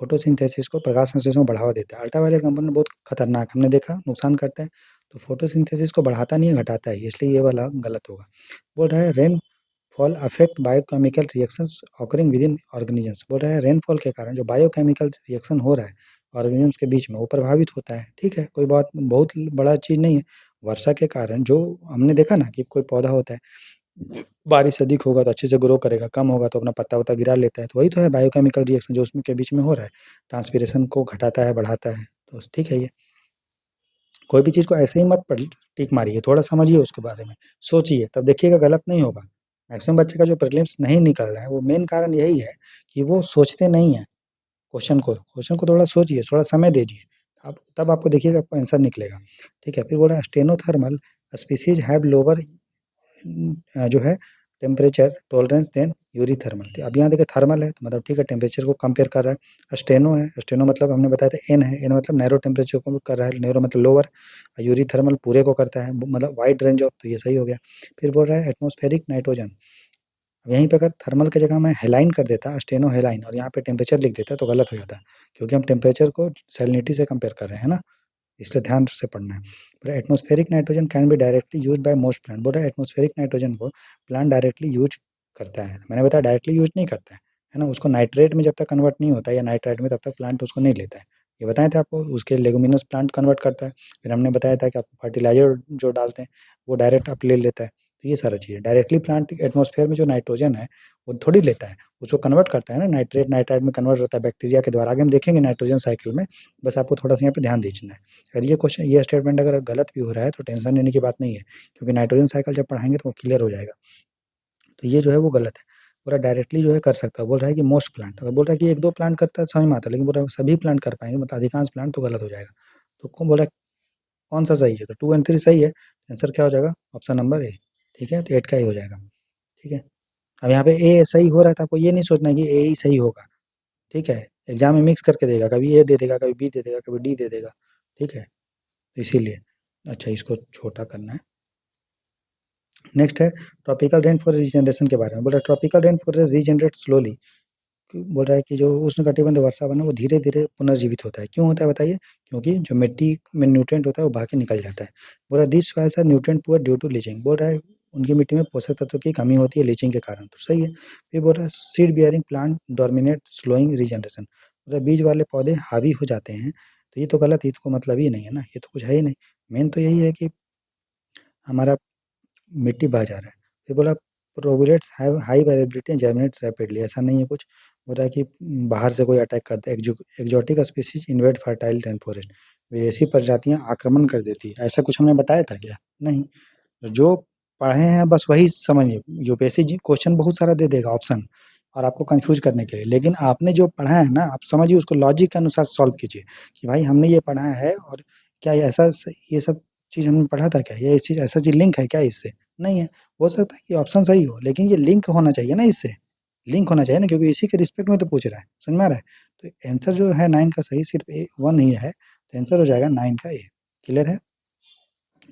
फोटोसिंथेसिस को, प्रकाश संश्लेषण को बढ़ावा देता है। अल्ट्रावायलेट कंपोनेंट बहुत खतरनाक, हमने देखा नुकसान करते हैं, तो फोटोसिंथेसिस को बढ़ाता नहीं है घटाता है, इसलिए ये वाला गलत होगा। बोल रहा है rain fall affect biochemical reactions occurring with in organisms. बोल रहा है रेनफॉल के कारण जो बायोकेमिकल रिएक्शन हो रहा है ऑर्गेनिजम्स के बीच में वो प्रभावित होता है। ठीक है, कोई बात बहुत बड़ा चीज़ नहीं है। वर्षा के कारण जो हमने देखा ना कि कोई पौधा होता है, बारिश अधिक होगा तो अच्छे से ग्रो करेगा, कम होगा तो अपना पत्ता वत्ता गिरा लेता है, तो वही तो है बायोकेमिकल रिएक्शन जो उसमें के बीच में हो रहा है, ट्रांसपीरेशन को घटाता है बढ़ाता है, तो ठीक है ये। कोई भी चीज़ को ऐसे ही मत पढ़ टिक मारिए, थोड़ा समझिए उसके बारे में, सोचिए, तब देखिएगा गलत नहीं होगा। मैक्सिमम बच्चे का जो प्रीलिम्स नहीं निकल रहा है वो मेन कारण यही है कि वो सोचते नहीं हैं क्वेश्चन को थोड़ा सोचिए, थोड़ा समय दीजिए, आप तब आपको देखिएगा आपको आंसर निकलेगा। ठीक है, फिर बोल रहा है स्टेनोथर्मल स्पीसीज हैव लोअर जो है टेम्परेचर टॉलरेंस देन यूरीथर्मल। अब यहाँ देखिए थर्मल है तो मतलब ठीक है टेम्परेचर को कंपेयर कर रहा है, स्टेनो है, स्टेनो मतलब हमने बताया था एन है, एन मतलब नैरो टेम्परेचर को कर रहा है, नैरो मतलब लोअर, यूरीथर्मल पूरे को करता है मतलब वाइड रेंज ऑफ, तो ये सही हो गया। फिर बोल रहा है एटमॉस्फेरिक नाइट्रोजन, अब यहीं पे अगर थर्मल की जगह मैं हेलाइन कर देता स्टेनो हेलाइन और यहाँ पे टेम्परेचर लिख देता तो गलत हो जाता, क्योंकि हम टेम्परेचर को सैलिनिटी से कंपेयर कर रहे हैं ना, इसलिए ध्यान से पढ़ना है। बोला atmospheric nitrogen can be directly used by most plant. बोल रहा है एटमॉस्फेरिक नाइट्रोजन को प्लांट डायरेक्टली यूज करता है, मैंने बताया डायरेक्टली यूज नहीं करता है, है ना, उसको नाइट्रेट में जब तक कन्वर्ट नहीं होता या नाइट्राइट में, तब तक प्लांट उसको नहीं लेता है। ये बताए थे आपको, उसके लेगुमिनस प्लांट कन्वर्ट करता है। फिर हमने बताया था कि आपको फर्टिलाइज़र जो डालते हैं, वो डायरेक्ट आप ले लेता है। तो ये सारा चीज़ है। डायरेक्टली प्लांट एटमॉस्फेयर में जो नाइट्रोजन है, वो थोड़ी लेता है, उसको कन्वर्ट करता है ना, नाइट्रेट नाइट्राइट में कन्वर्ट होता है बैक्टीरिया के द्वारा। आगे हम देखेंगे नाइट्रोजन साइकिल में, बस आपको थोड़ा-सा यहाँ पे ध्यान दीजिए। अगर ये क्वेश्चन, ये स्टेटमेंट अगर गलत भी हो रहा है, तो टेंशन लेने की बात नहीं है, क्योंकि नाइट्रोजन साइकिल जब पढ़ाएँगे तो वो क्लियर हो जाएगा। तो ये जो है वो गलत है। बोल रहा है डायरेक्टली जो है कर सकता है, बोल रहा है कि मोस्ट प्लांट, अगर बोल रहा है कि 1-2 प्लांट करता है समझ में आता है, लेकिन बोल रहा है सभी प्लांट कर पाएँगे, मतलब अधिकांश प्लांट, तो गलत हो जाएगा। तो कौन बोल रहा है कौन-सा सही है? तो 2 एंड 3 सही है। आंसर क्या हो जाएगा? Option number A. ठीक है? तो 8 का ए हो जाएगा। ठीक है? अब यहाँ पे ए सही हो रहा है, तो आपको ये नहीं सोचना है कि ए ही सही होगा। ठीक है? एग्ज़ाम में मिक्स करके देगा, कभी ए दे देगा, कभी बी दे देगा, कभी डी दे देगा। ठीक है? तो इसीलिए। अच्छा, इसको छोटा करना है। नेक्स्ट है ट्रॉपिकल रेन फॉरेस्ट रीजनरेशन के बारे में। बोल रहा है tropical rain forest regenerate slowly. बोल रहा है कि जो उष्णकटिबंधीय वर्षा वन है, वो धीरे-धीरे पुनर्जीवित होता है। क्यों होता है बताइए? क्योंकि जो मिट्टी में न्यूट्रिएंट होता है, वो बहा के निकल जाता है। बोल रहा है this soils are nutrient poor due to leaching. बोल रहा है उनकी मिट्टी में पोषक तत्वों की कमी होती है लीचिंग के कारण, तो सही है। फिर बोल रहा है seed bearing plant dominate slowing regeneration. बोल रहा है बीज वाले पौधे हावी हो जाते हैं, तो ये तो गलत है, इसको मतलब ही नहीं है ना, ये तो कुछ है ही नहीं। मेन तो यही है कि हमारा मिट्टी बह जा रहा है। फिर बोला प्रोबोरेट्स have high variability and germinates rapidly. ऐसा नहीं है कुछ। बोल रहा है कि बाहर से कोई अटैक करता है, exotic species invade fertile rain forest. विदेशी प्रजातियां आक्रमण कर देती है, ऐसा कुछ हमने बताया था क्या? नहीं। तो जो पढ़े हैं बस वही समझिए। यूपीएससी जी क्वेश्चन बहुत सारा दे देगा ऑप्शन, और आपको कंफ्यूज करने के लिए, लेकिन आपने जो पढ़ा है ना, आप समझिए उसको, लॉजिक के अनुसार सॉल्व कीजिए कि भाई हमने ये पढ़ा है, और क्या ये ऐसा ये सब चीज़ हमने पढ़ा था क्या, ये चीज़ ऐसा चीज़ लिंक है क्या इससे? नहीं है। हो सकता है कि ऑप्शन सही हो, लेकिन ये लिंक होना चाहिए ना इससे, लिंक होना चाहिए ना, क्योंकि इसी के रिस्पेक्ट में तो पूछ रहा है। समझ में आ रहा है? तो आंसर जो है 9 का सही सिर्फ 1 ही है, तो आंसर हो जाएगा 9 का ए। क्लियर है?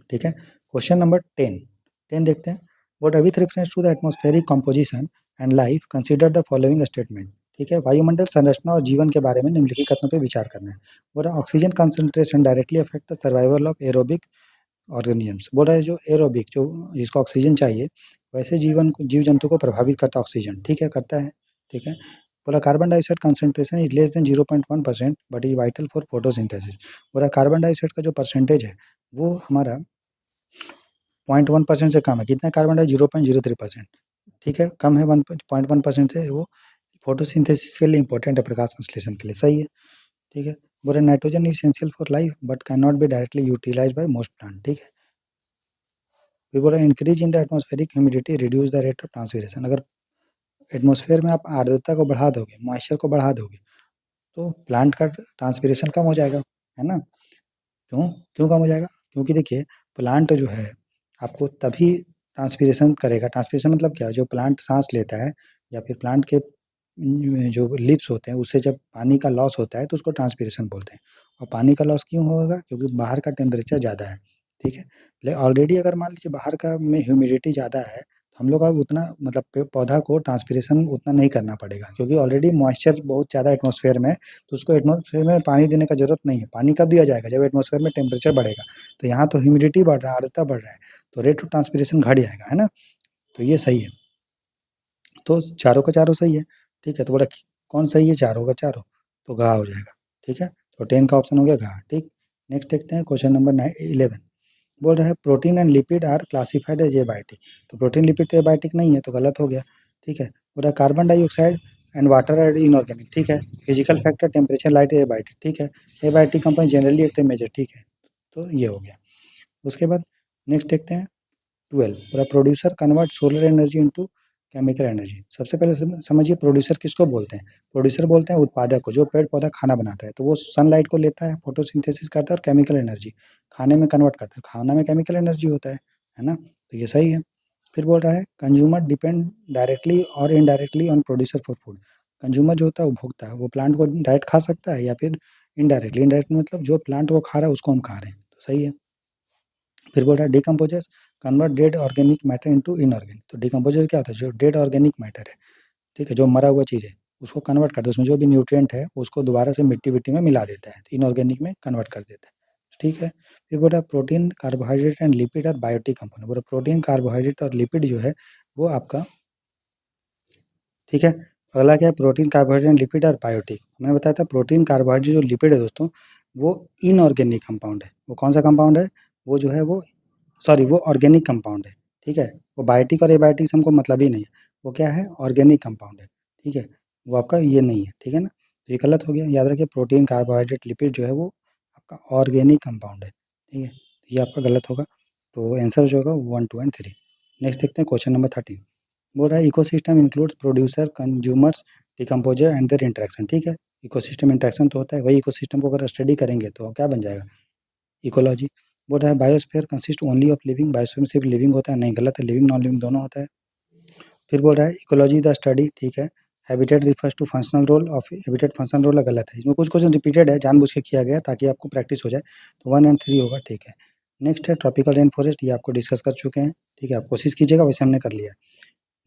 ठीक है। Question number 10। 10 देखते हैं। What with reference to the atmospheric composition and life consider the following statement. ठीक है, वायुमंडल संरचना और जीवन के बारे में निम्नलिखित कथनों पे विचार करना है। बोल रहा है oxygen concentration directly affect the survival of aerobic organisms. बोल रहा है जो एरोबिक, जो जिसको ऑक्सीजन चाहिए, वैसे जीवन को, जीव जंतु को प्रभावित करता है ऑक्सीजन। ठीक है, करता है। ठीक है। बोला carbon dioxide concentration is less than 0.1% but is vital for photosynthesis. बोला कार्बन डाइऑक्साइड का जो परसेंटेज है, वो हमारा 0.1% से कम है। कितना कार्बन डाइऑक्साइड? 0.03%। ठीक है, कम है 1.1% से। वो फोटोसिंथेसिस के लिए इंपॉर्टेंट है, प्रकाश संश्लेषण के लिए। सही है। ठीक है। बोले nitrogen is essential for life but can not be directly utilise by most plant. ठीक है। फिर बोला increase in the atmospheric humidity reduce the rate of transpiration. अगर एटमॉस्फेयर में आप आर्द्रता को बढ़ा दोगे, मॉइस्चर को बढ़ा दोगे, तो प्लांट का ट्रांसपीरेशन कम हो जाएगा, है ना? क्यों? क्यों कम हो जाएगा? क्योंकि देखिए प्लांट जो है आपको तभी ट्रांसपीरेशन करेगा। ट्रांसपीरेशन मतलब क्या? जो प्लांट साँस लेता है, या फिर प्लांट के जो लीव्स होते हैं, उससे जब पानी का लॉस होता है, तो उसको ट्रांसपीरेशन बोलते हैं। और पानी का लॉस क्यों होगा? क्योंकि बाहर का टेम्परेचर ज़्यादा है। ठीक है? ऑलरेडी अगर मान लीजिए बाहर का में ह्यूमिडिटी ज़्यादा है, तो हम लोग का उतना, मतलब पौधा को ट्रांसपीरेशन उतना नहीं करना पड़ेगा, क्योंकि ऑलरेडी मॉइस्चर बहुत ज़्यादा एटमॉस्फेयर में है, तो उसको एटमॉस्फेयर में पानी देने का ज़रूरत नहीं है। पानी कब दिया जाएगा? जब एटमॉस्फेयर में टेम्परेचर बढ़ेगा। तो यहाँ तो ह्यूमिडिटी बढ़ रहा है, आर्द्रता बढ़ रहा है, तो रेट ऑफ ट्रांसपीरेशन घट जाएगा, है ना? तो ये सही है। तो चारों का चारों सही है। ठीक है, तो बोला कौन सही है? चारों का चारों। तो घा हो जाएगा। ठीक है, तो 10 का ऑप्शन हो गया घा। ठीक। नेक्स्ट देखते हैं क्वेश्चन नंबर 11। बोल रहा है protein and lipid are classified as abiotic. तो प्रोटीन लिपिड तो एबायोटिक नहीं है, तो गलत हो गया। ठीक है। बोल रहा है carbon dioxide and water are inorganic. ठीक है। Physical factor temperature light abiotic. ठीक है। Abiotic compound generally active major. ठीक है, तो ये हो गया। उसके बाद नेक्स्ट देखते हैं 12। पूरा producer convert solar energy into chemical energy. सबसे पहले समझिए प्रोड्यूसर किसको बोलते हैं? प्रोड्यूसर बोलते हैं उत्पादक को, जो पेड़ पौधा खाना बनाता है, तो वो सनलाइट को लेता है, फोटोसिंथेसिस करता है और केमिकल एनर्जी खाने में कन्वर्ट करता है। खाना में केमिकल एनर्जी होता है ना? तो ये सही है। फिर बोल रहा है कंज्यूमर डिपेंड डायरेक्टली और indirectly on producer for food. Consumer जो होता है, उपभोक्ता है, वो प्लांट को डायरेक्ट खा सकता है या फिर इनडायरेक्टली। इनडायरेक्ट मतलब जो प्लांट वो खा रहा है उसको हम खा रहे हैं, तो सही है। फिर बोल रहा है decomposers convert dead organic matter into inorganic. तो डिकम्पोजर क्या होता है? जो डेड ऑर्गेनिक मैटर है, ठीक है, जो मरा हुआ चीज़ है, उसको कन्वर्ट करता है, उसमें जो भी न्यूट्रिएंट है उसको दोबारा से मिट्टी-विट्टी में मिला देता है, तो इनऑर्गेनिक में कन्वर्ट कर देता है। ठीक है। फिर बोल रहा है protein, carbohydrate and lipid are biotic component. बोल रहा है प्रोटीन, कार्बोहाइड्रेट और लिपिड जो है वो आपका, ठीक है, अगला क्या है, प्रोटीन, कार्बोहाइड्रेट एंड लिपिड और बायोटिक। मैंने बताया था प्रोटीन, कार्बोहाइड्रेट जो लिपिड है दोस्तों, वो इनऑर्गेनिक कंपाउंड है। वो कौन सा कंपाउंड है? वो जो है वो, सॉरी, वो ऑर्गेनिक कंपाउंड है, ठीक है। वो बायोटिक और एबायोटिक से हमको मतलब ही नहीं है। वो क्या है? ऑर्गेनिक कंपाउंड है, ठीक है। वो आपका ये नहीं है, ठीक है ना। तो ये गलत हो गया। याद रखिए प्रोटीन, कार्बोहाइड्रेट, लिपिड जो है वो आपका ऑर्गेनिक कंपाउंड है, ठीक है। ये आपका गलत होगा। तो आंसर जो होगा 1, 2 एंड 3। नेक्स्ट देखते हैं क्वेश्चन नंबर 13। बोल रहा है ecosystem includes producer, consumers, decomposer and there interaction, ठीक है। इकोसिस्टम इंटरेक्शन तो होता है, वही इकोसिस्टम को अगर स्टडी करेंगे तो क्या बन जाएगा? इकोलॉजी। बोल रहा है biosphere consist only of living, biosphere में सिर्फ लिविंग होता है, नहीं, गलत है, लिविंग नॉन लिविंग दोनों होता है। फिर बोल रहा है इकोलॉजी द स्टडी, ठीक है। Habitat refers to functional role of habitat, functional role गलत है। इसमें कुछ क्वेश्चन रिपीटेड है, जानबूझ के किया गया ताकि आपको प्रैक्टिस हो जाए। तो 1 एंड 3 होगा, ठीक है। नेक्स्ट है ट्रॉपिकल रेन फॉरेस्ट, ये आपको डिस्कस कर चुके हैं, ठीक है। आप कोशिश कीजिएगा, वैसे हमने कर लिया।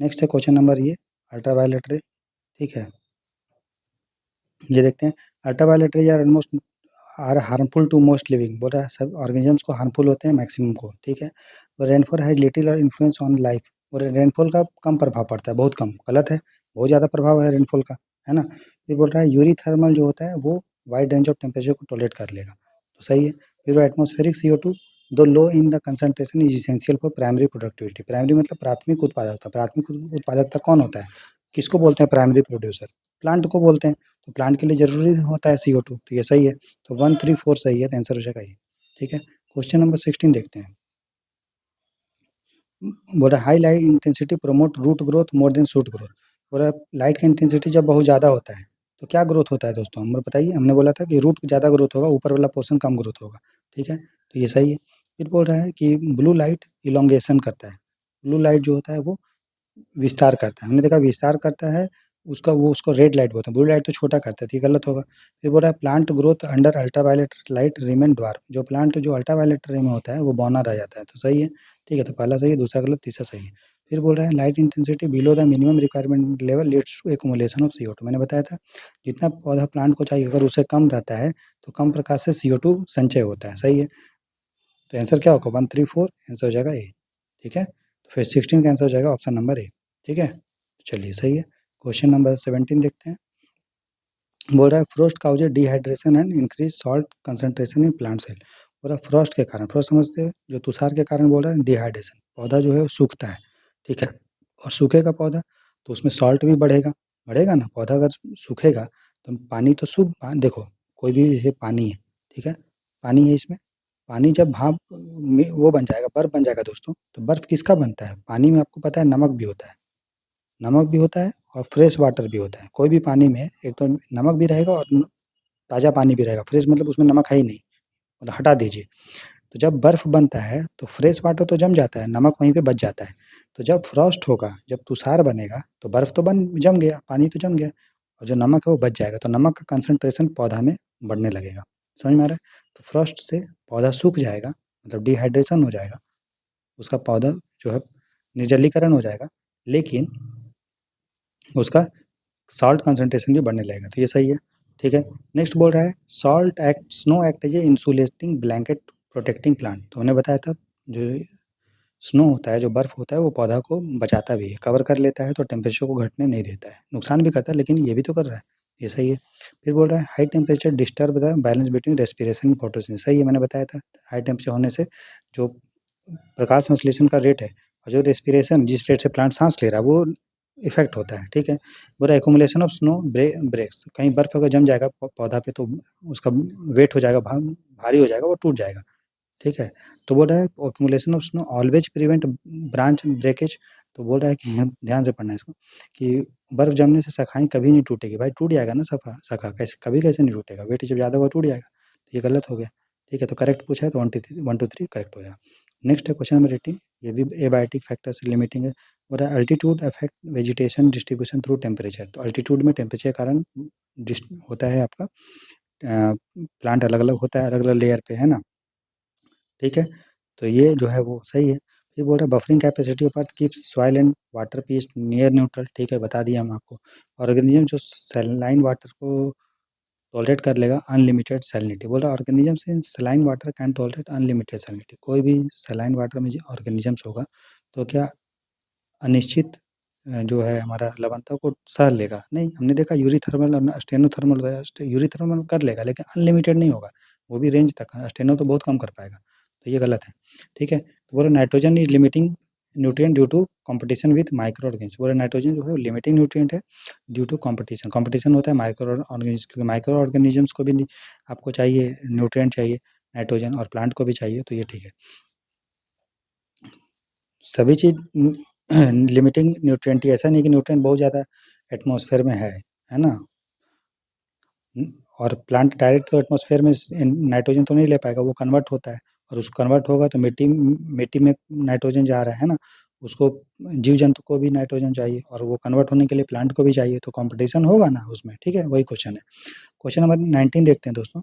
नेक्स्ट है क्वेश्चन नंबर ये अल्ट्रावायलेट रे, ठीक है। ये देखते हैं, ultraviolet ray are almost are harmful to most living. बोल रहा है सब ऑर्गेनिजम्स को हार्मफुल होते हैं, मैक्सिमम को, ठीक है। और rainfall has little influence on life. और रेनफॉल का कम प्रभाव पड़ता है, बहुत कम, गलत है। बहुत ज़्यादा प्रभाव है रेनफॉल का, है ना। फिर बोल रहा है यूरी थर्मल जो होता है वो वाइड रेंज ऑफ टेम्परेचर को टॉलरेट कर लेगा, तो सही है। फिर atmospheric CO2 though low in the concentration is essential for primary productivity. Primary मतलब प्राथमिक उत्पादकता। प्राथमिक उत्पादकता कौन होता है? किसको बोलते हैं प्राइमरी प्रोड्यूसर? प्लांट को बोलते हैं। तो प्लांट के लिए जरूरी होता है CO2, तो ये सही है। तो 1, 3, 4 सही है, तो आंसर हो जाएगा ये, ठीक है। क्वेश्चन नंबर 16 देखते हैं। बोल रहा high light intensity promote root growth more than shoot growth. बोल रहा लाइट का इंटेंसिटी जब बहुत ज़्यादा होता है तो क्या ग्रोथ होता है दोस्तों? हमें बताइए। हमने बोला था कि रूट ज़्यादा ग्रोथ होगा, ऊपर वाला पोर्शन कम ग्रोथ होगा, ठीक है। तो ये सही है। फिर बोल रहा है कि ब्लू लाइट इलोंगेशन करता है। ब्लू लाइट जो होता है वो विस्तार करता है। हमने देखा विस्तार करता है, उसका वो उसको रेड लाइट बोलते हैं, ब्लू लाइट तो छोटा करता है, तो ये गलत होगा। फिर बोल रहा है plant growth under ultraviolet light remain dwarf. जो प्लांट जो अल्ट्रावायलेट रे में होता है वो बौना रह जाता है, तो सही है, ठीक है। तो पहला सही है, दूसरा गलत, तीसरा सही है। फिर बोल रहा है light intensity below the minimum requirement level leads to accumulation of CO2। मैंने बताया था जितना पौधा प्लांट को चाहिए अगर उससे कम रहता है तो कम प्रकार से CO2 संचय होता है, सही है। तो आंसर क्या होगा? 1, 3, 4 आंसर हो जाएगा ए, ठीक है। तो फिर 16 का आंसर हो जाएगा ऑप्शन नंबर ए, ठीक है। चलिए सही है। क्वेश्चन नंबर 17 देखते हैं। बोल रहा है frost causes dehydration and increase salt concentration in plant cell. बोल रहा है फ्रॉस्ट के कारण, फ्रॉस्ट समझते हैं जो तुषार के कारण, बोल रहा है डिहाइड्रेशन, पौधा जो है वो सूखता है, ठीक है। और सूखेगा पौधा तो उसमें सॉल्ट भी बढ़ेगा, बढ़ेगा ना। पौधा अगर सूखेगा तो पानी तो देखो कोई भी जैसे पानी है, ठीक है, पानी है इसमें, पानी जब भाप में वो बन जाएगा, बर्फ बन जाएगा दोस्तों, तो बर्फ किसका बनता है? पानी में आपको पता है नमक भी होता है, नमक भी होता है और फ्रेश वाटर भी होता है। कोई भी पानी में एक तो नमक भी रहेगा और ताज़ा पानी भी रहेगा। फ्रेश मतलब उसमें नमक है ही नहीं, मतलब हटा दीजिए। तो जब बर्फ बनता है तो फ्रेश वाटर तो जम जाता है, नमक वहीं पे बच जाता है। तो जब फ्रॉस्ट होगा, जब तुषार बनेगा तो बर्फ तो बन जम गया, पानी तो जम गया, और जो नमक है वो बच जाएगा, तो नमक का कंसंट्रेशन पौधा में बढ़ने लगेगा। समझ में आ रहा है? तो फ्रॉस्ट से पौधा सूख जाएगा, मतलब डिहाइड्रेशन हो जाएगा, उसका पौधा जो है निर्जलीकरण हो जाएगा, लेकिन उसका सॉल्ट कंसंट्रेशन भी बढ़ने लगेगा, तो ये सही है, ठीक है। नेक्स्ट बोल रहा है salt act snow act as a insulating blanket protecting plant. तो हमने बताया था जो स्नो होता है, जो बर्फ होता है, वो पौधा को बचाता भी है, कवर कर लेता है, तो टेम्परेचर को घटने नहीं देता है, नुकसान भी करता है लेकिन ये भी तो कर रहा है, ये सही है। फिर बोल रहा है high temperature disturb the balance between respiration and photosynthesis. सही है, मैंने बताया था हाई टेम्परेचर होने से जो प्रकाश संश्लेषण का रेट है और जो रेस्पिरेशन जिस रेट से प्लांट सांस ले रहा है वो इफेक्ट होता है, ठीक है। बोला एकुमुलेशन ऑफ स्नो ब्रेक्स, कहीं बर्फ अगर जम जाएगा पौधा पे तो उसका वेट हो जाएगा, भारी हो जाएगा, वो टूट जाएगा, ठीक है। तो बोल रहा है accumulation of snow always prevent branch breakage. तो बोल रहा है कि ध्यान से पढ़ना है इसको, कि बर्फ जमने से शाखाएं कभी नहीं टूटेगी। भाई टूट जाएगा ना शाखा, शाखा कैसे, कभी कैसे नहीं टूटेगा, वेट जब ज़्यादा होगा टूट जाएगा, तो ये गलत हो गया, ठीक है। तो करेक्ट पूछा है तो 1, 2, 3 करेक्ट हो जाएगा। नेक्स्ट है क्वेश्चन नंबर 18, ये भी एबायोटिक फैक्टर से लिमिटिंग है। बोल रहा है altitude affect vegetation distribution through temperature. तो अल्टीट्यूड में टेम्परेचर के कारण होता है आपका प्लांट अलग अलग होता है, अलग अलग लेयर पे, है ना, ठीक है। तो ये जो है वो सही है। फिर बोल रहा है buffering capacity of earth keeps soil and water pH near neutral, ठीक है, बता दिया हम आपको। ऑर्गेनिज्म जो सैलाइन वाटर को टॉलरेट कर लेगा अनलिमिटेड सैलिनिटी। बोल रहा है organisms in saline water can tolerate unlimited salinity. कोई भी सैलाइन वाटर में जो ऑर्गेनिजम्स होगा तो क्या अनिश्चित जो है हमारा लवणता को सह लेगा, नहीं, हमने देखा यूरीथर्मल और स्टेनोथर्मल यूरीथर्मल कर लेगा लेकिन अनलिमिटेड नहीं होगा, वो भी रेंज तक, स्टेनो तो बहुत कम कर पाएगा, तो ये गलत है, ठीक है। तो बोला nitrogen is limiting nutrient due to competition with microorganism, बोला नाइट्रोजन जो है लिमिटिंग न्यूट्रिएंट है ड्यू टू कंपटीशन, कंपटीशन होता है माइक्रो ऑर्गेनिज्म, क्योंकि माइक्रो ऑर्गेनिजम्स को भी आपको चाहिए न्यूट्रिएंट चाहिए नाइट्रोजन, और प्लांट को भी चाहिए, तो ये ठीक है। सभी चीज़ लिमिटिंग न्यूट्रिएंट ही, ऐसा नहीं कि न्यूट्रिएंट बहुत ज़्यादा एटमॉस्फेयर में है ना? और प्लांट डायरेक्ट तो एटमॉस्फेयर में नाइट्रोजन तो नहीं ले पाएगा, वो कन्वर्ट होता है, और उसको कन्वर्ट होगा तो मिट्टी मिट्टी में नाइट्रोजन जा रहा है ना, उसको जीव जंतु को भी नाइट्रोजन चाहिए, और वो कन्वर्ट होने के लिए प्लांट को भी चाहिए, तो कंपटीशन होगा ना उसमें, ठीक है, वही क्वेश्चन है। क्वेश्चन नंबर 19 देखते हैं दोस्तों।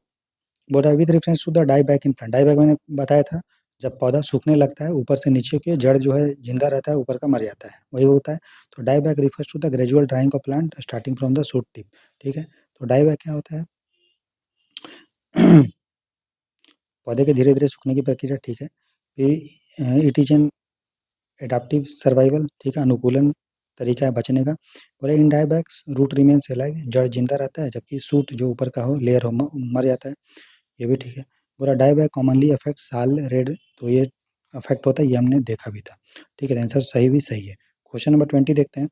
बोल रहा है with reference to the dieback in plant, dieback मैंने बताया था, जब पौधा सूखने लगता है ऊपर से नीचे की जड़ जो है जिंदा रहता है, ऊपर का मर जाता है, वही होता है। तो dieback refers to the gradual drying of plant starting from the shoot tip, ठीक है। तो डाई बैक क्या होता है? पौधे के धीरे-धीरे सूखने की प्रक्रिया, ठीक है। It is an adaptive survival, ठीक है, अनुकूलन तरीका है बचने का। बोले in diebacks root remains alive, जड़ जिंदा रहता है, जबकि शूट जो ऊपर का हो लेयर हो मर जाता है, ये भी ठीक है। बोला डाई बैक कॉमनली अफेक्ट साल रेड, तो ये अफेक्ट होता है, ये हमने देखा भी था, ठीक है। आंसर सही भी सही है। क्वेश्चन नंबर 20 देखते हैं।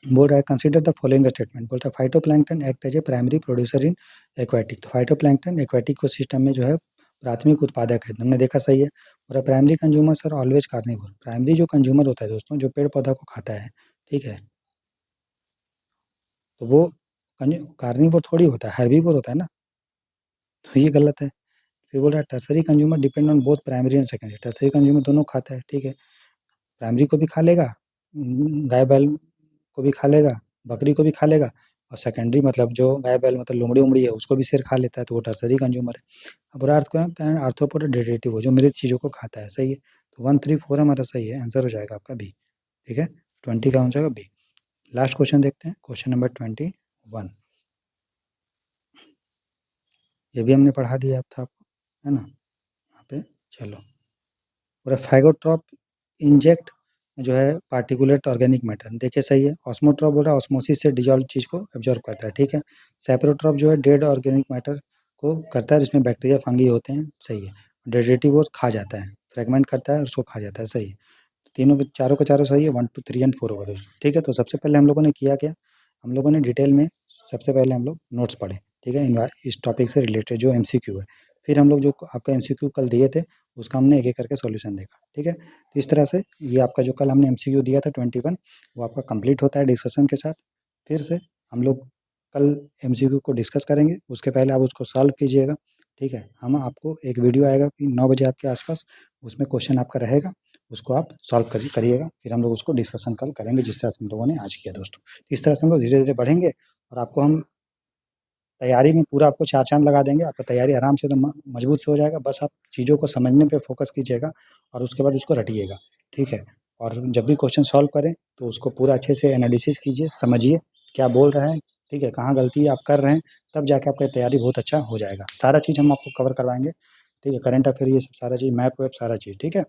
बोल रहा है कंसीडर द फॉलोइंग स्टेटमेंट, बोलता है phytoplankton act as a primary producer in aquatic, तो फाइटोप्लैंक्टन एक्वाटिक को सिस्टम में जो है प्राथमिक उत्पादक है, हमने देखा सही है। और primary consumers are always carnivore, primary जो कंज्यूमर होता है दोस्तों, जो पेड़ पौधा को खाता है, ठीक है, तो वो कार्निवोर थोड़ी होता है, हर्बीवोर होता है ना, तो ये गलत है। फिर बोल रहा है tertiary consumer depend on both primary and secondary, tertiary consumer दोनों खाता है, ठीक है, प्राइमरी को भी खा लेगा, गाय बैल को भी खा लेगा, बकरी को भी खा लेगा, और सेकेंडरी मतलब जो गाय बैल मतलब लोमड़ी उमड़ी है उसको भी शेर खा लेता है, तो वो टर्सरी कंज्यूमर है। अब बुरा अर्थ को है आर्थ्रोपोड डेरिवेटिव हो, जो मृत चीज़ों को खाता है, सही है। तो 1 3 4 हमारा सही है, आंसर हो जाएगा आपका बी, ठीक है। 20 का हो जाएगा बी। लास्ट क्वेश्चन देखते हैं, क्वेश्चन नंबर 21, ये भी हमने पढ़ा दिया था आपको, है ना, यहाँ पे चलो। पूरा फैगोट्रॉप इंजेक्ट जो है पार्टिकुलेट ऑर्गेनिक मैटर, देखिए सही है। ऑस्मोट्रॉप बोल रहा है ऑस्मोसिस से डिजॉल्व चीज़ को एब्जॉर्ब करता है, ठीक है। सेप्रोट्रॉप जो है डेड ऑर्गेनिक मैटर को करता है, जिसमें बैक्टीरिया फंगी होते हैं, सही है। डेरिवेटिव वो खा जाता है, फ्रेगमेंट करता है और उसको खा जाता है, सही है। तीनों के चारों का चारों सही है, 1 2 3 एंड 4 होगा दोस्तों, ठीक है। तो सबसे पहले हम लोगों ने किया क्या, हम लोगों ने डिटेल में सबसे पहले हम लोग नोट्स पढ़े, ठीक है, इस टॉपिक से रिलेटेड जो एमसीक्यू है। फिर हम लोग जो आपका एमसीक्यू कल दिए थे उसका हमने एक एक करके सॉल्यूशन देखा, ठीक है। तो इस तरह से ये आपका जो कल हमने एमसीक्यू दिया था 21, वो आपका कंप्लीट होता है डिस्कशन के साथ। फिर से हम लोग कल एमसीक्यू को डिस्कस करेंगे, उसके पहले आप उसको सॉल्व कीजिएगा, ठीक है। हम आपको एक वीडियो आएगा कि 9 बजे आपके आसपास, उसमें क्वेश्चन आपका रहेगा, उसको आप सॉल्व करिएगा, फिर हम लोग उसको डिस्कशन कल करेंगे, जिस तरह से हम लोगों ने आज किया दोस्तों। इस तरह से हम लोग धीरे-धीरे बढ़ेंगे, और आपको हम तैयारी में पूरा आपको 4 चाँद लगा देंगे, आपका तैयारी आराम से एकदम मजबूत से हो जाएगा, बस आप चीज़ों को समझने पे फ़ोकस कीजिएगा और उसके बाद उसको रटिएगा, ठीक है। और जब भी क्वेश्चन सॉल्व करें, तो उसको पूरा अच्छे से एनालिसिस कीजिए, समझिए क्या बोल रहा है, ठीक है, कहाँ गलती आप कर रहे हैं, तब जाके आपका तैयारी बहुत अच्छा हो जाएगा। सारा चीज़ हम आपको कवर करवाएँगे, ठीक है, करंट अफेयर ये सब सारा चीज़, मैप वैप सारा चीज़, ठीक है।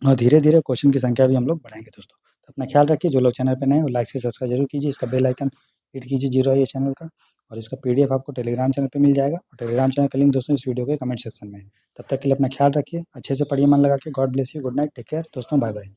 और धीरे-धीरे क्वेश्चन की संख्या भी हम लोग बढ़ाएँगे दोस्तों। तो अपना ख्याल रखिए, जो लोग चैनल पे नए हैं वो लाइक से सब्सक्राइब ज़रूर कीजिए, इसका बेल आइकन हिट कीजिए, ज़ीरो है ये चैनल का, और इसका पीडीएफ आपको टेलीग्राम चैनल पे मिल जाएगा, और टेलीग्राम चैनल का लिंक दोस्तों इस वीडियो के कमेंट सेक्शन में है। तब तक के लिए अपना ख्याल रखिए, अच्छे से पढ़िए मन लगा के। God bless you, good night, take care दोस्तों, बाय बाय।